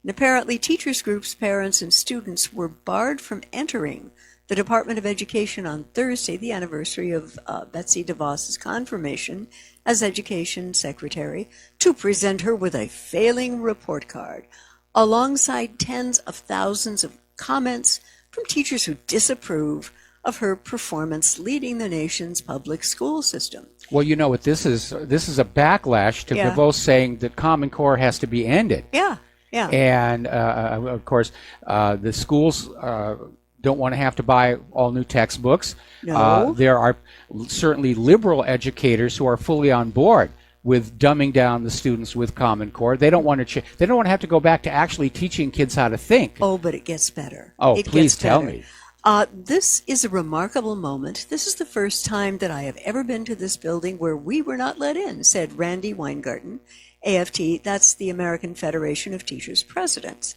And apparently teachers groups, parents, and students were barred from entering the Department of Education on Thursday, the anniversary of Betsy DeVos's confirmation as Education Secretary, to present her with a failing report card, alongside tens of thousands of comments from teachers who disapprove of her performance leading the nation's public school system. Well, you know what this is? This is a backlash to DeVos saying that Common Core has to be ended. Yeah. And, of course, the schools don't want to have to buy all new textbooks. No. There are certainly liberal educators who are fully on board with dumbing down the students with Common Core. They don't want to they don't want to have to go back to actually teaching kids how to think. Oh, but it gets better. Oh, please tell me. This is a remarkable moment. This is the first time that I have ever been to this building where we were not let in, said Randy Weingarten, AFT, that's the American Federation of Teachers Presidents.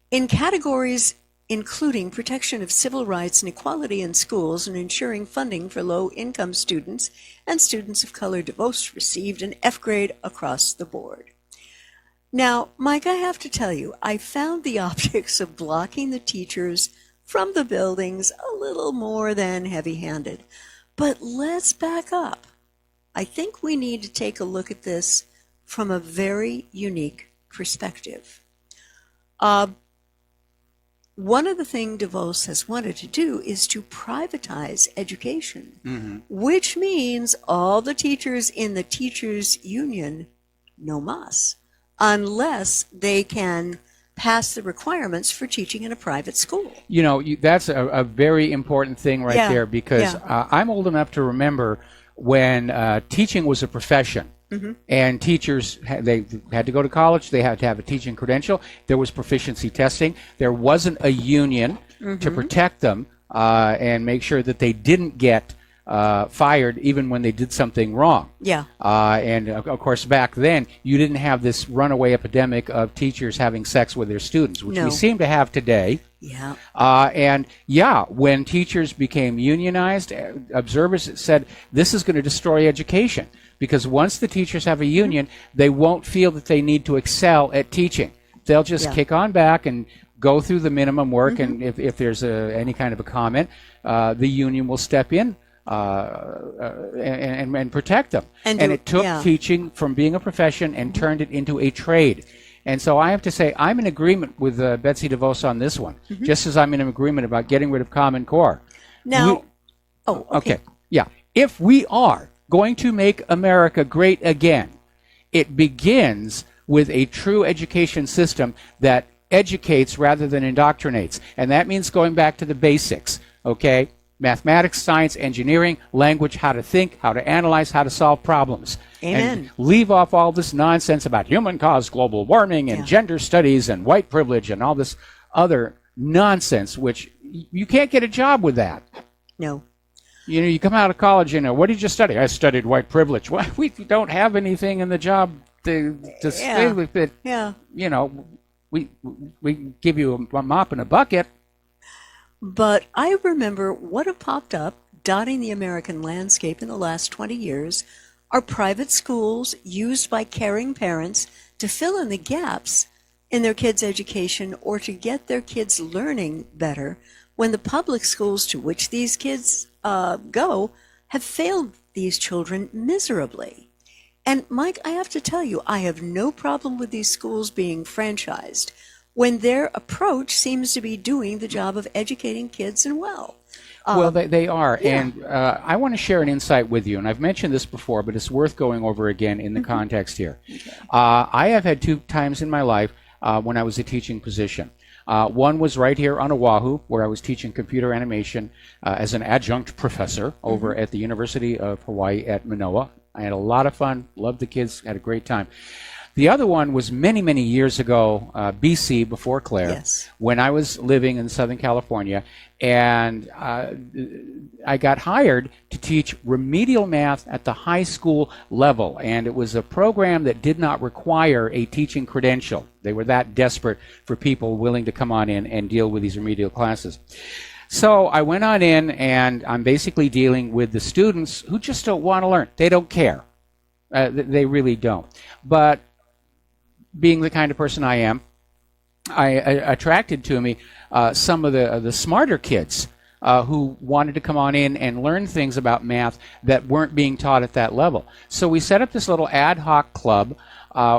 In categories including protection of civil rights and equality in schools and ensuring funding for low-income students and students of color, DeVos received an F grade across the board. Now, Mike, I have to tell you, I found the optics of blocking the teachers from the buildings a little more than heavy-handed. But let's back up. I think we need to take a look at this from a very unique perspective. One of the things DeVos has wanted to do is to privatize education, which means all the teachers in the teachers' union no mas, unless they can pass the requirements for teaching in a private school. You know, that's a very important thing right there, because I'm old enough to remember when teaching was a profession. And teachers, they had to go to college, they had to have a teaching credential, there was proficiency testing, there wasn't a union to protect them and make sure that they didn't get fired even when they did something wrong. And of course back then you didn't have this runaway epidemic of teachers having sex with their students, which we seem to have today. When teachers became unionized, observers said this is going to destroy education, because once the teachers have a union, they won't feel that they need to excel at teaching. They'll just kick on back and go through the minimum work, and if there's any kind of a comment, the union will step in and protect them. And it took teaching from being a profession and turned it into a trade. And so I have to say, I'm in agreement with Betsy DeVos on this one, just as I'm in agreement about getting rid of Common Core. Now, if we are going to make America great again, it begins with a true education system that educates rather than indoctrinates. And that means going back to the basics, okay? Mathematics, science, engineering, language, how to think, how to analyze, how to solve problems. Amen. And leave off all this nonsense about human-caused global warming and gender studies and white privilege and all this other nonsense, which you can't get a job with that. No. You know, you come out of college, you know, what did you study? I studied white privilege. Well, we don't have anything in the job to say with it. You know, we give you a mop and a bucket. But I remember what have popped up dotting the American landscape in the last 20 years are private schools used by caring parents to fill in the gaps in their kids' education or to get their kids learning better when the public schools to which these kids go have failed these children miserably. And Mike, I have to tell you, I have no problem with these schools being franchised when their approach seems to be doing the job of educating kids and well. Well, they are. And I want to share an insight with you. And I've mentioned this before, but it's worth going over again in the context here. I have had 2 times in my life when I was a teaching position. One was right here on Oahu, where I was teaching computer animation as an adjunct professor over at the University of Hawaii at Manoa. I had a lot of fun, loved the kids, had a great time. The other one was many, many years ago, BC, before Claire, when I was living in Southern California, and I got hired to teach remedial math at the high school level, and it was a program that did not require a teaching credential. They were that desperate for people willing to come on in and deal with these remedial classes. So I went on in, and I'm basically dealing with the students who just don't want to learn. They don't care. They really don't. But being the kind of person I am, I attracted to me some of the smarter kids who wanted to come on in and learn things about math that weren't being taught at that level. So we set up this little ad hoc club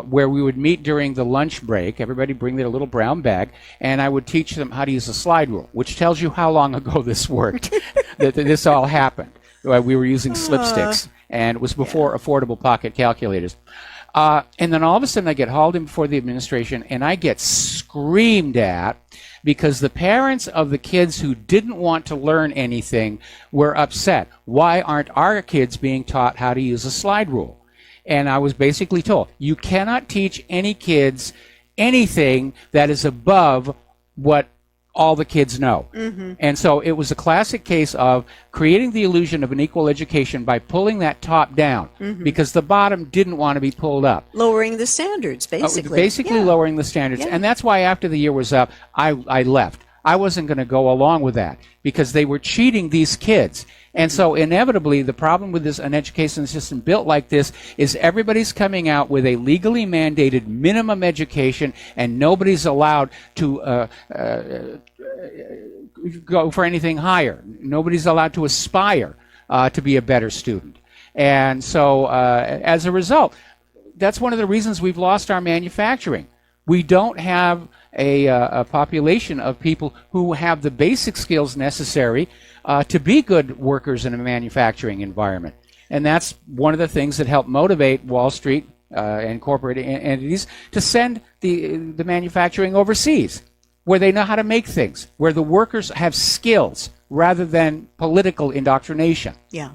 where we would meet during the lunch break. Everybody bring their little brown bag, and I would teach them how to use a slide rule, which tells you how long ago this worked, that this all happened. We were using slipsticks, and it was before affordable pocket calculators. And then all of a sudden I get hauled in before the administration, and I get screamed at because the parents of the kids who didn't want to learn anything were upset. Why aren't our kids being taught how to use a slide rule? And I was basically told, you cannot teach any kids anything that is above what all the kids know. And so it was a classic case of creating the illusion of an equal education by pulling that top down because the bottom didn't want to be pulled up. Lowering the standards, basically. Lowering the standards. And that's why after the year was up, I left. I wasn't going to go along with that because they were cheating these kids. And so inevitably, the problem with an education system built like this is everybody's coming out with a legally mandated minimum education, and nobody's allowed to go for anything higher. Nobody's allowed to aspire to be a better student. And so as a result, that's one of the reasons we've lost our manufacturing. We don't have a population of people who have the basic skills necessary to be good workers in a manufacturing environment. And that's one of the things that help motivate Wall Street and corporate entities to send the manufacturing overseas, where they know how to make things, where the workers have skills rather than political indoctrination. Yeah.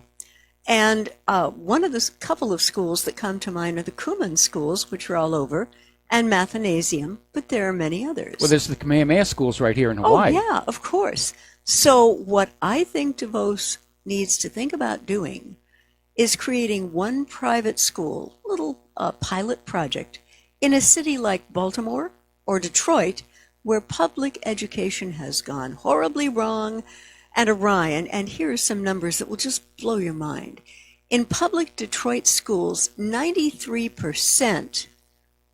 And one of the couple of schools that come to mind are the Kumon schools, which are all over, and Mathanasium, but there are many others. Well, there's the Kamehameha schools right here in Hawaii. Oh, yeah, of course. So what I think DeVos needs to think about doing is creating one private school, little pilot project, in a city like Baltimore or Detroit, where public education has gone horribly wrong and awry. And here are some numbers that will just blow your mind. In public Detroit schools, 93%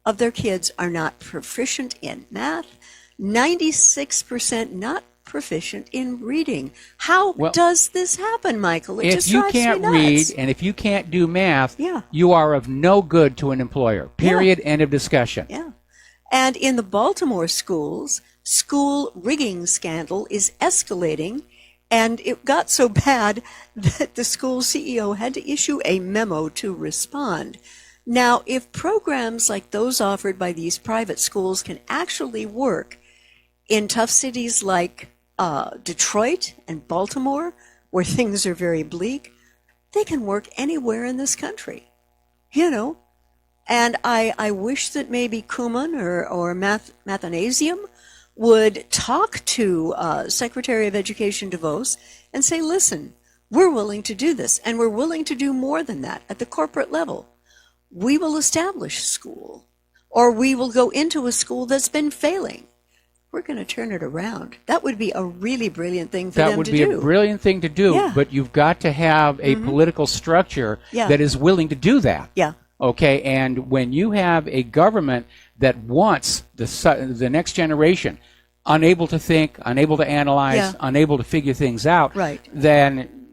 of their kids are not proficient in math, 96% not proficient in reading. How does this happen, Michael? It just drives me nuts. If you can't read and if you can't do math, you are of no good to an employer. Period. End of discussion. Yeah. And in the Baltimore schools, school rigging scandal is escalating, and it got so bad that the school CEO had to issue a memo to respond. Now, if programs like those offered by these private schools can actually work in tough cities like Detroit and Baltimore, where things are very bleak, they can work anywhere in this country, you know. And I wish that maybe Kumon or Mathanasium would talk to Secretary of Education DeVos and say, listen, we're willing to do this, and we're willing to do more than that at the corporate level. We will establish school, or we will go into a school that's been failing. We're going to turn it around. That would be a really brilliant thing for them to do. That would be a brilliant thing to do, but you've got to have a political structure that is willing to do that. Yeah. Okay, and when you have a government that wants the next generation unable to think, unable to analyze, unable to figure things out, then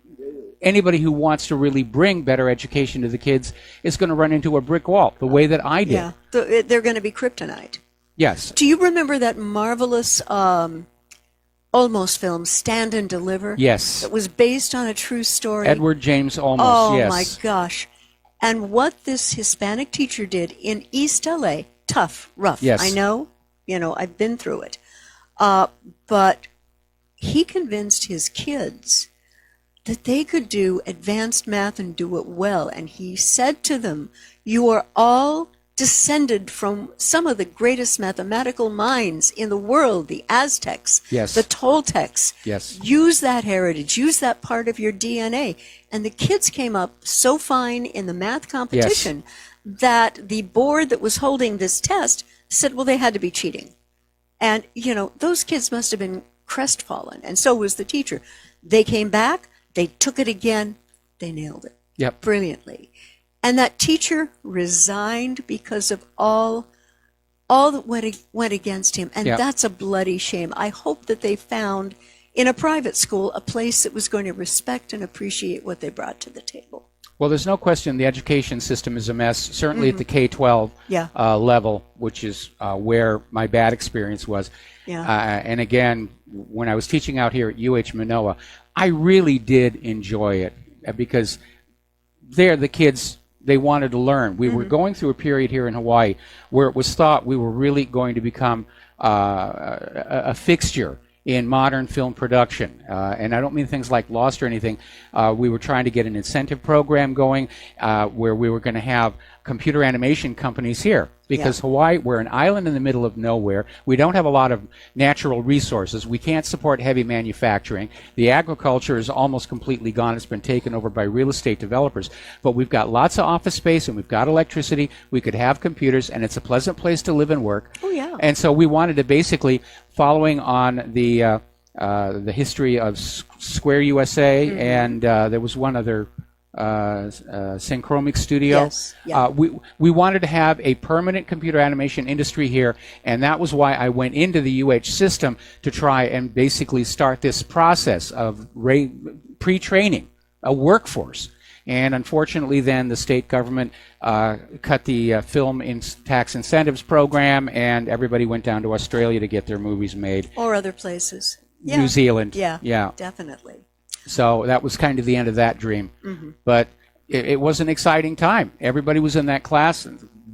anybody who wants to really bring better education to the kids is going to run into a brick wall, the way that I did. Yeah, they're going to be kryptonite. Yes. Do you remember that marvelous Olmos film, Stand and Deliver? Yes. It was based on a true story. Edward James Olmos, oh, my gosh. And what this Hispanic teacher did in East LA, tough, rough. Yes. I know, I've been through it. But he convinced his kids that they could do advanced math and do it well. And he said to them, you are all descended from some of the greatest mathematical minds in the world, the Aztecs, the Toltecs. Yes. Use that heritage, use that part of your DNA. And the kids came up so fine in the math competition that the board that was holding this test said, well, they had to be cheating. And, those kids must have been crestfallen, and so was the teacher. They came back, they took it again, they nailed it. Yep. Brilliantly. And that teacher resigned because of all that went against him. And that's a bloody shame. I hope that they found in a private school a place that was going to respect and appreciate what they brought to the table. Well, there's no question the education system is a mess, certainly at the K-12 level, which is where my bad experience was. And again, when I was teaching out here at UH Manoa, I really did enjoy it because there the kids, they wanted to learn. We were going through a period here in Hawaii where it was thought we were really going to become a fixture in modern film production. And I don't mean things like Lost or anything. We were trying to get an incentive program going where we were going to have computer animation companies here. Because Hawaii, we're an island in the middle of nowhere. We don't have a lot of natural resources. We can't support heavy manufacturing. The agriculture is almost completely gone. It's been taken over by real estate developers. But we've got lots of office space and we've got electricity. We could have computers, and it's a pleasant place to live and work. Oh, yeah. And so we wanted to basically, following on the history of Square USA, and there was one other Synchromic Studio. We wanted to have a permanent computer animation industry here, and that was why I went into the UH system to try and basically start this process of pre-training a workforce And unfortunately, then the state government cut the film tax incentives program, and everybody went down to Australia to get their movies made. Or other places. Yeah. New Zealand. Yeah, definitely. So that was kind of the end of that dream. Mm-hmm. But it was an exciting time. Everybody was in that class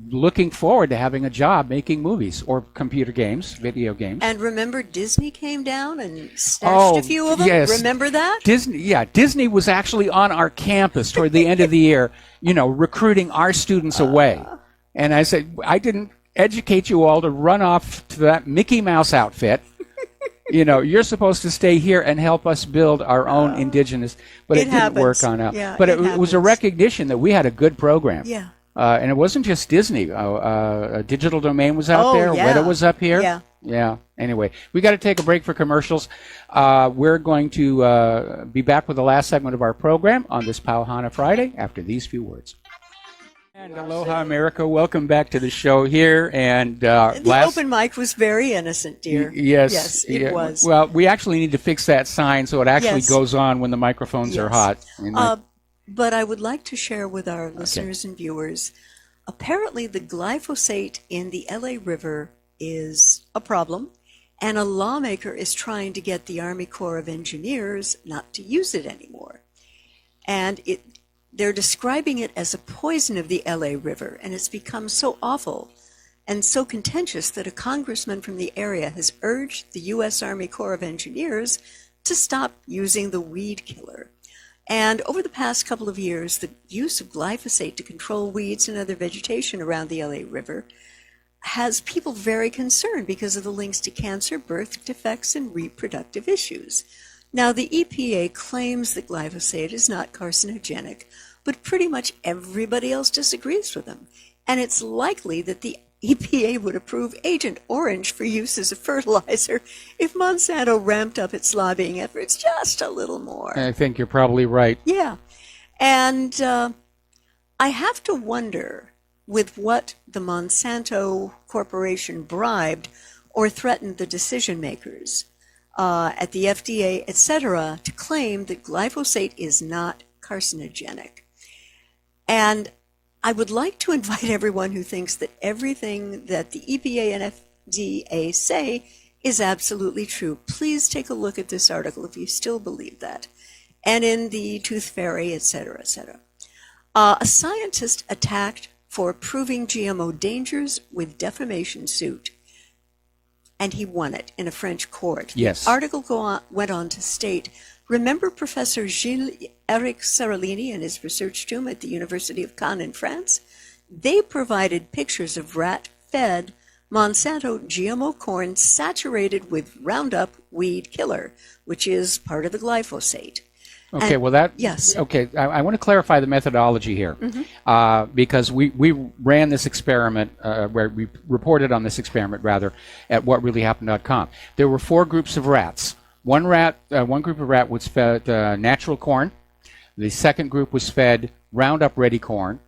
looking forward to having a job making movies or computer games, video games. And remember, Disney came down and snatched a few of them? Yes. Remember that? Disney was actually on our campus toward the end of the year, recruiting our students away. And I said, I didn't educate you all to run off to that Mickey Mouse outfit. You're supposed to stay here and help us build our own indigenous, but it didn't work on out. Yeah, but it was a recognition that we had a good program. Yeah. And it wasn't just Disney. Digital Domain was out there. Yeah. Weta was up here. Yeah. Yeah. Anyway, we got to take a break for commercials. We're going to be back with the last segment of our program on this Pauhana Friday after these few words. And aloha, America. Welcome back to the show here. And the open mic was very innocent, dear. Yes, it was. Well, we actually need to fix that sign so it actually goes on when the microphones are hot. But I would like to share with our listeners and viewers, apparently the glyphosate in the LA River is a problem, and a lawmaker is trying to get the Army Corps of Engineers not to use it anymore. And they're describing it as a poison of the LA River, and it's become so awful and so contentious that a congressman from the area has urged the U.S. Army Corps of Engineers to stop using the weed killer. And over the past couple of years, the use of glyphosate to control weeds and other vegetation around the LA River has people very concerned because of the links to cancer, birth defects, and reproductive issues. Now, the EPA claims that glyphosate is not carcinogenic, but pretty much everybody else disagrees with them. And it's likely that the EPA would approve Agent Orange for use as a fertilizer if Monsanto ramped up its lobbying efforts just a little more. I think you're probably right. Yeah. And I have to wonder with what the Monsanto Corporation bribed or threatened the decision makers at the FDA, etc., to claim that glyphosate is not carcinogenic. And I would like to invite everyone who thinks that everything that the EPA and FDA say is absolutely true. Please take a look at this article if you still believe that. And in the Tooth Fairy, etc., etc. A scientist attacked for proving GMO dangers with defamation suit. And he won it in a French court. Yes. The article went on to state, remember Professor Gilles-Éric Seralini and his research team at the University of Caen in France? They provided pictures of rat-fed Monsanto GMO corn saturated with Roundup weed killer, which is part of the glyphosate. Okay, yes. Okay, I want to clarify the methodology here, because we ran this experiment, where we reported on this experiment, rather, at whatreallyhappened.com. There were 4 groups of rats. One group of rat was fed natural corn. The second group was fed Roundup Ready corn.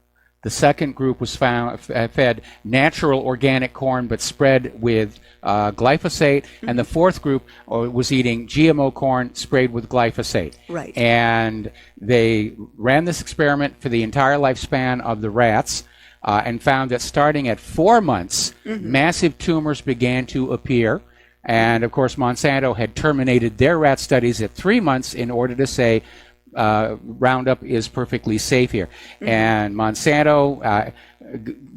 The second group was fed natural organic corn, but spread with glyphosate. And the fourth group was eating GMO corn sprayed with glyphosate. Right. And they ran this experiment for the entire lifespan of the rats and found that starting at 4 months, massive tumors began to appear. And, of course, Monsanto had terminated their rat studies at 3 months in order to say Roundup is perfectly safe here. And Monsanto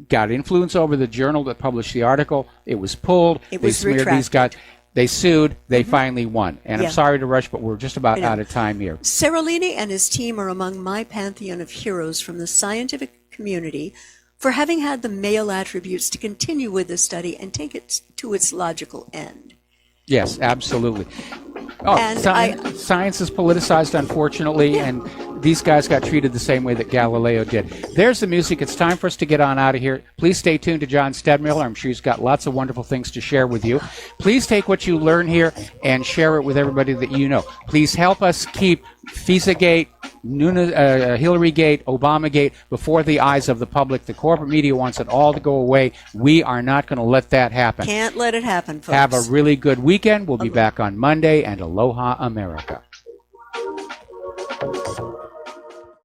got influence over the journal that published the article. It was pulled. It was retracted. They sued. They finally won. And I'm sorry to rush, but we're just about out of time here. Seralini and his team are among my pantheon of heroes from the scientific community for having had the male attributes to continue with the study and take it to its logical end. Yes, absolutely. Science is politicized, unfortunately, and these guys got treated the same way that Galileo did. There's the music. It's time for us to get on out of here. Please stay tuned to John Stedmiller. I'm sure he's got lots of wonderful things to share with you. Please take what you learn here and share it with everybody that you know. Please help us keep FISA-gate, Hillary-gate, Obama-gate before the eyes of the public. The corporate media wants it all to go away. We are not going to let that happen. Can't let it happen, folks. Have a really good weekend. We'll be back on Monday, and aloha, America.